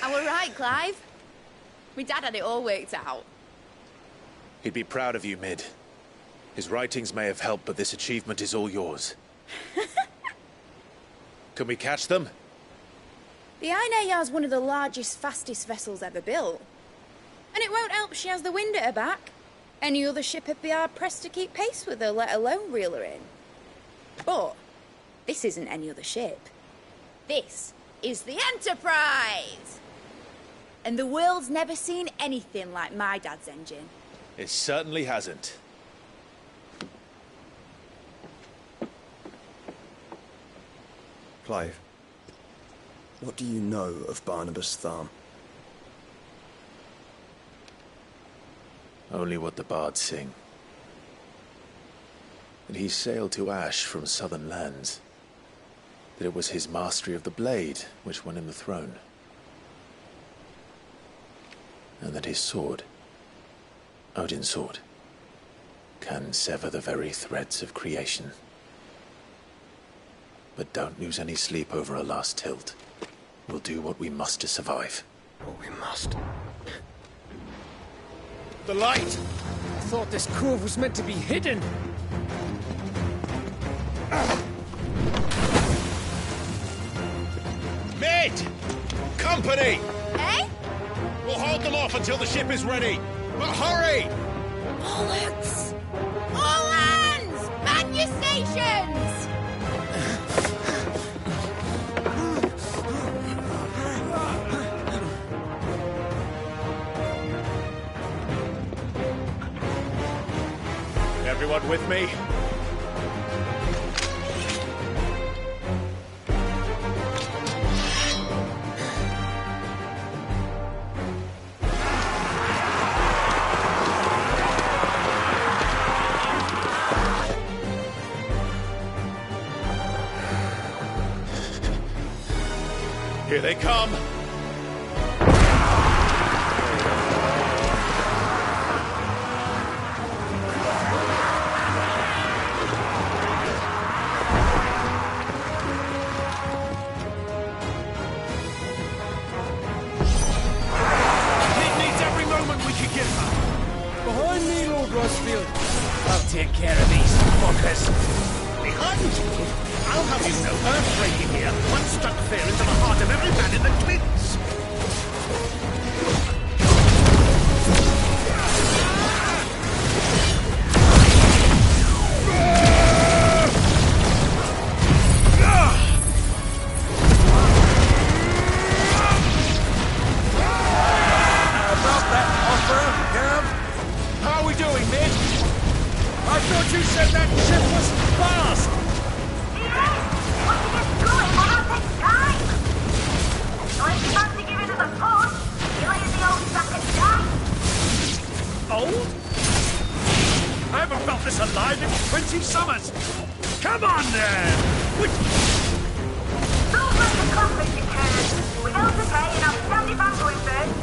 I were right, Clive. My dad had it all worked out. He'd be proud of you, Mid. His writings may have helped, but this achievement is all yours. Can we catch them? The Ainayar's one of the largest, fastest vessels ever built. And it won't help she has the wind at her back. Any other ship would be hard-pressed to keep pace with her, let alone reel her in. But this isn't any other ship. This is the Enterprise! And the world's never seen anything like my dad's engine. It certainly hasn't. Clive, what do you know of Barnabas Tharm? Only what the bards sing. That he sailed to Ash from southern lands. That it was his mastery of the blade which won him the throne. And that his sword, Odin's sword, can sever the very threads of creation. But don't lose any sleep over a last tilt. We'll do what we must to survive. What we must. The light! I thought this cove was meant to be hidden. Mid! Company! Eh? We'll hold them off until the ship is ready. But hurry! Bollocks! All hands! Man your stations! Everyone with me? Here they come! Behind me, Lord Rosfield. I'll take care of these fuckers. Behind you? I'll have you know, earth-breaking here once struck fear into the heart of every man in the Twins. About that offer, Gav? How are we doing, Nick? I thought you said that ship was fast! Old? I haven't felt this alive in 20 summers! Come on, then! Don't let the conflict occur. Without the pay, and I'll stand if I'm going first.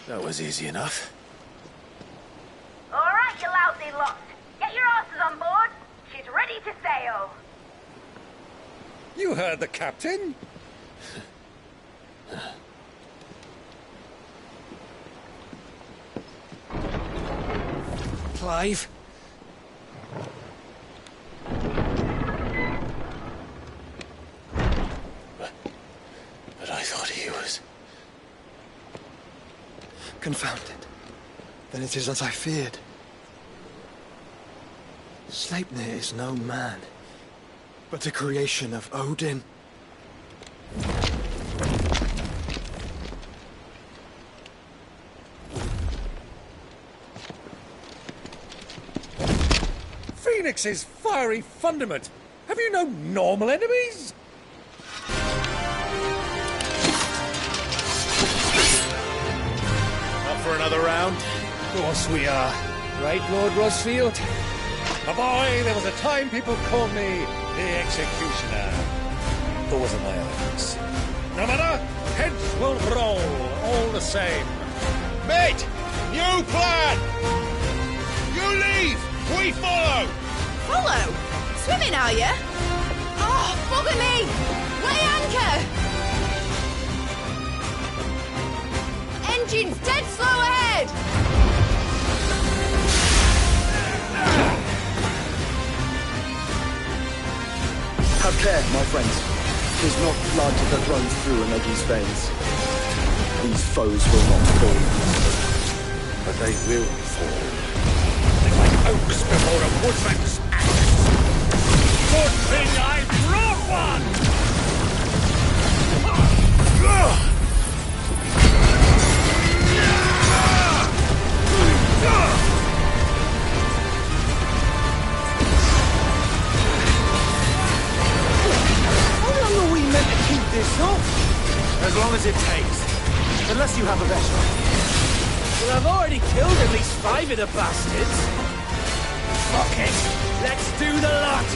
That was easy enough. All right, you lousy lot. Get your asses on board. She's ready to sail. You heard the captain? Clive? But I thought he was... Confounded. Then it is as I feared. Sleipnir is no man, but a creation of Odin. Phoenix's fiery fundament. Have you no normal enemies? Up for another round? Of course we are. Right, Lord Rosfield? My boy, there was a time people called me the Executioner. Or was it my eyes? No matter, heads will roll, all the same. Mate! New plan! You leave! We follow! Follow? Swimming, are you? Oh, bugger me! Weigh anchor! Engine's dead slow ahead! Have care, my friends. 'Tis not blood that runs through Omegi's veins. These foes will not fall. But they will fall. They're like oaks before a woodman's axe. Good thing I brought one! How long are we meant to keep this up? As long as it takes. Unless you have a better. Well, I've already killed at least 5 of the bastards. Fuck it. Let's do the lot.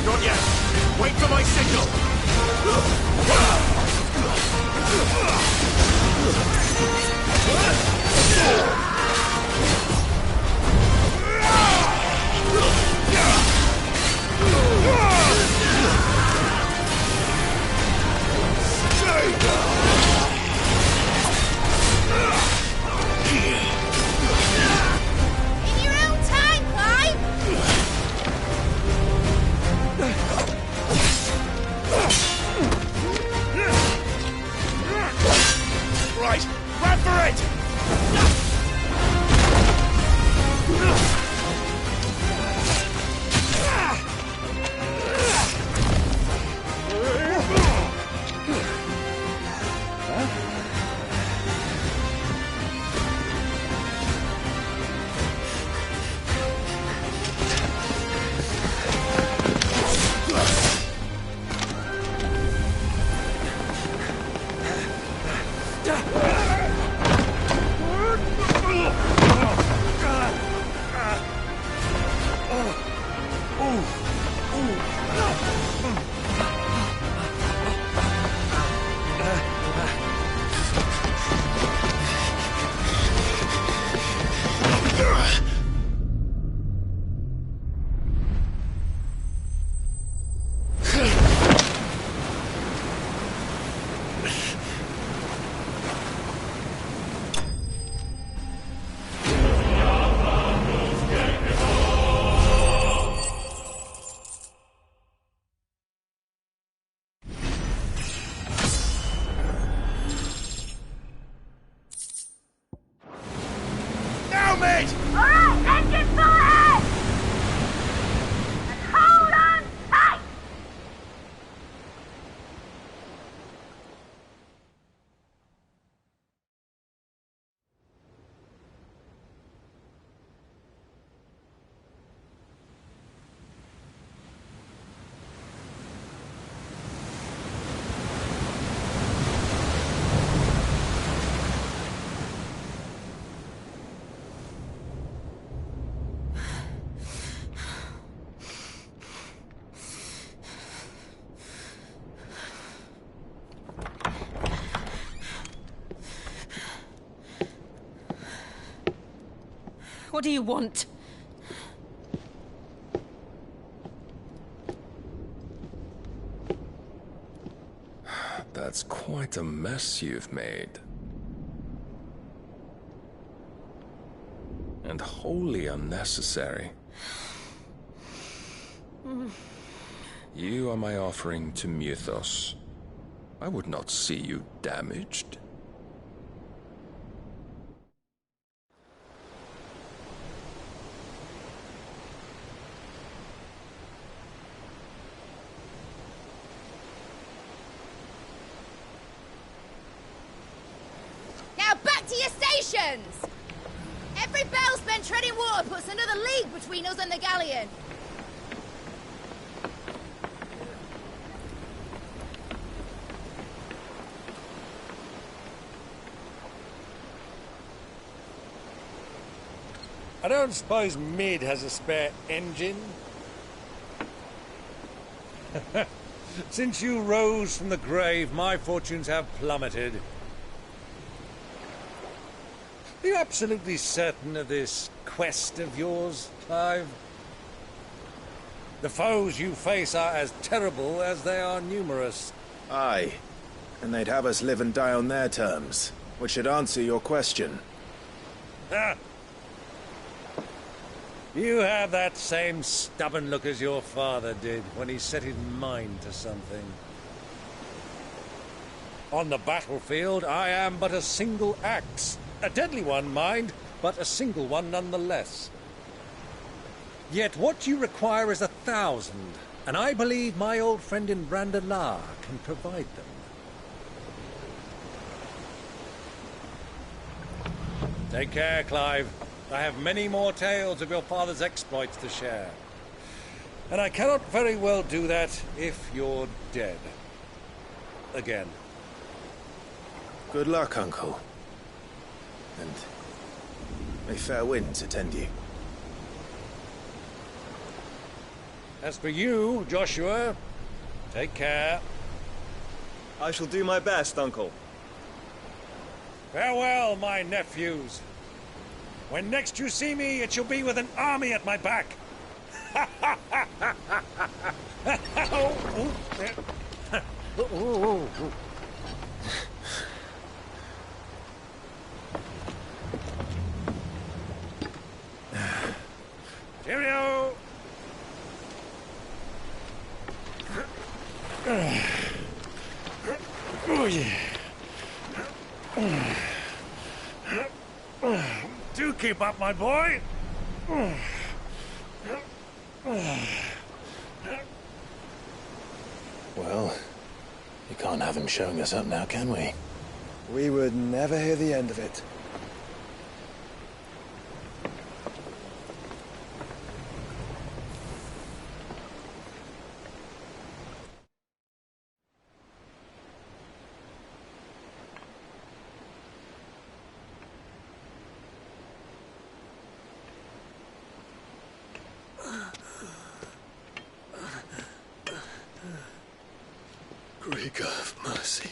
Not yet. Wait for my signal. In your own time, Clive! Right, run for it! Now, mate! Alright, engine full ahead! And hold on tight! What do you want? That's quite a mess you've made. And wholly unnecessary. You are my offering to Mythos. I would not see you damaged. Now back to your stations! Every bell spent treading water puts another league between us and the galleon. I don't suppose Mid has a spare engine? Since you rose from the grave, my fortunes have plummeted. Are you absolutely certain of this quest of yours, Clive? The foes you face are as terrible as they are numerous. Aye, and they'd have us live and die on their terms, which should answer your question. Ah! You have that same stubborn look as your father did when he set his mind to something. On the battlefield, I am but a single axe. A deadly one, mind, but a single one nonetheless. Yet what you require is 1,000, and I believe my old friend in Randalar can provide them. Take care, Clive. I have many more tales of your father's exploits to share. And I cannot very well do that if you're dead. Again. Good luck, Uncle. And may fair winds attend you. As for you, Joshua, take care. I shall do my best, Uncle. Farewell, my nephews. When next you see me, it shall be with an army at my back. Cheerio! Oh, yeah. Do keep up, my boy. Well, you can't have him showing us up now, can we? We would never hear the end of it. Grieger, have mercy.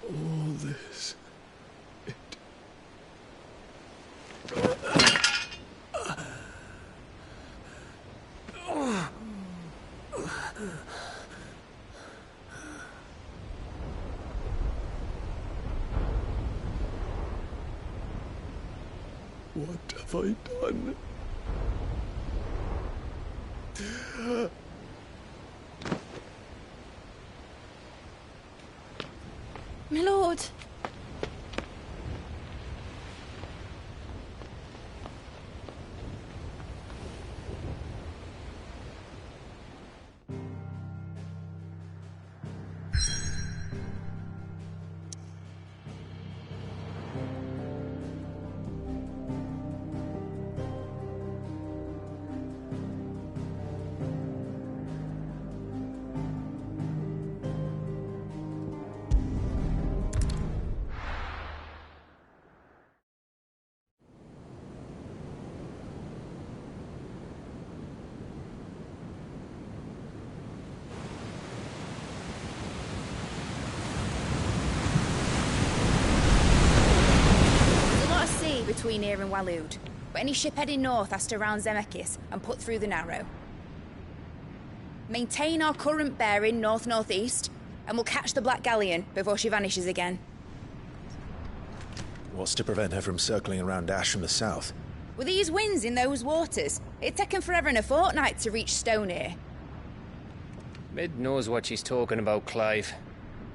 All this... What have I done? My lord. between here and Waloed. But any ship heading north has to round Zemeckis and put through the Narrow. Maintain our current bearing north-northeast, and we'll catch the Black Galleon before she vanishes again. What's to prevent her from circling around Ash from the south? With these winds in those waters, it'd taken forever and a fortnight to reach Stonehere. Mid knows what she's talking about, Clive.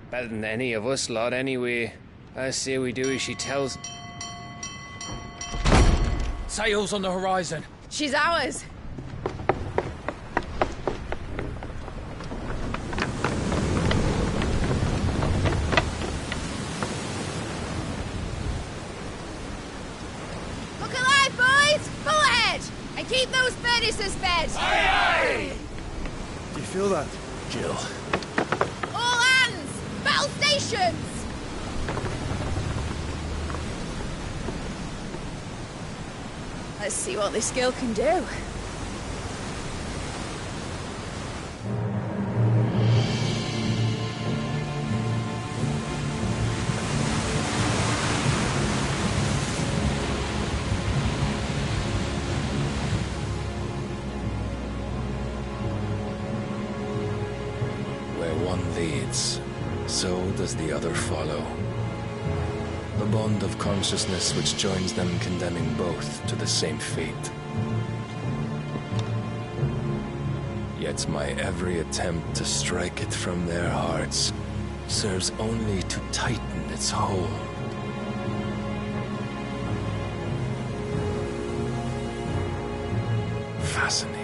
Better than any of us lot, anyway. I say we do as she tells. Sails on the horizon. She's ours. Look alive, boys! Full ahead! And keep those furnaces fed! Aye, aye! Do you feel that? Jill. All hands! Battle stations! Let's see what this girl can do. Where one leads, so does the other follow. The bond of consciousness which joins them condemning both to the same fate. Yet my every attempt to strike it from their hearts serves only to tighten its hold. Fascinating.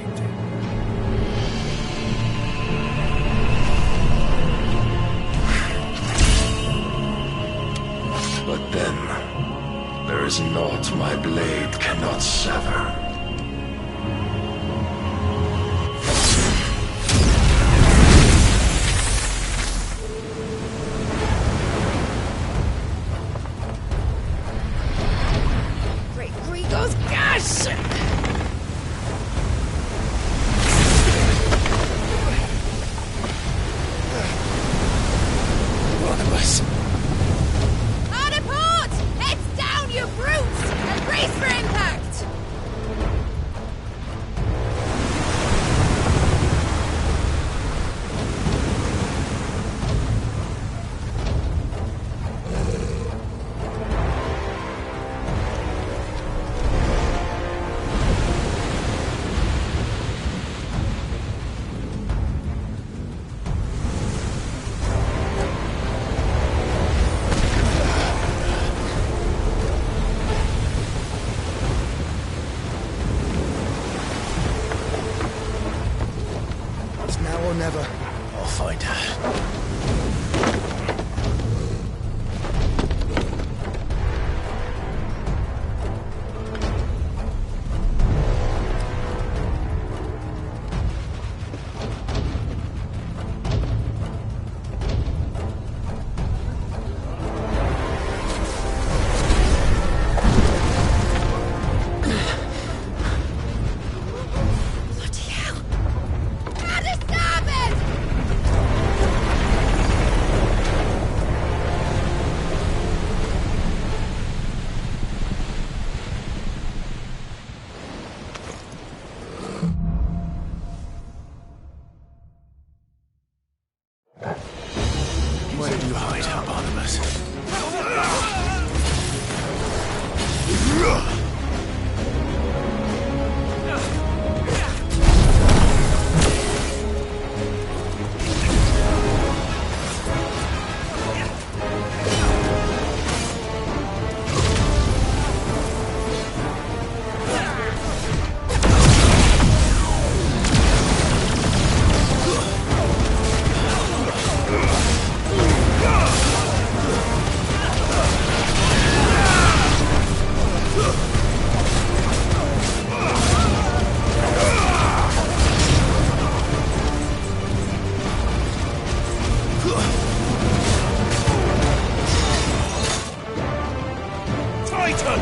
But then, there is naught my blade cannot sever. Great Grigos gas! Barnabas. Hard a port! Heads down, you brutes! And brace for impact! It's now or never. I'll find her. Bloody hell! Hard a starboard! Where did you hide her, Barnabas? Titan!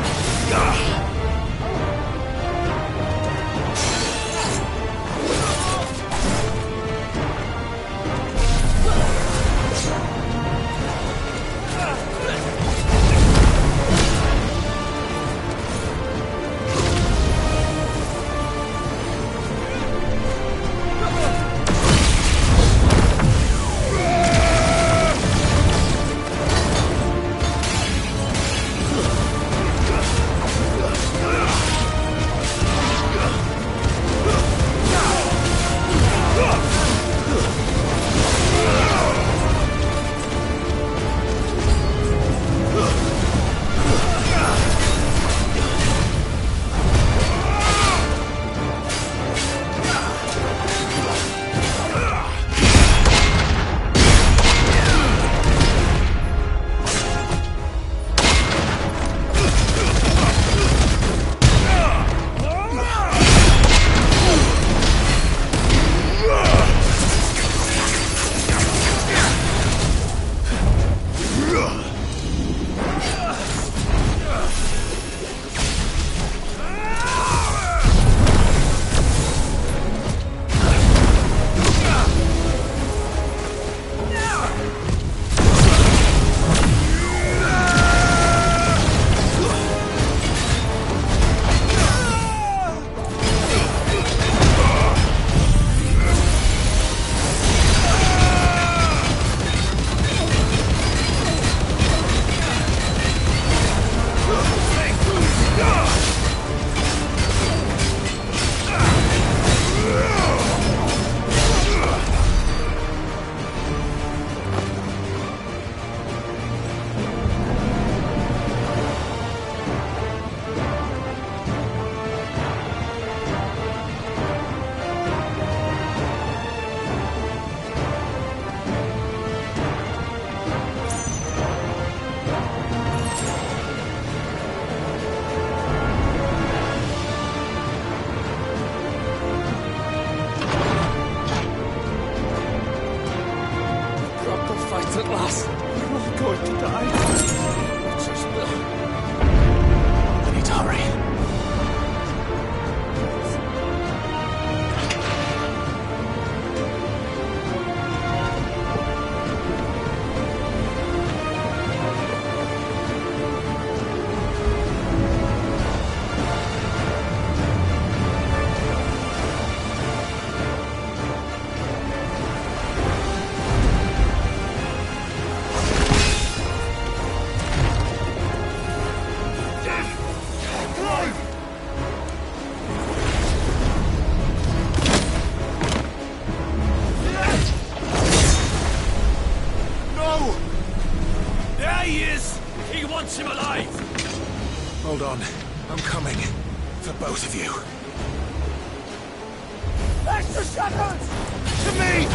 Hold on. I'm coming. For both of you. Extra shadows! To me!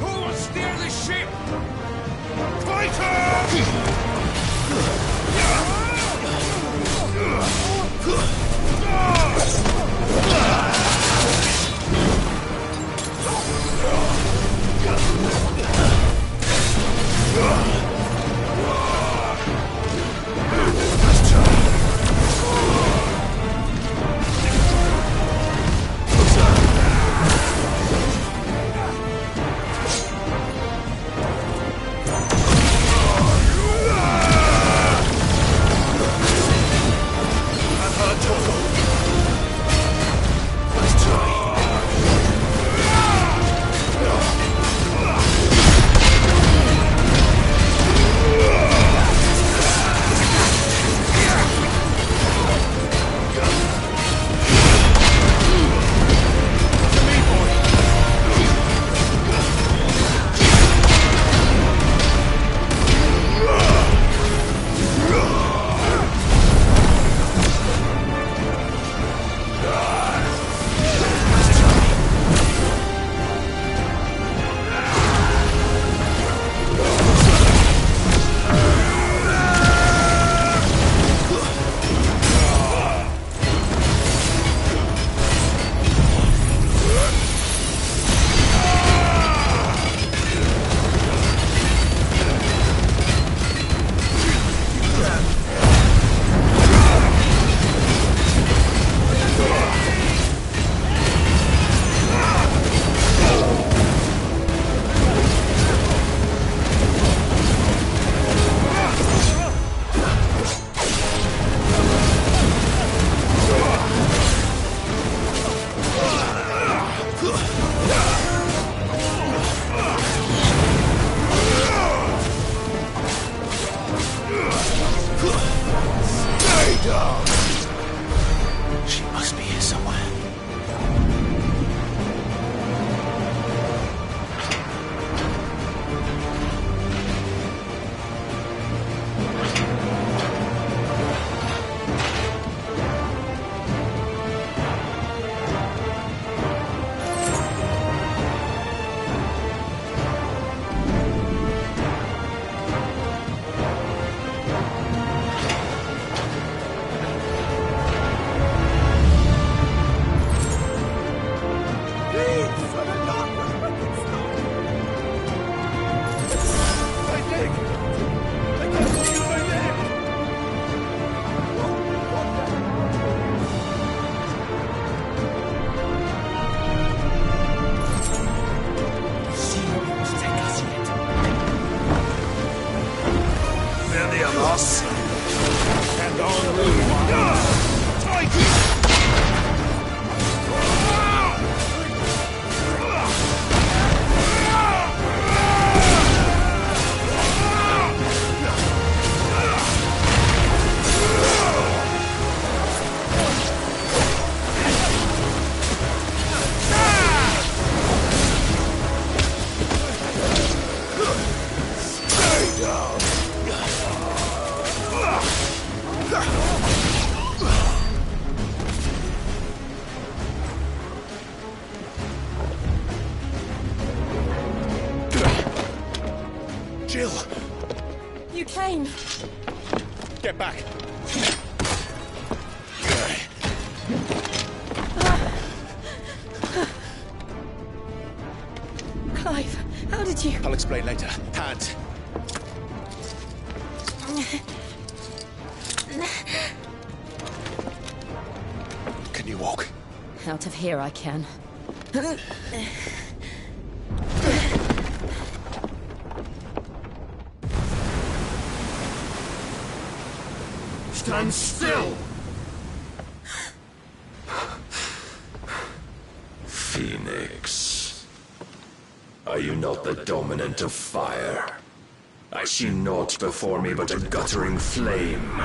Who will steer the ship? She must be here somewhere. Jill! You came. Get back! Clive, how did you... I'll explain later. Hands. Can you walk? Out of here I can. Stand still! Phoenix. Are you not the the dominant of fire. I see naught before me but a guttering flame.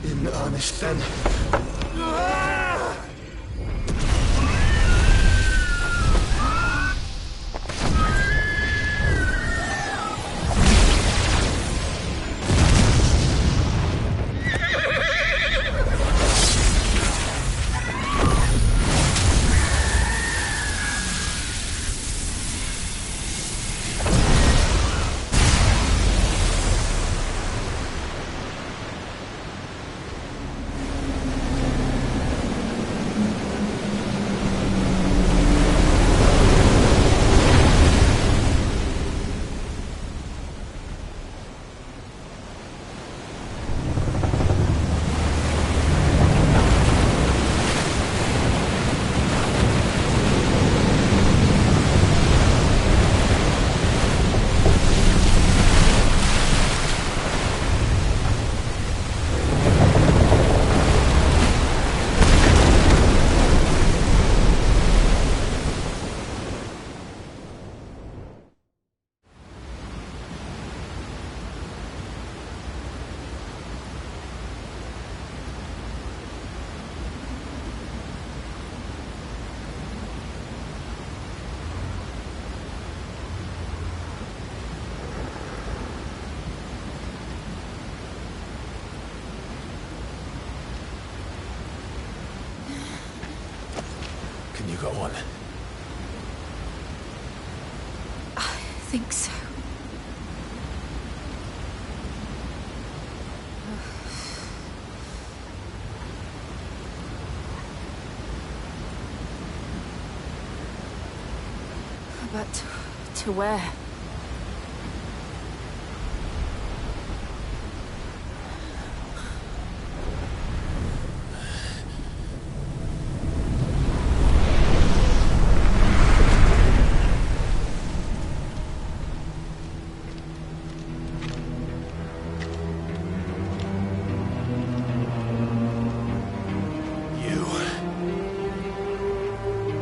In earnest, then. Can you go on? I think so. But to where?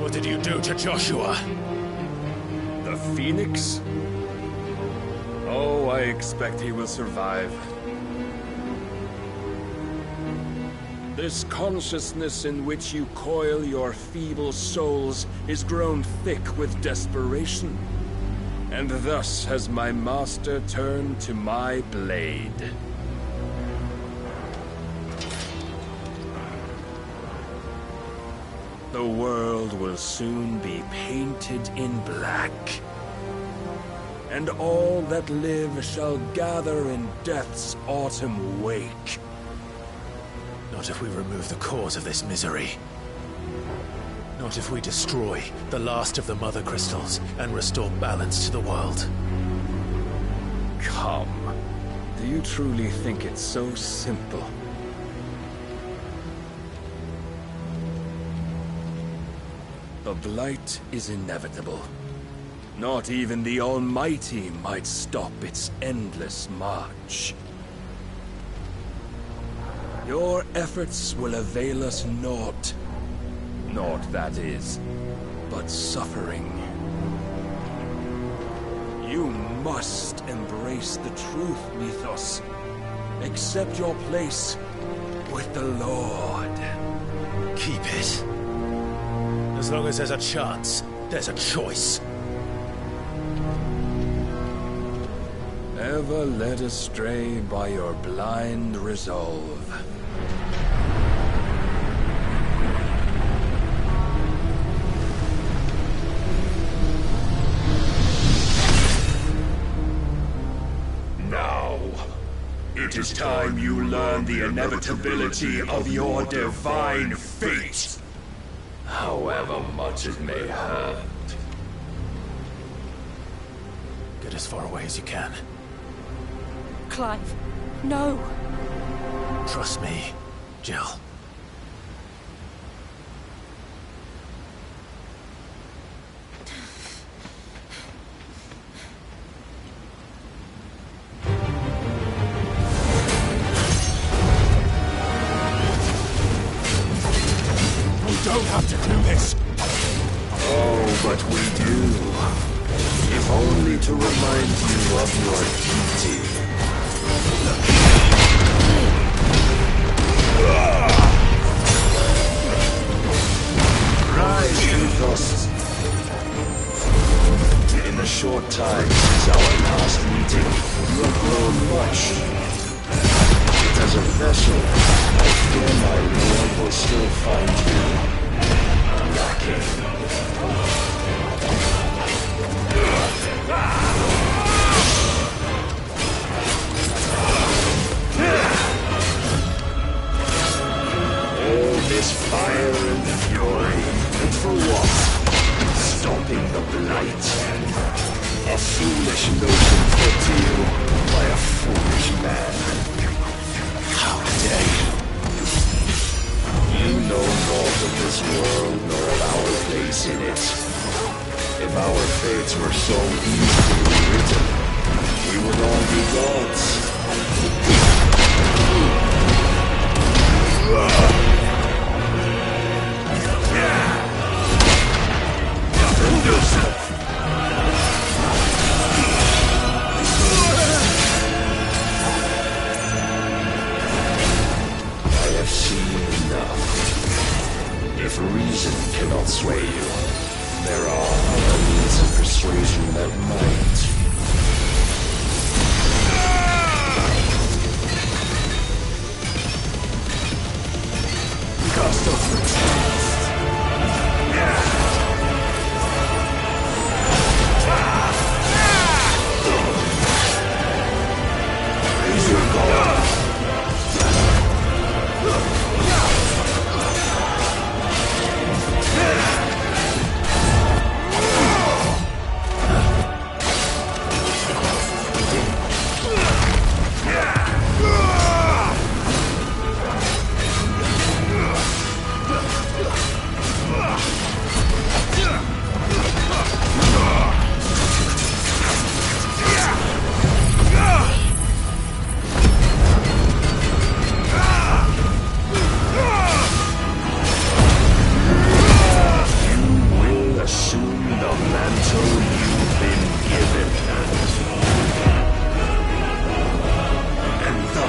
What did you do to Joshua? The Phoenix? Oh, I expect he will survive. This consciousness in which you coil your feeble souls is grown thick with desperation. And thus has my master turned to my blade. The world will soon be painted in black. And all that live shall gather in death's autumn wake. Not if we remove the cause of this misery. Not if we destroy the last of the Mother Crystals and restore balance to the world. Come. Do you truly think it's so simple? The blight is inevitable. Not even the Almighty might stop its endless march. Your efforts will avail us naught. Naught, that is, but suffering. You must embrace the truth, Mythos. Accept your place with the Lord. Keep it. As long as there's a chance, there's a choice. Ever led astray by your blind resolve. Now, it is time you learn the inevitability of your divine fate. However much it may hurt. Get as far away as you can. Clive, no! Trust me, Jill. We don't have to do this. Oh, but we do. If only to remind you of your duty. Rise, Ffxvi. In the short time since our last meeting, you have grown much. Yet as a vessel, I fear my lord will still find you lacking. All this fire and fury, and for what? Stopping the blight. A foolish notion put to you by a foolish man. How dare you? You know naught of this world nor of our place in it. If our fates were so easily written, we would all be gods. I have seen enough. If reason cannot sway you, there are other means of persuasion that might. Cast off the trust. Raise your guard.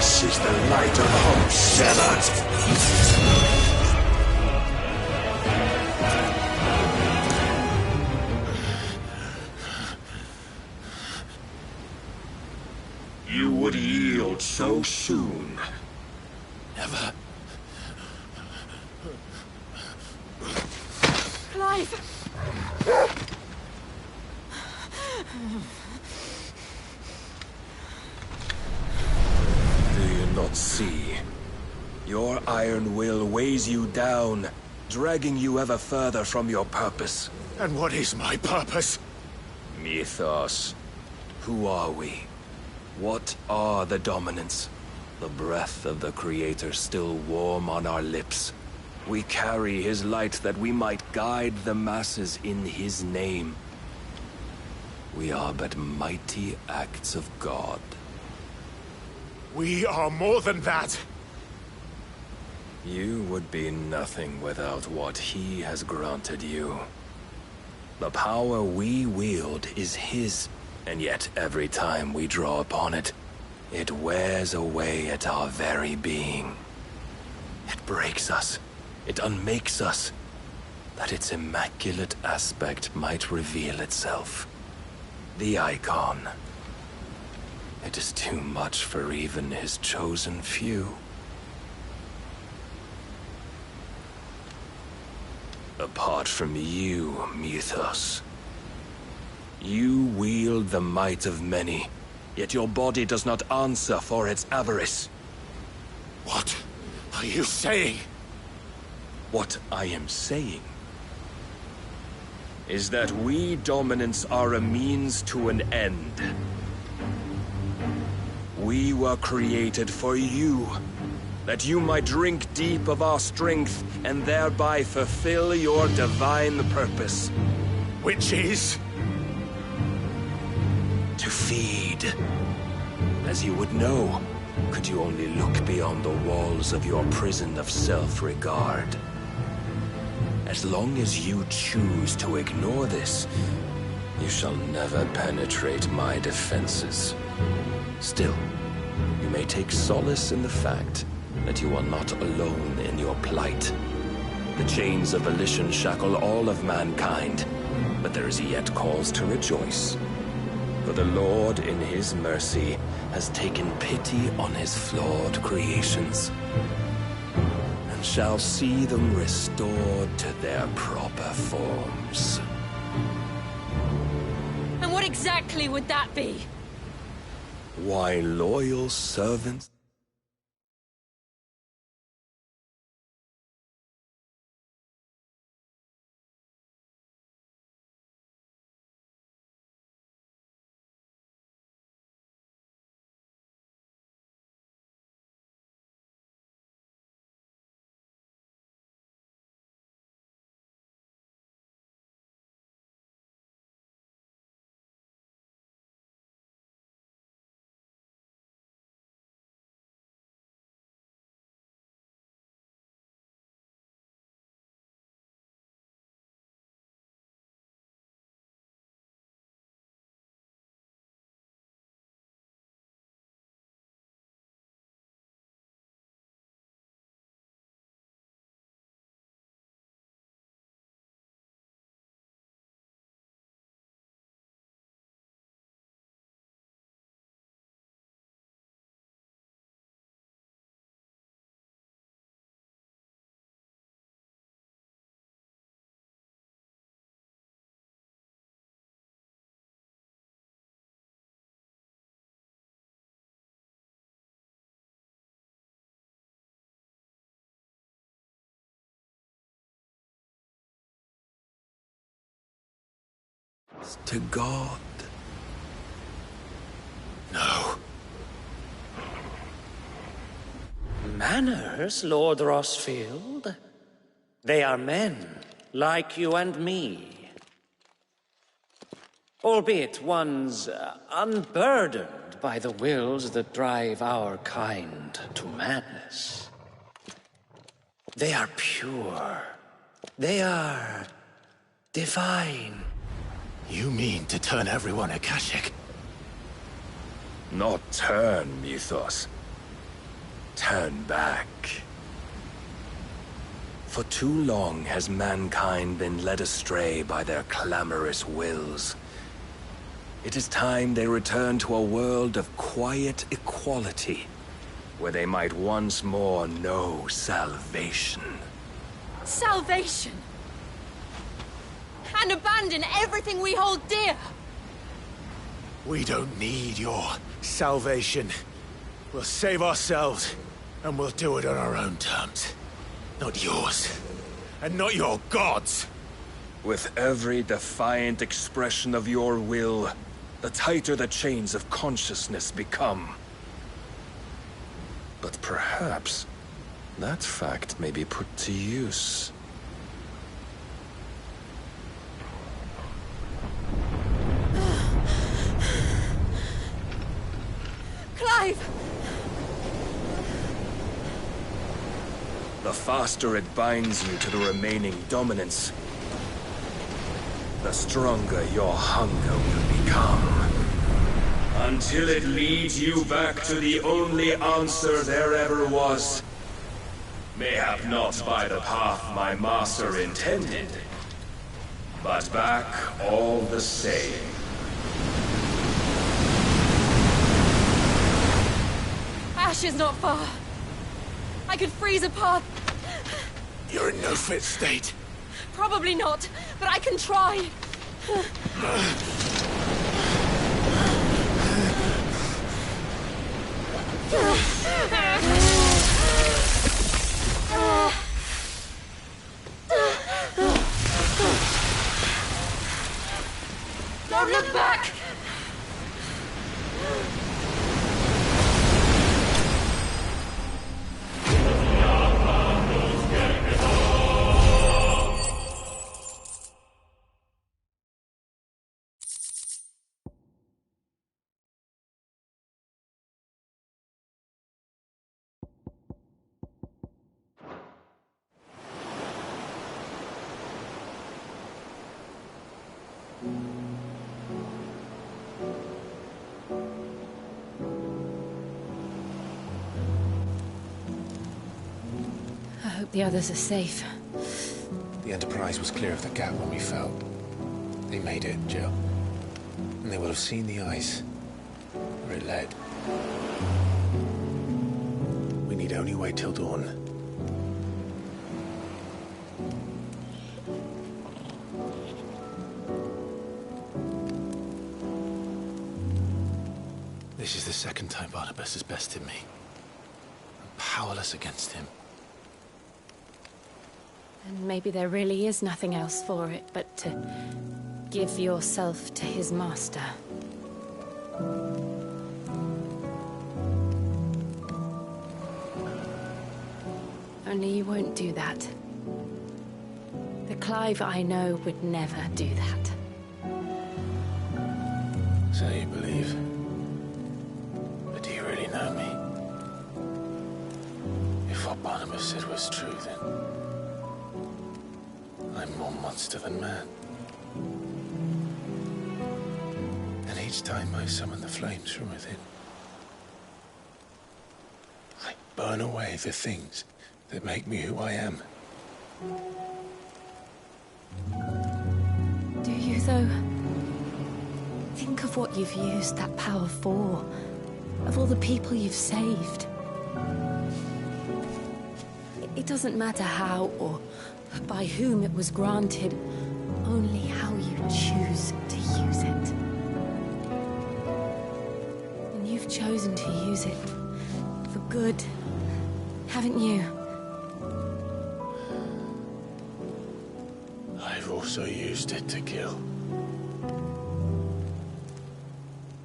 Is the light of hope severed? You would yield so soon. Never. Clive! Not see. Your iron will weighs you down, dragging you ever further from your purpose. And what is my purpose? Mythos. Who are we? What are the dominants? The breath of the Creator still warm on our lips. We carry his light that we might guide the masses in his name. We are but mighty acts of God. We are more than that. You would be nothing without what he has granted you. The power we wield is his, and yet every time we draw upon it, it wears away at our very being. It breaks us. It unmakes us, that its immaculate aspect might reveal itself. The icon. It is too much for even his chosen few. Apart from you, Mythos. You wield the might of many, yet your body does not answer for its avarice. What are you saying? What I am saying is that we dominants are a means to an end. We were created for you, that you might drink deep of our strength and thereby fulfill your divine purpose. Which is? To feed. As you would know, could you only look beyond the walls of your prison of self-regard. As long as you choose to ignore this, you shall never penetrate my defenses. Still, you may take solace in the fact that you are not alone in your plight. The chains of volition shackle all of mankind, but there is yet cause to rejoice. For the Lord, in his mercy, has taken pity on his flawed creations, and shall see them restored to their proper forms. And what exactly would that be? Why, loyal servants. To God. No. Manners, Lord Rosfield? They are men, like you and me. Albeit one's unburdened by the wills that drive our kind to madness. They are pure. They are divine. You mean to turn everyone Akashic? Not turn, Mythos. Turn back. For too long has mankind been led astray by their clamorous wills. It is time they return to a world of quiet equality, where they might once more know salvation. Salvation! And abandon everything we hold dear! We don't need your salvation. We'll save ourselves, and we'll do it on our own terms. Not yours. And not your gods! With every defiant expression of your will, the tighter the chains of consciousness become. But perhaps that fact may be put to use. Clive! The faster it binds you to the remaining dominance, the stronger your hunger will become. Until it leads you back to the only answer there ever was. Mayhap not by the path my master intended, but back all the same. Ash is not far. I could freeze a path. You're in no fit state. Probably not, but I can try. hope the others are safe. The Enterprise was clear of the gap when we fell. They made it, Jill. And they will have seen the ice where it led. We need only wait till dawn. This is the second time Barnabas has bested me. I'm powerless against him. And maybe there really is nothing else for it but to give yourself to his master. Only you won't do that. The Clive I know would never do that. So you believe? But do you really know me? If what Barnabas said was true, then I'm more monster than man. And each time I summon the flames from within, I burn away the things that make me who I am. Do you, though? Think of what you've used that power for. Of all the people you've saved. It doesn't matter how or by whom it was granted, only how you choose to use it. And you've chosen to use it for good, haven't you? I've also used it to kill.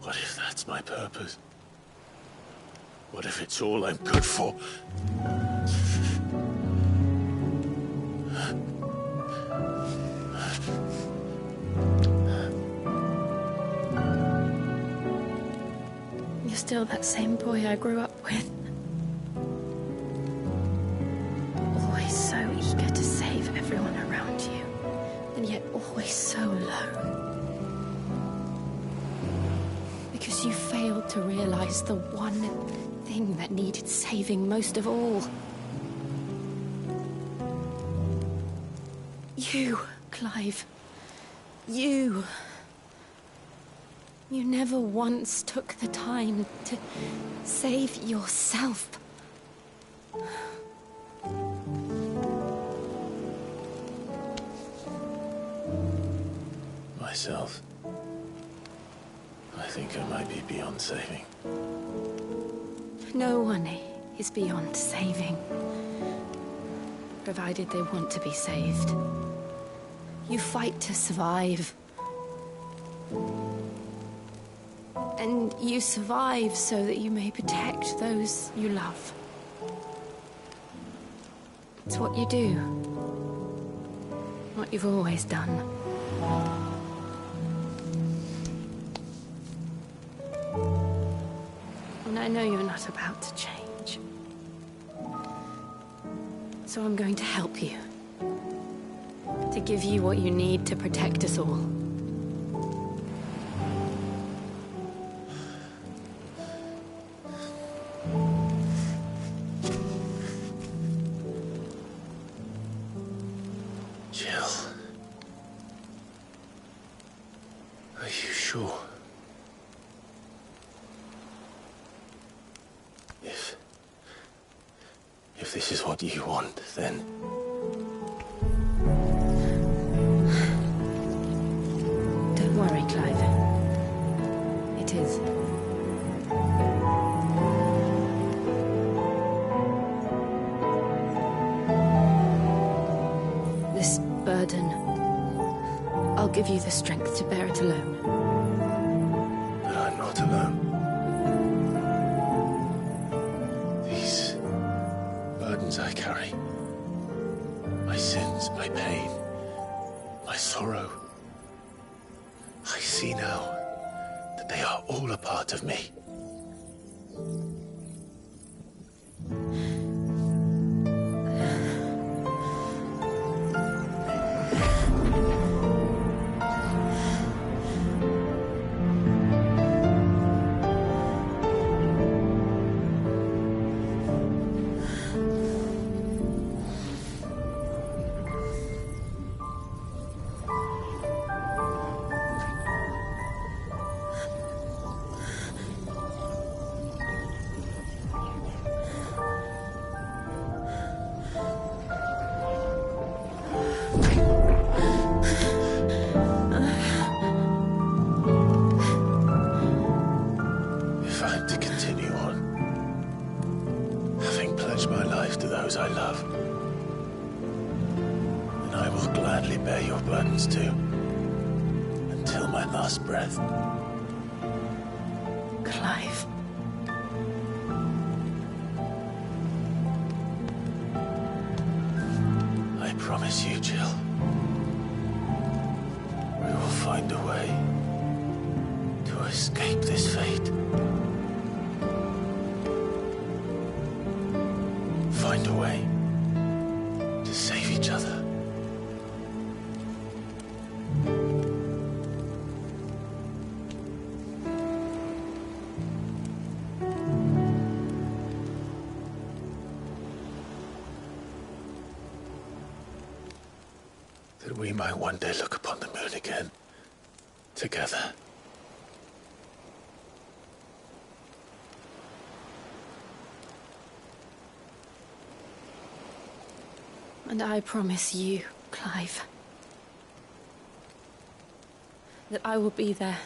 What if that's my purpose? What if it's all I'm good for? You're still that same boy I grew up with. Always so eager to save everyone around you, and yet always so low. Because you failed to realize the one thing that needed saving most of all. You, Clive. You. You never once took the time to save yourself. Myself. I think I might be beyond saving. No one is beyond saving. Provided they want to be saved. You fight to survive. And you survive so that you may protect those you love. It's what you do. What you've always done. And I know you're not about to change. So I'm going to help you. To give you what you need to protect us all. Jill. Are you sure? If this is what you want, then... Don't worry, Clive. It is. This burden, I'll give you the strength to bear it alone. But I'm not alone. These burdens I carry, my sins, my pain, my sorrow, I see now that they are all a part of me. those I love. And I will gladly bear your burdens too, until my last breath. Clive. I promise you, Jill. We will find a way to escape this fate. Find a way to save each other. That we might one day look upon the moon again, together. And I promise you, Clive, that I will be there,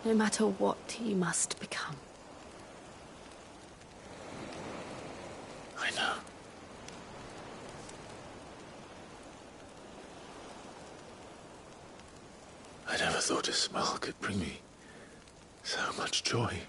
no matter what you must become. I know. I never thought a smile could bring me so much joy.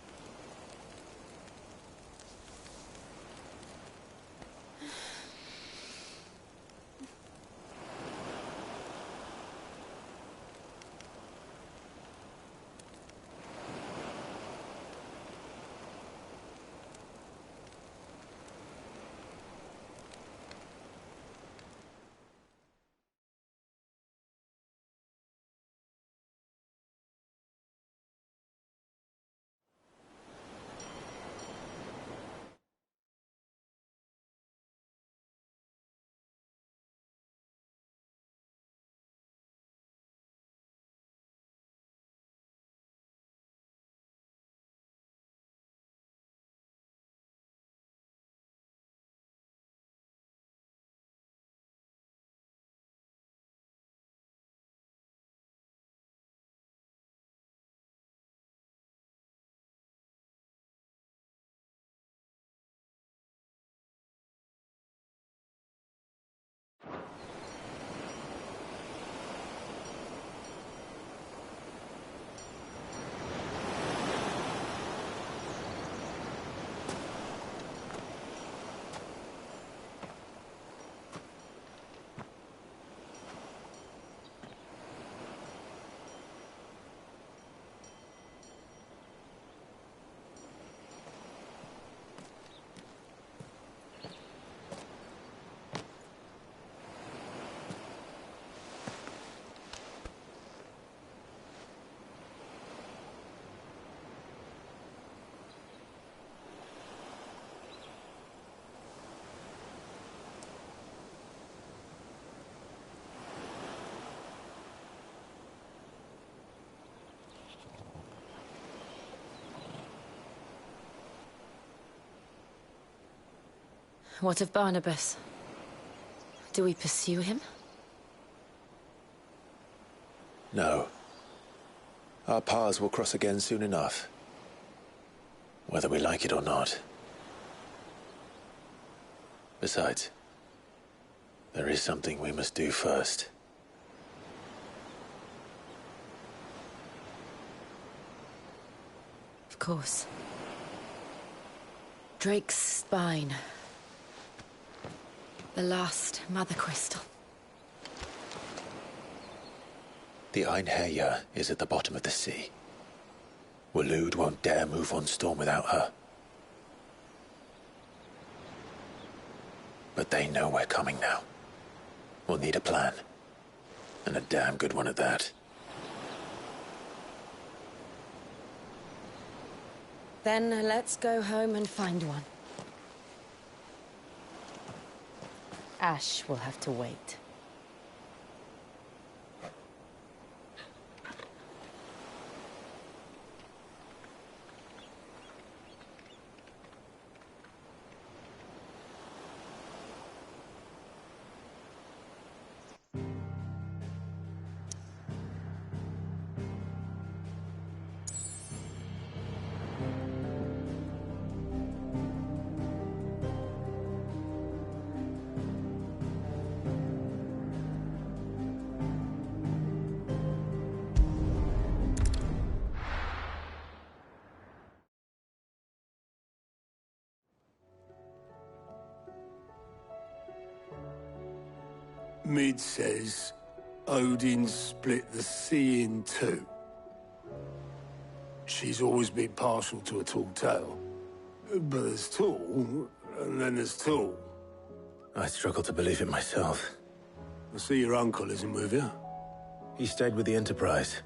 What of Barnabas? Do we pursue him? No. Our paths will cross again soon enough. Whether we like it or not. Besides, there is something we must do first. Of course. Drake's spine. The last Mother Crystal. The Einherja is at the bottom of the sea. Waloed won't dare move on Storm without her. But they know we're coming now. We'll need a plan. And a damn good one at that. Then let's go home and find one. Ash will have to wait. Mid says Odin split the sea in two. She's always been partial to a tall tale. But there's tall, and then there's tall. I struggle to believe it myself. I see your uncle isn't with you. He stayed with the Enterprise.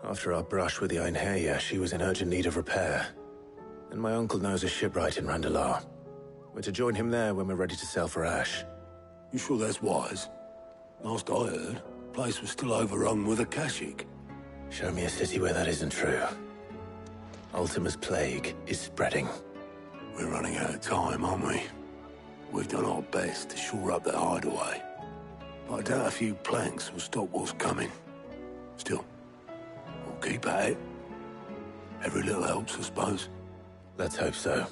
After our brush with the Einherja, she was in urgent need of repair. And my uncle knows a shipwright in Randalar. We're to join him there when we're ready to sail for Ash. You sure that's wise? Last I heard, the place was still overrun with Akashic. Show me a city where that isn't true. Ultima's plague is spreading. We're running out of time, aren't we? We've done our best to shore up that hideaway. But I doubt a few planks will stop what's coming. Still, we'll keep at it. Every little helps, I suppose. Let's hope so.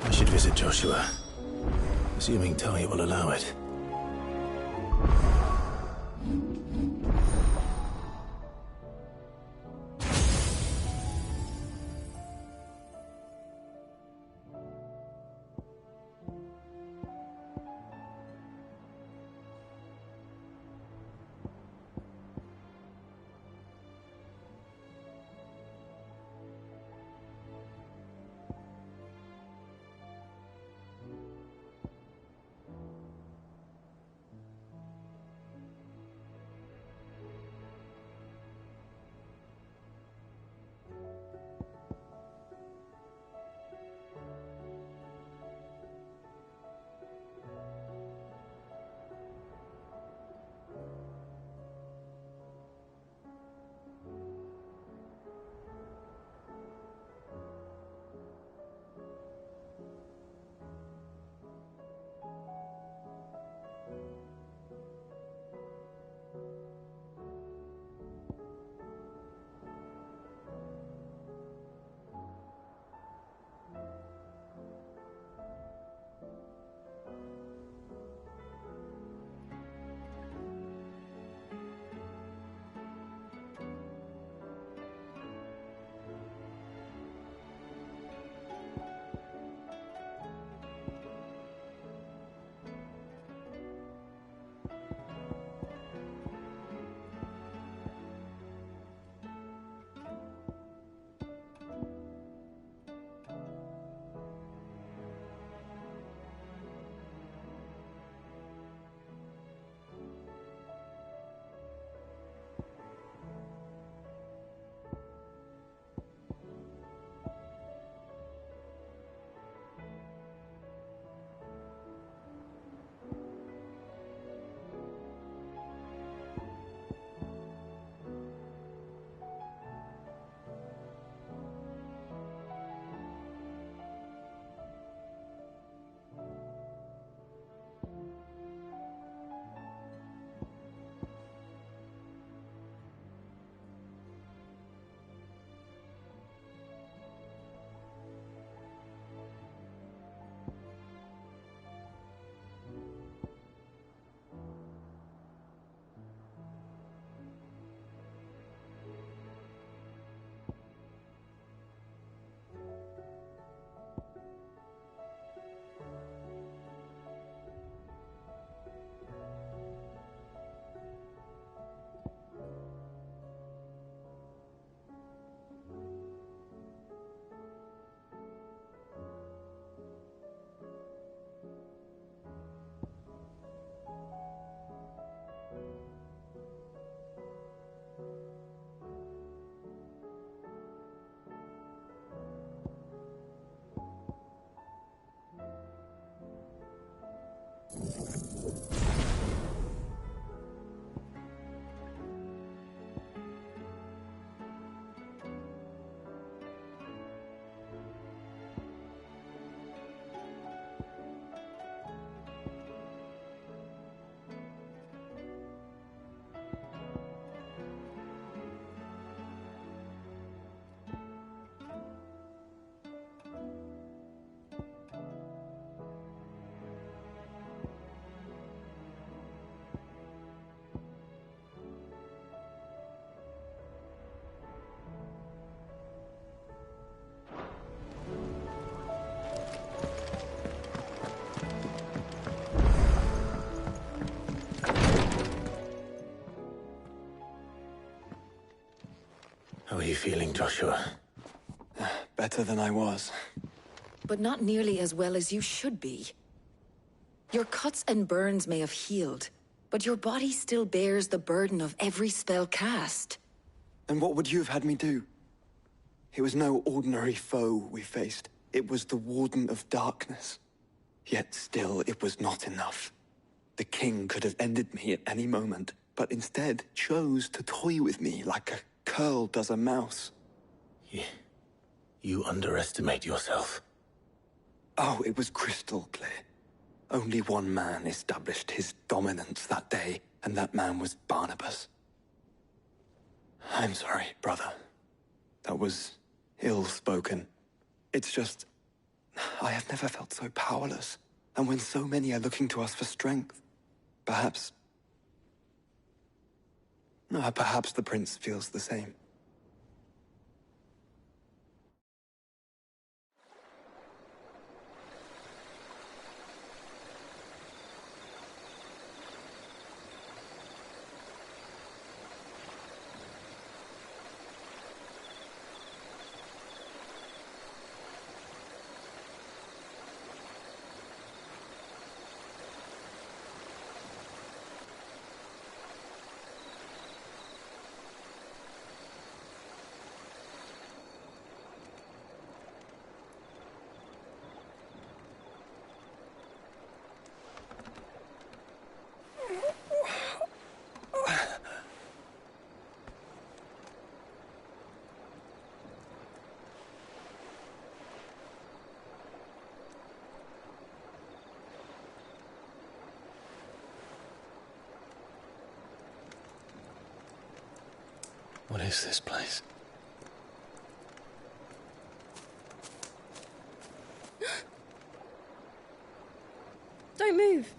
I should visit Joshua, assuming Talia will allow it. are you feeling, Joshua? Better than I was. But not nearly as well as you should be. Your cuts and burns may have healed, but your body still bears the burden of every spell cast. And what would you have had me do? It was no ordinary foe we faced. It was the Warden of Darkness. Yet still, it was not enough. The king could have ended me at any moment, but instead chose to toy with me like a curl does a mouse. You underestimate yourself. Oh, it was crystal clear. Only one man established his dominance that day, and that man was Barnabas. I'm sorry, brother. That was ill-spoken. It's just, I have never felt so powerless. And when so many are looking to us for strength, perhaps the prince feels the same. What is this place? Don't move.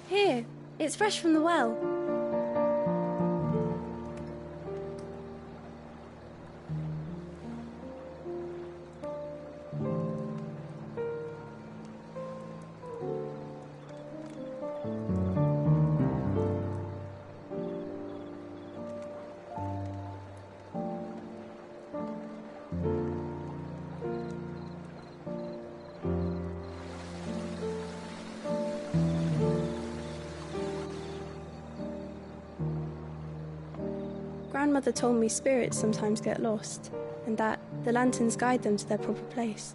Here, it's fresh from the well. Grandmother told me spirits sometimes get lost, and that the lanterns guide them to their proper place.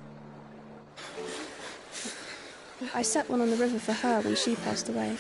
I set one on the river for her when she passed away.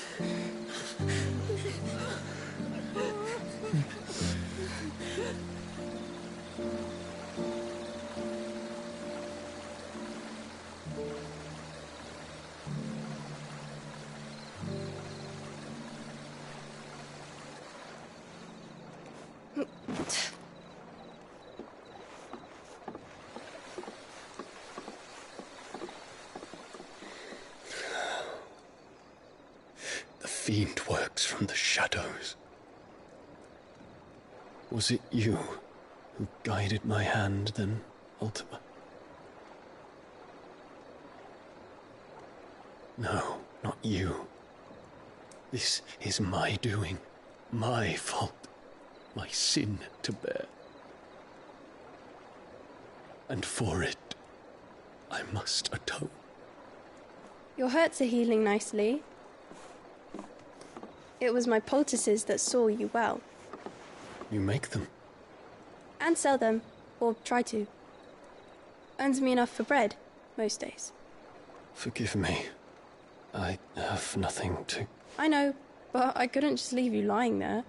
The fiend works from the shadows. Was it you who guided my hand then, Ultima? No, not you. This is my doing, my fault, my sin to bear. And for it, I must atone. Your hurts are healing nicely. It was my poultices that saw you well. You make them? And sell them, or try to. Earns me enough for bread, most days. Forgive me. I have nothing to... I know, but I couldn't just leave you lying there.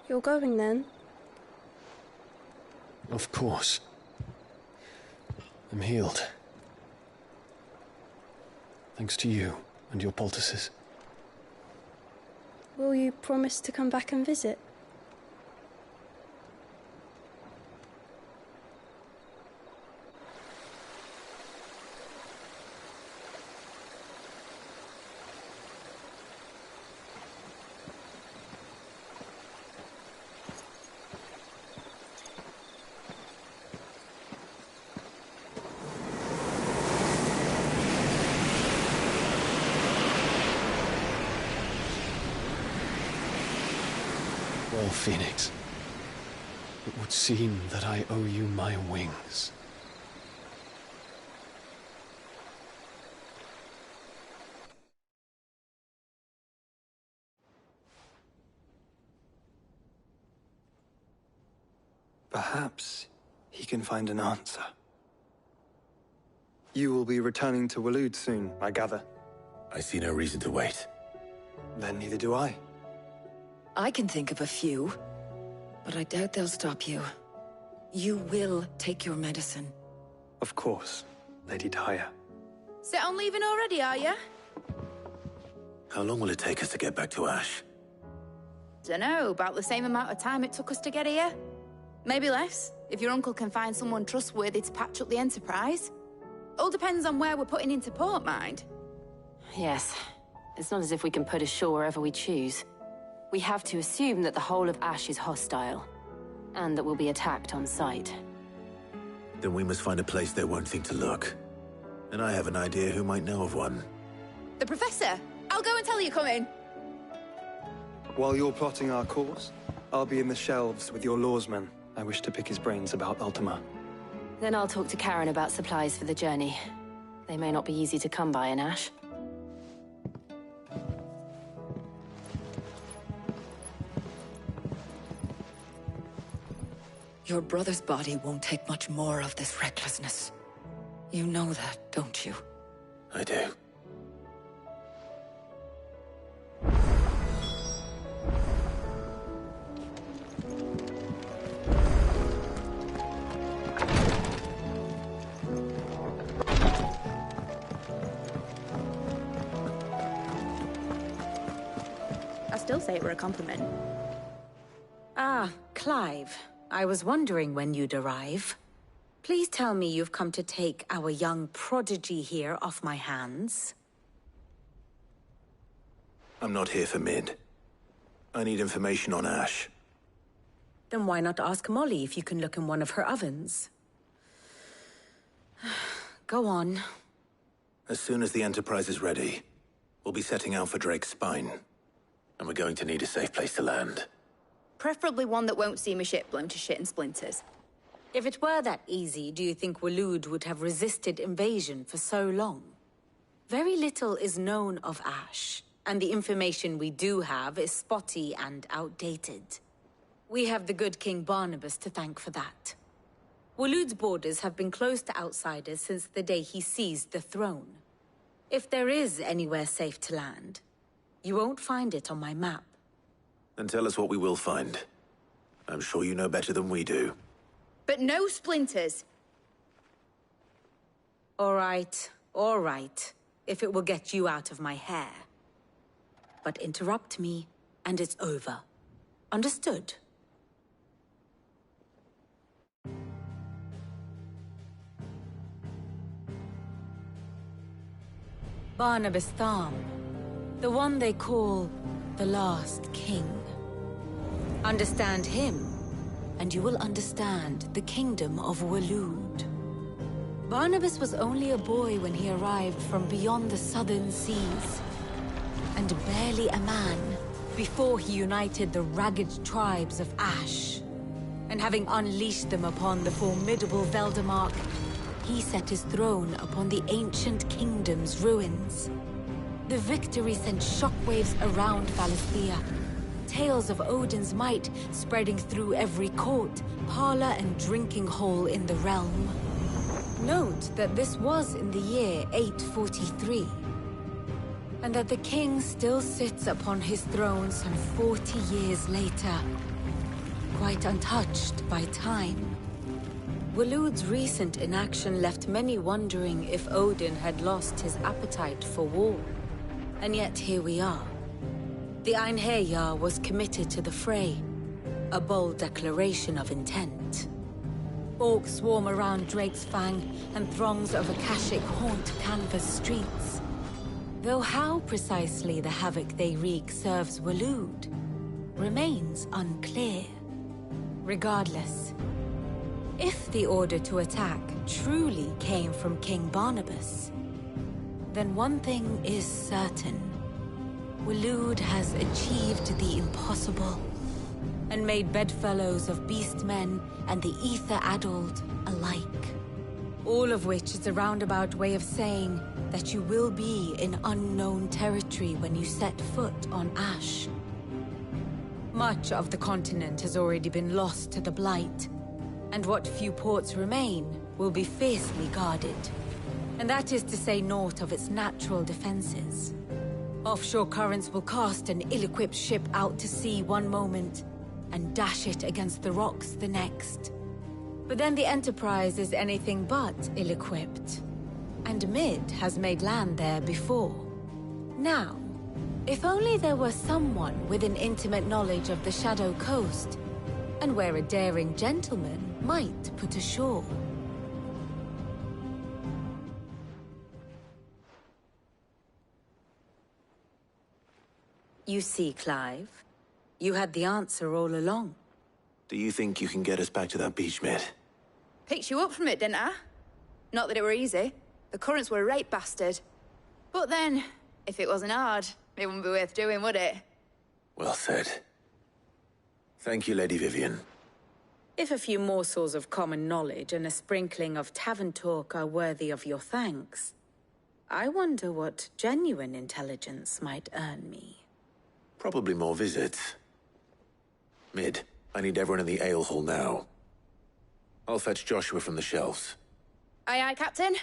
You're going then? Of course. I'm healed. Thanks to you and your poultices. Will you promise to come back and visit? Well, Phoenix, it would seem that I owe you my wings. Perhaps he can find an answer. You will be returning to Waloed soon, I gather. I see no reason to wait. Then neither do I. I can think of a few, but I doubt they'll stop you. You will take your medicine. Of course, Lady Daya. Set on leaving already, are ya? How long will it take us to get back to Ash? Dunno, about the same amount of time it took us to get here. Maybe less, if your uncle can find someone trustworthy to patch up the Enterprise. All depends on where we're putting into port, mind. Yes. It's not as if we can put ashore wherever we choose. We have to assume that the whole of Ash is hostile, and that we'll be attacked on sight. Then we must find a place they won't think to look. And I have an idea who might know of one. The Professor! I'll go and tell you coming! While you're plotting our course, I'll be in the shelves with your lawsman. I wish to pick his brains about Ultima. Then I'll talk to Karen about supplies for the journey. They may not be easy to come by in Ash. Your brother's body won't take much more of this recklessness. You know that, don't you? I do. I still say it were a compliment. Ah, Clive. I was wondering when you'd arrive. Please tell me you've come to take our young prodigy here off my hands. I'm not here for Mid. I need information on Ash. Then why not ask Molly if you can look in one of her ovens? Go on. As soon as the Enterprise is ready, we'll be setting out for Drake's Spine. And we're going to need a safe place to land. Preferably one that won't see my ship blown to shit and splinters. If it were that easy, do you think Waloed would have resisted invasion for so long? Very little is known of Ash, and the information we do have is spotty and outdated. We have the good King Barnabas to thank for that. Waloed's borders have been closed to outsiders since the day he seized the throne. If there is anywhere safe to land, you won't find it on my map. Then tell us what we will find. I'm sure you know better than we do. But no splinters! All right, if it will get you out of my hair. But interrupt me, and it's over. Understood? Barnabas Tharm, the one they call the Last King. Understand him, and you will understand the kingdom of Waloed. Barnabas was only a boy when he arrived from beyond the southern seas, and barely a man before he united the ragged tribes of Ash. And having unleashed them upon the formidable Veldamark, he set his throne upon the ancient kingdom's ruins. The victory sent shockwaves around Valisthea, tales of Odin's might spreading through every court, parlor, and drinking hole in the realm. Note that this was in the year 843, and that the king still sits upon his throne some 40 years later, quite untouched by time. Waloed's recent inaction left many wondering if Odin had lost his appetite for war. And yet here we are. The Einherjar was committed to the fray, a bold declaration of intent. Orcs swarm around Drake's Fang, and throngs of Akashic haunt Canva's streets. Though how precisely the havoc they wreak serves Waloed remains unclear. Regardless, if the order to attack truly came from King Barnabas, then one thing is certain. Waloed has achieved the impossible, and made bedfellows of beastmen and the ether-addled alike. All of which is a roundabout way of saying that you will be in unknown territory when you set foot on Ash. Much of the continent has already been lost to the Blight, and what few ports remain will be fiercely guarded. And that is to say naught of its natural defenses. Offshore currents will cast an ill-equipped ship out to sea one moment, and dash it against the rocks the next. But then the Enterprise is anything but ill-equipped. And Mid has made land there before. Now, if only there were someone with an intimate knowledge of the Shadow Coast, and where a daring gentleman might put ashore. You see, Clive, you had the answer all along. Do you think you can get us back to that beach, Mid? Picked you up from it, didn't I? Not that it were easy. The currents were a right bastard. But then, if it wasn't hard, it wouldn't be worth doing, would it? Well said. Thank you, Lady Vivian. If a few morsels of common knowledge and a sprinkling of tavern talk are worthy of your thanks, I wonder what genuine intelligence might earn me. Probably more visits. Mid, I need everyone in the ale hall now. I'll fetch Joshua from the shelves. Aye, aye, Captain.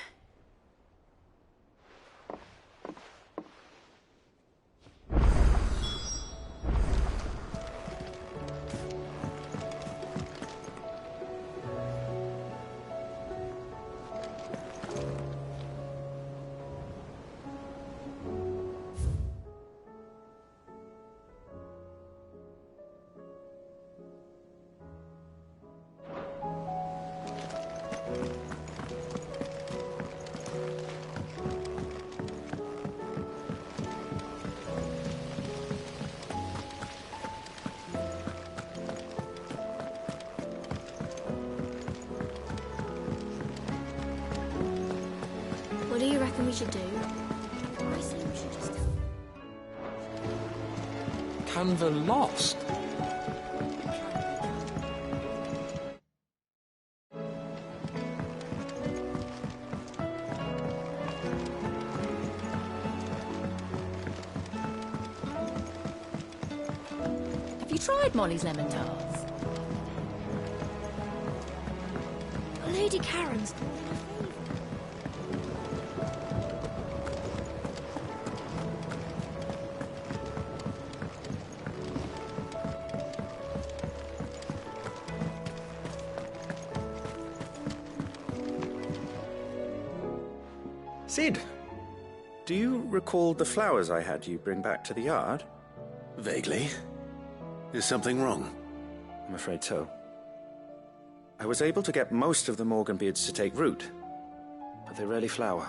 What do you reckon we should do? I say we should just... Canva lost. Have you tried Molly's lemon tarts? Lady Karen's... Sid, do you recall the flowers I had you bring back to the yard? Vaguely. Is something wrong? I'm afraid so. I was able to get most of the Morganbeards to take root, but they rarely flower.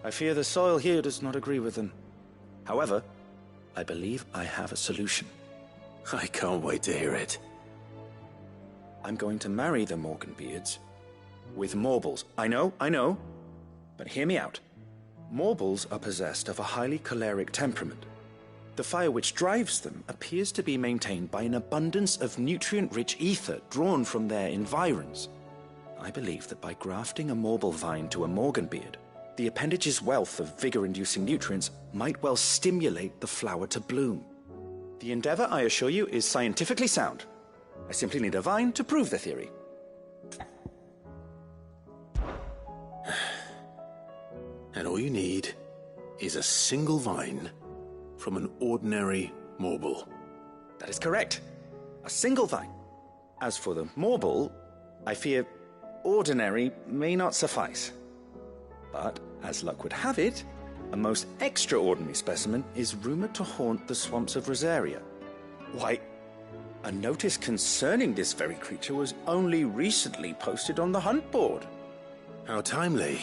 I fear the soil here does not agree with them. However, I believe I have a solution. I can't wait to hear it. I'm going to marry the Morganbeards with Morbles. I know. But hear me out. Morbles are possessed of a highly choleric temperament. The fire which drives them appears to be maintained by an abundance of nutrient-rich ether drawn from their environs. I believe that by grafting a Morble vine to a Morganbeard, the appendage's wealth of vigor-inducing nutrients might well stimulate the flower to bloom. The endeavor, I assure you, is scientifically sound. I simply need a vine to prove the theory. And all you need is a single vine from an ordinary Morble. That is correct. A single vine. As for the Morble, I fear ordinary may not suffice. But, as luck would have it, a most extraordinary specimen is rumored to haunt the swamps of Rosaria. Why, a notice concerning this very creature was only recently posted on the hunt board. How timely.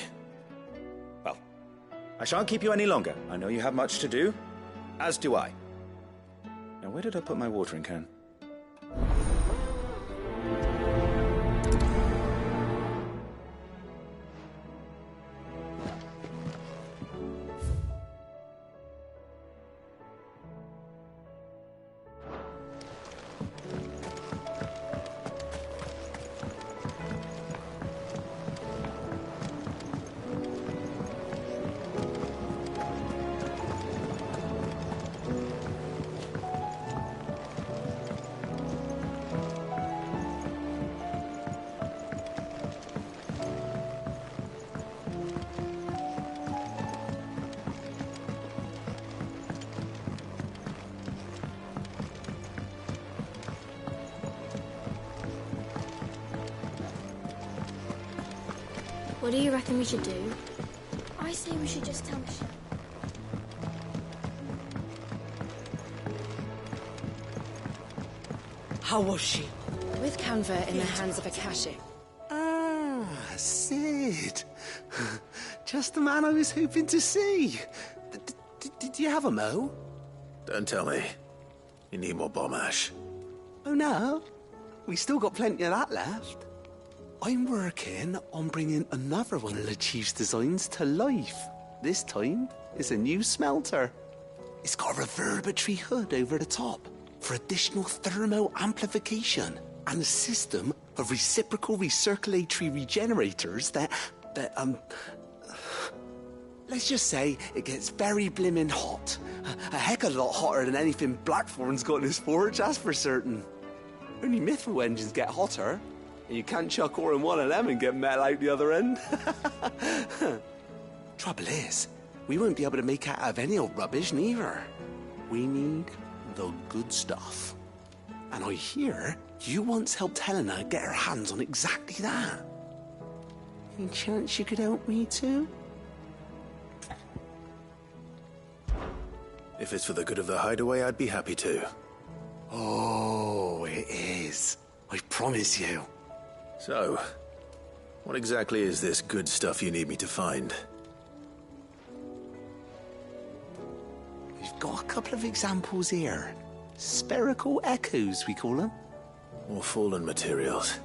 Well, I shan't keep you any longer. I know you have much to do, as do I. Now, where did I put my watering can? What do you reckon we should do? I say we should just tell Michelle. How was she? With Canva in the hands of Akashic. Ah, Sid. Just the man I was hoping to see. Did you have a mo? Don't tell me. You need more bomb ash. Oh no, we still got plenty of that left. I'm working on bringing another one of the Chief's designs to life. This time, it's a new smelter. It's got a reverberatory hood over the top for additional thermo amplification and a system of reciprocal recirculatory regenerators that let's just say it gets very blimmin' hot. A heck of a lot hotter than anything Blackthorn's got in his forge, that's for certain. Only mithril engines get hotter. And you can't chuck ore in one of them and get metal out the other end. Trouble is, we won't be able to make out of any old rubbish neither. We need the good stuff. And I hear you once helped Helena get her hands on exactly that. Any chance you could help me too? If it's for the good of the hideaway, I'd be happy to. Oh, it is. I promise you. So, what exactly is this good stuff you need me to find? We've got a couple of examples here. Spherical echoes, we call them. More fallen materials.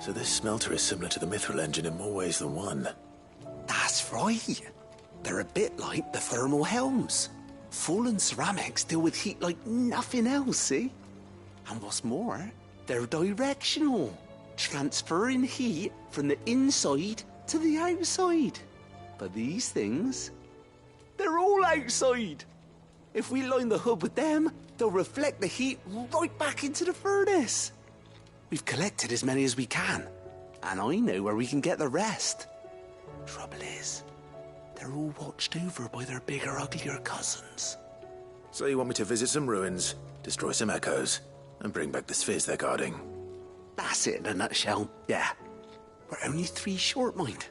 So this smelter is similar to the mithril engine in more ways than one. That's right. They're a bit like the thermal helms. Fallen ceramics deal with heat like nothing else, see? And what's more, they're directional. Transferring heat from the inside to the outside. But these things, they're all outside. If we line the hood with them, they'll reflect the heat right back into the furnace. We've collected as many as we can, and I know where we can get the rest. Trouble is, they're all watched over by their bigger, uglier cousins. So you want me to visit some ruins, destroy some echoes, and bring back the spheres they're guarding? That's it in a nutshell, yeah. We're only 3 short, mind.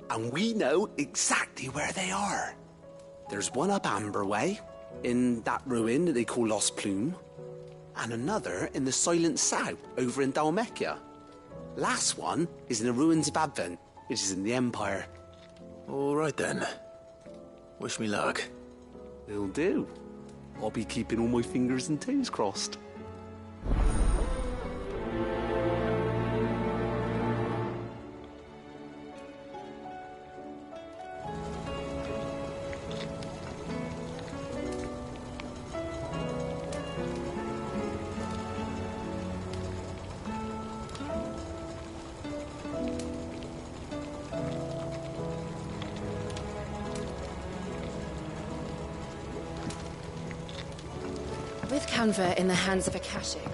And we know exactly where they are. There's one up Amber Way, in that ruin that they call Lost Plume. And another in the Silent South, over in Dalmekia. Last one is in the ruins of Advent, which is in the Empire. All right then. Wish me luck. Will do. I'll be keeping all my fingers and toes crossed. With Canva in the hands of Akashic,